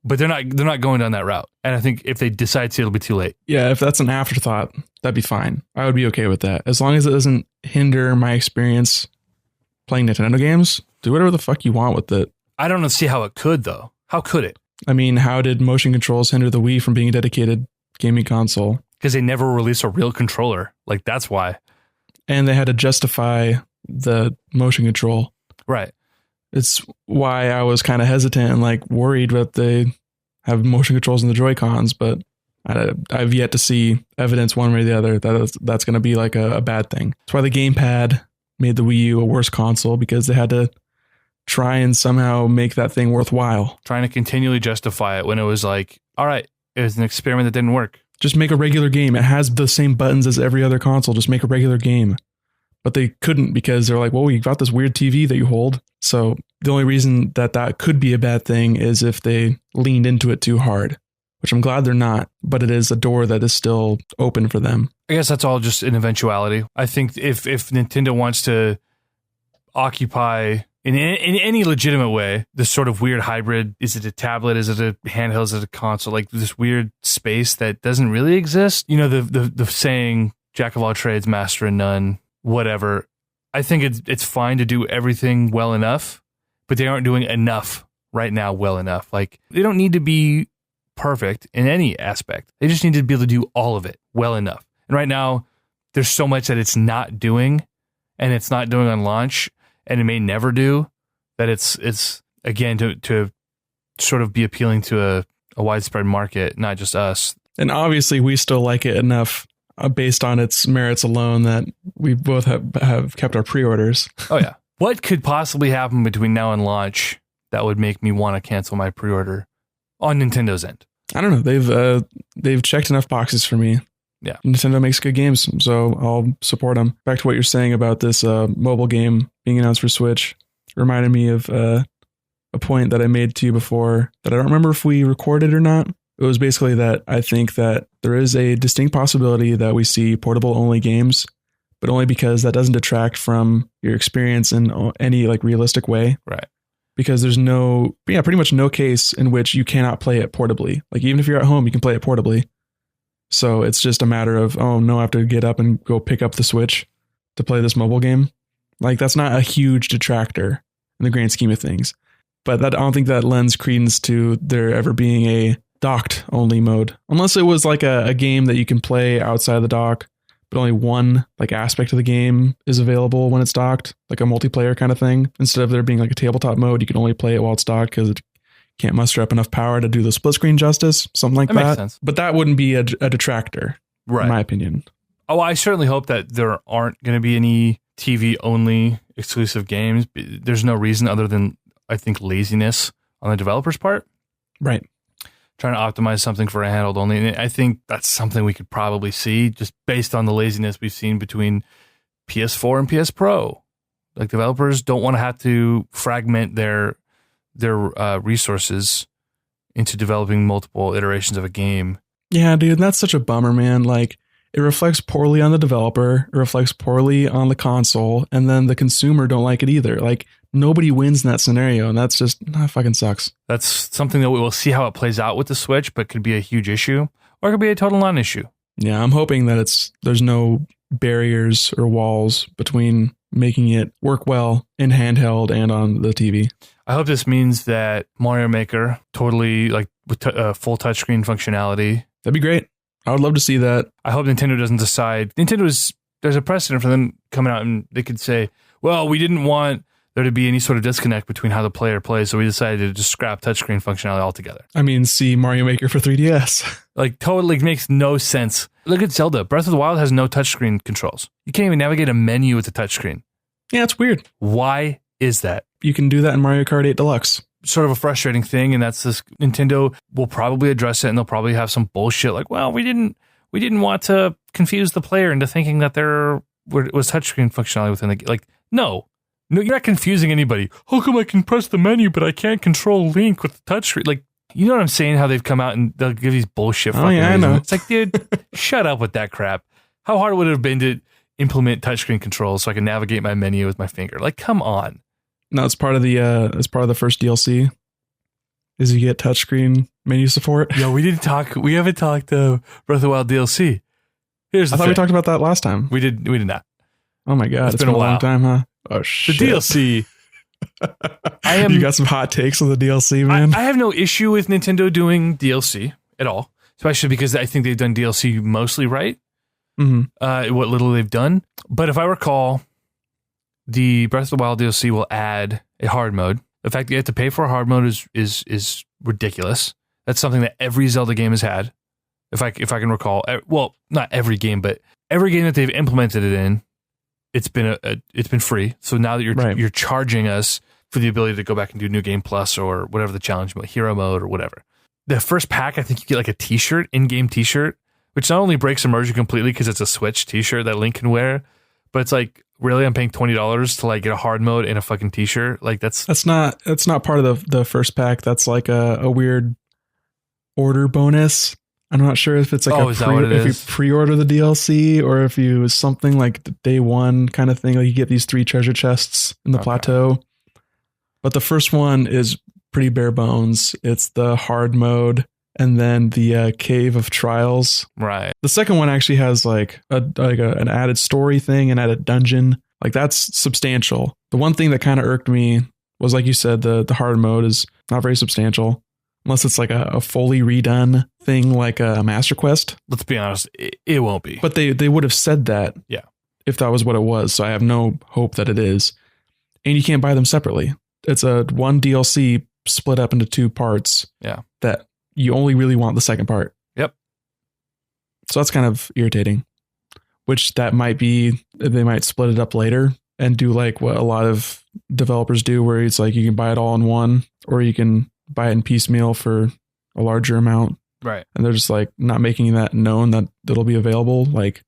But they're not going down that route. And I think if they decide to, it'll be too late. Yeah, if that's an afterthought, that'd be fine. I would be okay with that. As long as it doesn't hinder my experience playing Nintendo games, do whatever the fuck you want with it. I don't see how it could, though. How could it? I mean, how did motion controls hinder the Wii from being a dedicated gaming console? Because they never released a real controller. Like, that's why. And they had to justify the motion control. Right. It's why I was kind of hesitant and like worried that they have motion controls in the Joy-Cons, but I've yet to see evidence one way or the other that that's going to be like a bad thing. That's why the gamepad made the Wii U a worse console, because they had to try and somehow make that thing worthwhile. Trying to continually justify it when it was like, all right, it was an experiment that didn't work. Just make a regular game. It has the same buttons as every other console. Just make a regular game. But they couldn't, because they're like, well, we got this weird TV that you hold. So the only reason that could be a bad thing is if they leaned into it too hard, which I'm glad they're not, but it is a door that is still open for them. I guess that's all just an eventuality. I think if Nintendo wants to occupy in any legitimate way this sort of weird hybrid, is it a tablet, is it a handheld, is it a console, like this weird space that doesn't really exist. The saying, jack of all trades, master of none, whatever. I think it's fine to do everything well enough, but they aren't doing enough right now well enough. Like, they don't need to be perfect in any aspect. They just need to be able to do all of it well enough. And right now, there's so much that it's not doing, and it's not doing on launch, and it may never do, that it's again, to sort of be appealing to a widespread market, not just us. And obviously, we still like it enough based on its merits alone that we both have kept our pre-orders. Oh yeah. What could possibly happen between now and launch that would make me want to cancel my pre-order on Nintendo's end? I don't know. They've checked enough boxes for me. Yeah. Nintendo makes good games, so I'll support them. Back to what you're saying about this mobile game being announced for Switch, reminded me of a point that I made to you before that I don't remember if we recorded or not. It was basically that I think that there is a distinct possibility that we see portable only games, but only because that doesn't detract from your experience in any like realistic way. Right. Because there's pretty much no case in which you cannot play it portably. Like, even if you're at home, you can play it portably. So it's just a matter of, oh no, I have to get up and go pick up the Switch to play this mobile game. Like, that's not a huge detractor in the grand scheme of things. But I don't think that lends credence to there ever being a docked only mode, unless it was like a game that you can play outside the dock, but only one like aspect of the game is available when it's docked, like a multiplayer kind of thing. Instead of there being like a tabletop mode, you can only play it while it's docked because it can't muster up enough power to do the split screen justice, something like that. Makes sense. But that wouldn't be a detractor, right, in my opinion. Oh, I certainly hope that there aren't going to be any TV only exclusive games. There's no reason other than, I think, laziness on the developer's part. Right. Trying to optimize something for a handheld only. And I think that's something we could probably see just based on the laziness we've seen between PS4 and PS Pro. Like, developers don't want to have to fragment their resources into developing multiple iterations of a game. Yeah, dude, that's such a bummer, man. Like, it reflects poorly on the developer, it reflects poorly on the console, and then the consumer don't like it either. Like, nobody wins in that scenario, and that's just, that fucking sucks. That's something that we will see how it plays out with the Switch, but could be a huge issue, or it could be a total non-issue. Yeah, I'm hoping that there's no barriers or walls between making it work well in handheld and on the TV. I hope this means that Mario Maker totally, like, with full touchscreen functionality. That'd be great. I would love to see that. I hope Nintendo doesn't decide. There's a precedent for them coming out and they could say, well, we didn't want there to be any sort of disconnect between how the player plays, so we decided to just scrap touchscreen functionality altogether. I mean, see Mario Maker for 3DS. Like, totally makes no sense. Look at Zelda. Breath of the Wild has no touchscreen controls. You can't even navigate a menu with a touchscreen. Yeah, it's weird. Why is that? You can do that in Mario Kart 8 Deluxe. Sort of a frustrating thing, and that's this. Nintendo will probably address it, and they'll probably have some bullshit like, well, we didn't want to confuse the player into thinking that there was touchscreen functionality within the game. Like, no, you're not confusing anybody. How come I can press the menu, but I can't control Link with the touchscreen? Like, you know what I'm saying? How they've come out and they'll give these bullshit fucking I reasons. know. It's like, dude, shut up with that crap. How hard would it have been to implement touchscreen controls so I can navigate my menu with my finger? Like, come on. No, it's part of the first DLC. Is you get touchscreen menu support. Yo, we haven't talked Breath of the Wild DLC. I thought we talked about that last time. We did not. Oh my god, it's been a long time, huh? Oh shit. The DLC. You got some hot takes on the DLC, man. I have no issue with Nintendo doing DLC at all, especially because I think they've done DLC mostly right. Mm-hmm. What little they've done. But if I recall, the Breath of the Wild DLC will add a hard mode. The fact that you have to pay for a hard mode is ridiculous. That's something that every Zelda game has had. If I can recall, well, not every game, but every game that they've implemented it in, it's been free. So now that you're charging us for the ability to go back and do New Game Plus or whatever the challenge mode, hero mode or whatever. The first pack, I think you get like a T-shirt, in-game T-shirt, which not only breaks immersion completely because it's a Switch T-shirt that Link can wear, but it's like, really, I'm paying $20 to like get a hard mode and a fucking T-shirt. Like that's not part of the first pack. That's like a weird order bonus. I'm not sure if it's like if you pre-order the DLC or if you something like the day one kind of thing. Like you get these 3 treasure chests in the plateau. But the first one is pretty bare bones. It's the hard mode and then the Cave of Trials. Right. The second one actually has like an added story thing, an added dungeon. Like that's substantial. The one thing that kind of irked me was, like you said, the hard mode is not very substantial. Unless it's like a fully redone thing like a Master Quest. Let's be honest, it won't be. But they would have said that if that was what it was. So I have no hope that it is. And you can't buy them separately. It's a one DLC split up into 2 parts. Yeah. That you only really want the second part. Yep. So that's kind of irritating. Which that might be, they might split it up later and do like what a lot of developers do, where it's like you can buy it all in one, or you can buy it in piecemeal for a larger amount. Right. And they're just like not making that known that it'll be available. Like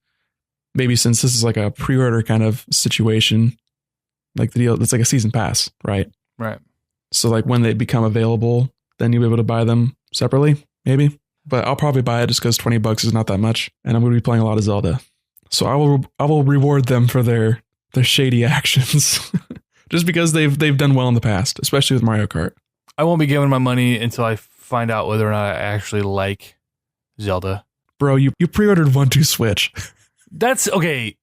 maybe since this is like a pre-order kind of situation, like the deal, it's like a season pass, right? Right. So like when they become available, then you'll be able to buy them separately, maybe. But I'll probably buy it just because $20 is not that much, and I'm going to be playing a lot of Zelda. So I will reward them for their shady actions, just because they've done well in the past, especially with Mario Kart. I won't be giving my money until I find out whether or not I actually like Zelda. Bro, you pre-ordered 1-2 Switch. That's okay.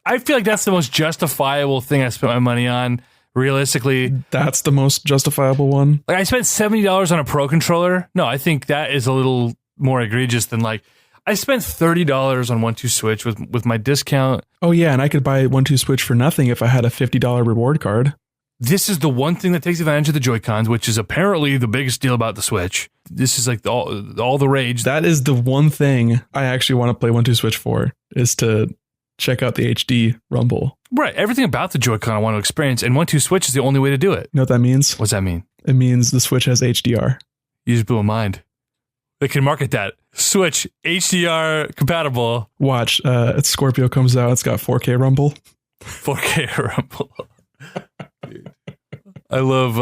I feel like that's the most justifiable thing I spent my money on. Realistically, that's the most justifiable one. Like I spent $70 on a Pro controller. No, I think that is a little more egregious than like I spent $30 on 1-2 Switch with my discount. Oh yeah, and I could buy 1-2 Switch for nothing if I had a $50 reward card. This is the one thing that takes advantage of the Joy-Cons, which is apparently the biggest deal about the Switch. This is like all the rage. That is the one thing I actually want to play 1-2 Switch for, is to check out the HD Rumble. Right. Everything about the Joy-Con I want to experience, and 1-2 Switch is the only way to do it. You know what that means? What's that mean? It means the Switch has HDR. You just blew my mind. They can market that. Switch, HDR compatible. Watch, Scorpio comes out, it's got 4K Rumble. 4K Rumble. Dude. I love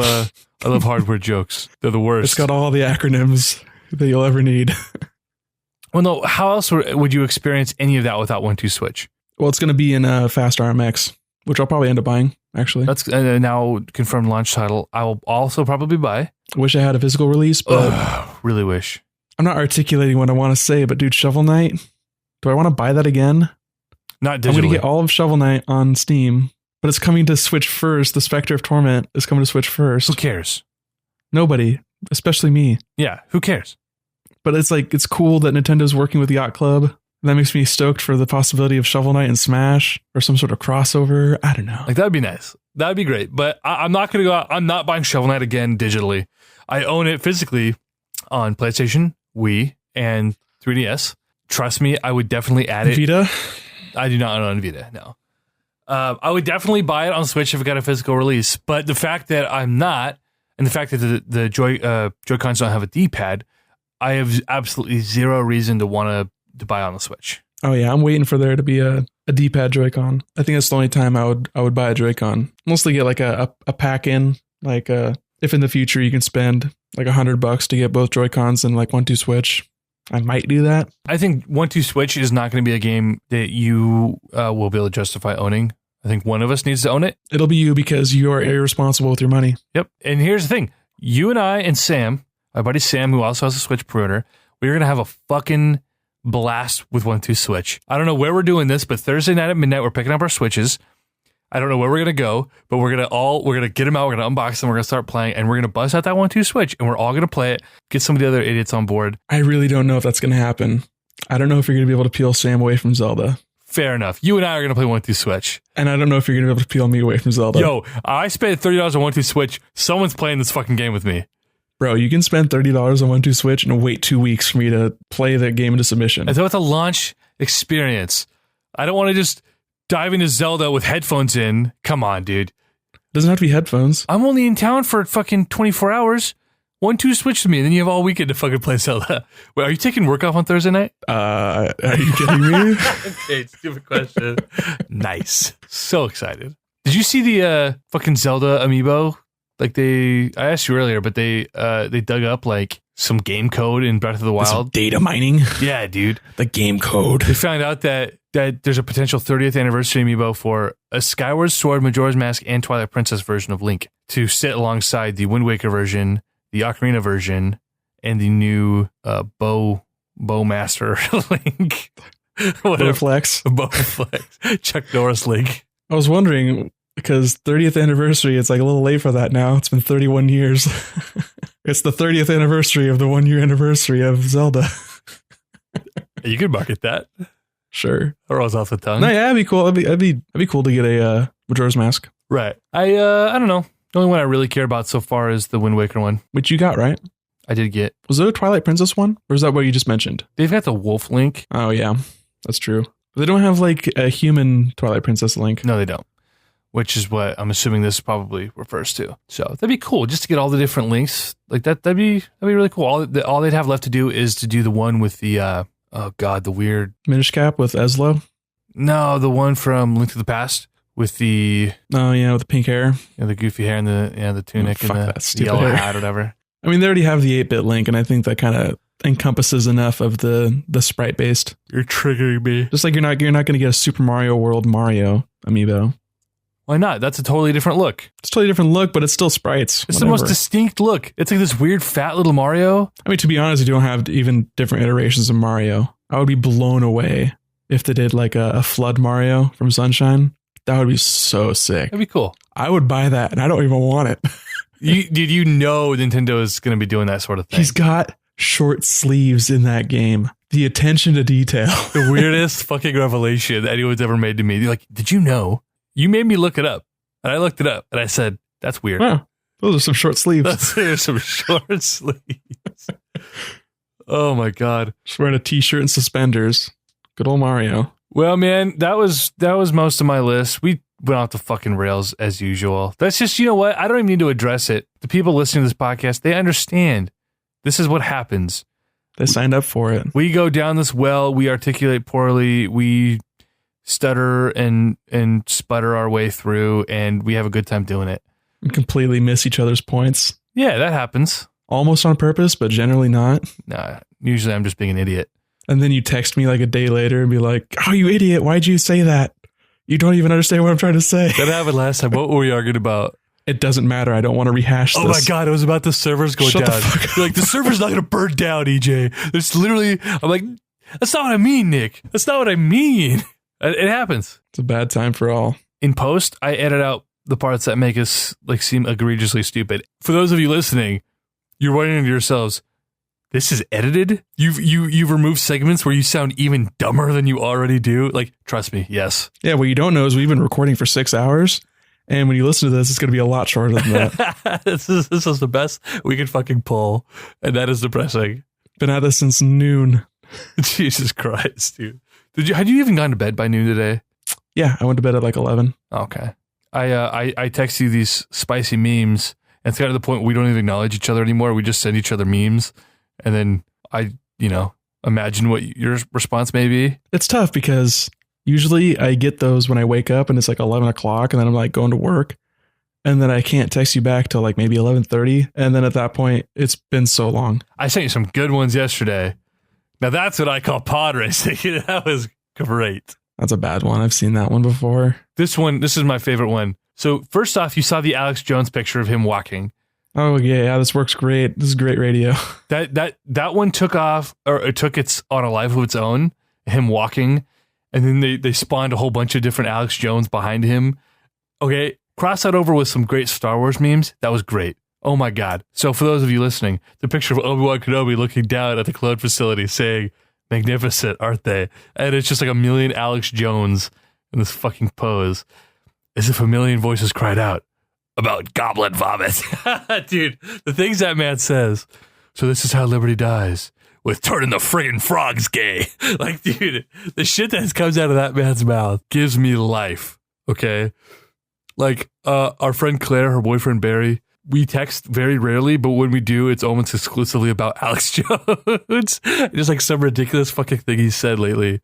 hardware jokes. They're the worst. It's got all the acronyms that you'll ever need. Well, no, how else would you experience any of that without 1-2 Switch? Well, it's going to be in Fast RMX, which I'll probably end up buying, actually. That's now confirmed launch title. I will also probably buy. Wish I had a physical release, but... really wish. I'm not articulating what I want to say, but dude, Shovel Knight, do I want to buy that again? Not digitally. I'm going to get all of Shovel Knight on Steam, but it's coming to Switch first. The Spectre of Torment is coming to Switch first. Who cares? Nobody, especially me. Yeah, who cares? But it's like, it's cool that Nintendo's working with Yacht Club. That makes me stoked for the possibility of Shovel Knight and Smash or some sort of crossover. I don't know. Like, that'd be nice. That'd be great. But I'm not going to go out. I'm not buying Shovel Knight again digitally. I own it physically on PlayStation, Wii, and 3DS. Trust me, I would definitely add it. Vita? I do not own Vita, no. I would definitely buy it on Switch if it got a physical release. But the fact that I'm not, and the fact that the Joy-Cons don't have a D-pad, I have absolutely zero reason to want to buy on the Switch. Oh yeah, I'm waiting for there to be a D-pad Joy-Con. I think that's the only time I would buy a Joy-Con. Mostly get like a pack in, like if in the future you can spend like $100 to get both Joy-Cons and like 1-2 Switch. I might do that. I think 1-2 Switch is not going to be a game that you will be able to justify owning. I think one of us needs to own it. It'll be you because you are irresponsible with your money. Yep. And here's the thing. You and I and Sam, my buddy Sam, who also has a Switch pre-order, we're going to have a fucking blast with 1-2 Switch. I don't know where we're doing this, but Thursday night at midnight, we're picking up our Switches. I don't know where we're going to go, but we're going to get them out. We're going to unbox them. We're going to start playing, and we're going to bust out that 1-2 Switch, and we're all going to play it, get some of the other idiots on board. I really don't know if that's going to happen. I don't know if you're going to be able to peel Sam away from Zelda. Fair enough. You and I are going to play 1-2 Switch. And I don't know if you're going to be able to peel me away from Zelda. Yo, I spent $30 on 1-2 Switch. Someone's playing this fucking game with me. Bro, you can spend $30 on 1-2 Switch and wait 2 weeks for me to play the game into submission. I thought it's a launch experience. I don't want to just dive into Zelda with headphones in. Come on, dude. Doesn't have to be headphones. I'm only in town for fucking 24 hours. 1-2 Switch to me, and then you have all weekend to fucking play Zelda. Wait, are you taking work off on Thursday night? Are you kidding me? Okay, stupid question. Nice. So excited. Did you see the fucking Zelda amiibo? Like I asked you earlier, but they dug up like some game code in Breath of the Wild. Some data mining? Yeah, dude. The game code. They found out that there's a potential 30th anniversary amiibo for a Skyward Sword, Majora's Mask, and Twilight Princess version of Link to sit alongside the Wind Waker version, the Ocarina version, and the new Bowmaster Link. Bowflex. Bowflex. Chuck Norris Link. I was wondering, because 30th anniversary, it's like a little late for that now. It's been 31 years. It's the 30th anniversary of the 1 year anniversary of Zelda. You could market that. Sure. Or rolls off the tongue. No, yeah, it'd be cool. It'd be cool to get a Majora's Mask. Right. I don't know. The only one I really care about so far is the Wind Waker one. Which you got, right? I did get. Was there a Twilight Princess one? Or is that what you just mentioned? They've got the Wolf Link. Oh, yeah. That's true. But they don't have like a human Twilight Princess Link. No, they don't. Which is what I'm assuming this probably refers to. So that'd be cool just to get all the different links. Like that'd be really cool. All they'd have left to do is to do the one with the the weird Minish Cap with Eslo? No, the one from Link to the Past with the with the pink hair. Yeah, the goofy hair and the tunic and the yellow hair. hat or whatever. I mean, they already have the 8-bit Link, and I think that kind of encompasses enough of the sprite based. You're triggering me. Just like you're not going to get a Super Mario World Mario amiibo. Why not? That's a totally different look. It's a totally different look, but it's still sprites. It's the most distinct look. It's like this weird fat little Mario. I mean, to be honest, you don't have even different iterations of Mario. I would be blown away if they did like a Flood Mario from Sunshine. That would be so sick. That'd be cool. I would buy that, and I don't even want it. You know Nintendo is going to be doing that sort of thing. He's got short sleeves in that game. The attention to detail. The weirdest fucking revelation anyone's ever made to me. They're like, did you know? You made me look it up. And I looked it up, and I said, that's weird. Wow. Those are some short sleeves. Those are some short sleeves. Oh, my God. Just wearing a t-shirt and suspenders. Good old Mario. Well, man, that was most of my list. We went off the fucking rails as usual. That's just, you know what? I don't even need to address it. The people listening to this podcast, they understand. This is what happens. They signed up for it. We go down this well. We articulate poorly. We stutter and sputter our way through, and we have a good time doing it. We completely miss each other's points. Yeah, that happens. Almost on purpose, but generally not. Nah, usually I'm just being an idiot. And then you text me like a day later and be like, oh, you idiot. Why'd you say that? You don't even understand what I'm trying to say. That happened last time. What were we arguing about? It doesn't matter. I don't want to rehash this. Oh my God, it was about the servers going Shut down. the fuck up. You're like, the server's not going to burn down, EJ. There's literally, I'm like, that's not what I mean, Nick. That's not what I mean. It happens. It's a bad time for all. In post, I edit out the parts that make us like seem egregiously stupid. For those of you listening, you're wondering to yourselves, this is edited? You've removed segments where you sound even dumber than you already do? Like, trust me, yes. Yeah, what you don't know is we've been recording for 6 hours. And when you listen to this, it's going to be a lot shorter than that. This is the best we could fucking pull. And that is depressing. Been at this since noon. Jesus Christ, dude. Had you even gone to bed by noon today? Yeah, I went to bed at like 11. Okay. I text you these spicy memes, and it's kind of the point where we don't even acknowledge each other anymore. We just send each other memes, and then I, imagine what your response may be. It's tough because usually I get those when I wake up and it's like 11 o'clock and then I'm like going to work. And then I can't text you back till like maybe 11:30. And then at that point, it's been so long. I sent you some good ones yesterday. Now that's what I call pod racing. That was great. That's a bad one. I've seen that one before. This is my favorite one. So first off, you saw the Alex Jones picture of him walking. Oh yeah, this works great. This is great radio. That one took off, or it took its on a life of its own, him walking, and then they spawned a whole bunch of different Alex Jones behind him. Okay, cross that over with some great Star Wars memes. That was great. Oh my God. So for those of you listening, the picture of Obi-Wan Kenobi looking down at the clone facility saying, "Magnificent, aren't they?" And it's just like a million Alex Jones in this fucking pose, as if a million voices cried out about goblin vomit. Dude, the things that man says. So this is how Liberty dies, with turning the friggin' frogs gay. Like, dude, the shit that comes out of that man's mouth gives me life. Okay? Like, our friend Claire, her boyfriend Barry, we text very rarely, but when we do, it's almost exclusively about Alex Jones. Just like some ridiculous fucking thing he said lately.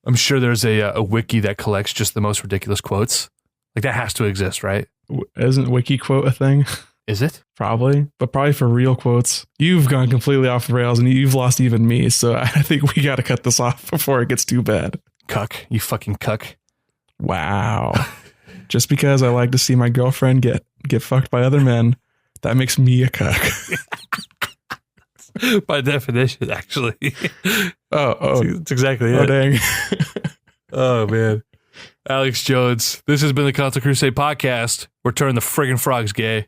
I'm sure there's a wiki that collects just the most ridiculous quotes. Like, that has to exist, right? Isn't wiki quote a thing? Is it? Probably, but probably for real quotes. You've gone completely off the rails and you've lost even me. So I think we got to cut this off before it gets too bad. Cuck. You fucking cuck. Wow. Just because I like to see my girlfriend get fucked by other men, that makes me a cuck. By definition, actually. Oh. That's exactly it. Oh, dang. Oh, man. Alex Jones, this has been the Console Crusade podcast. We're turning the friggin' frogs gay.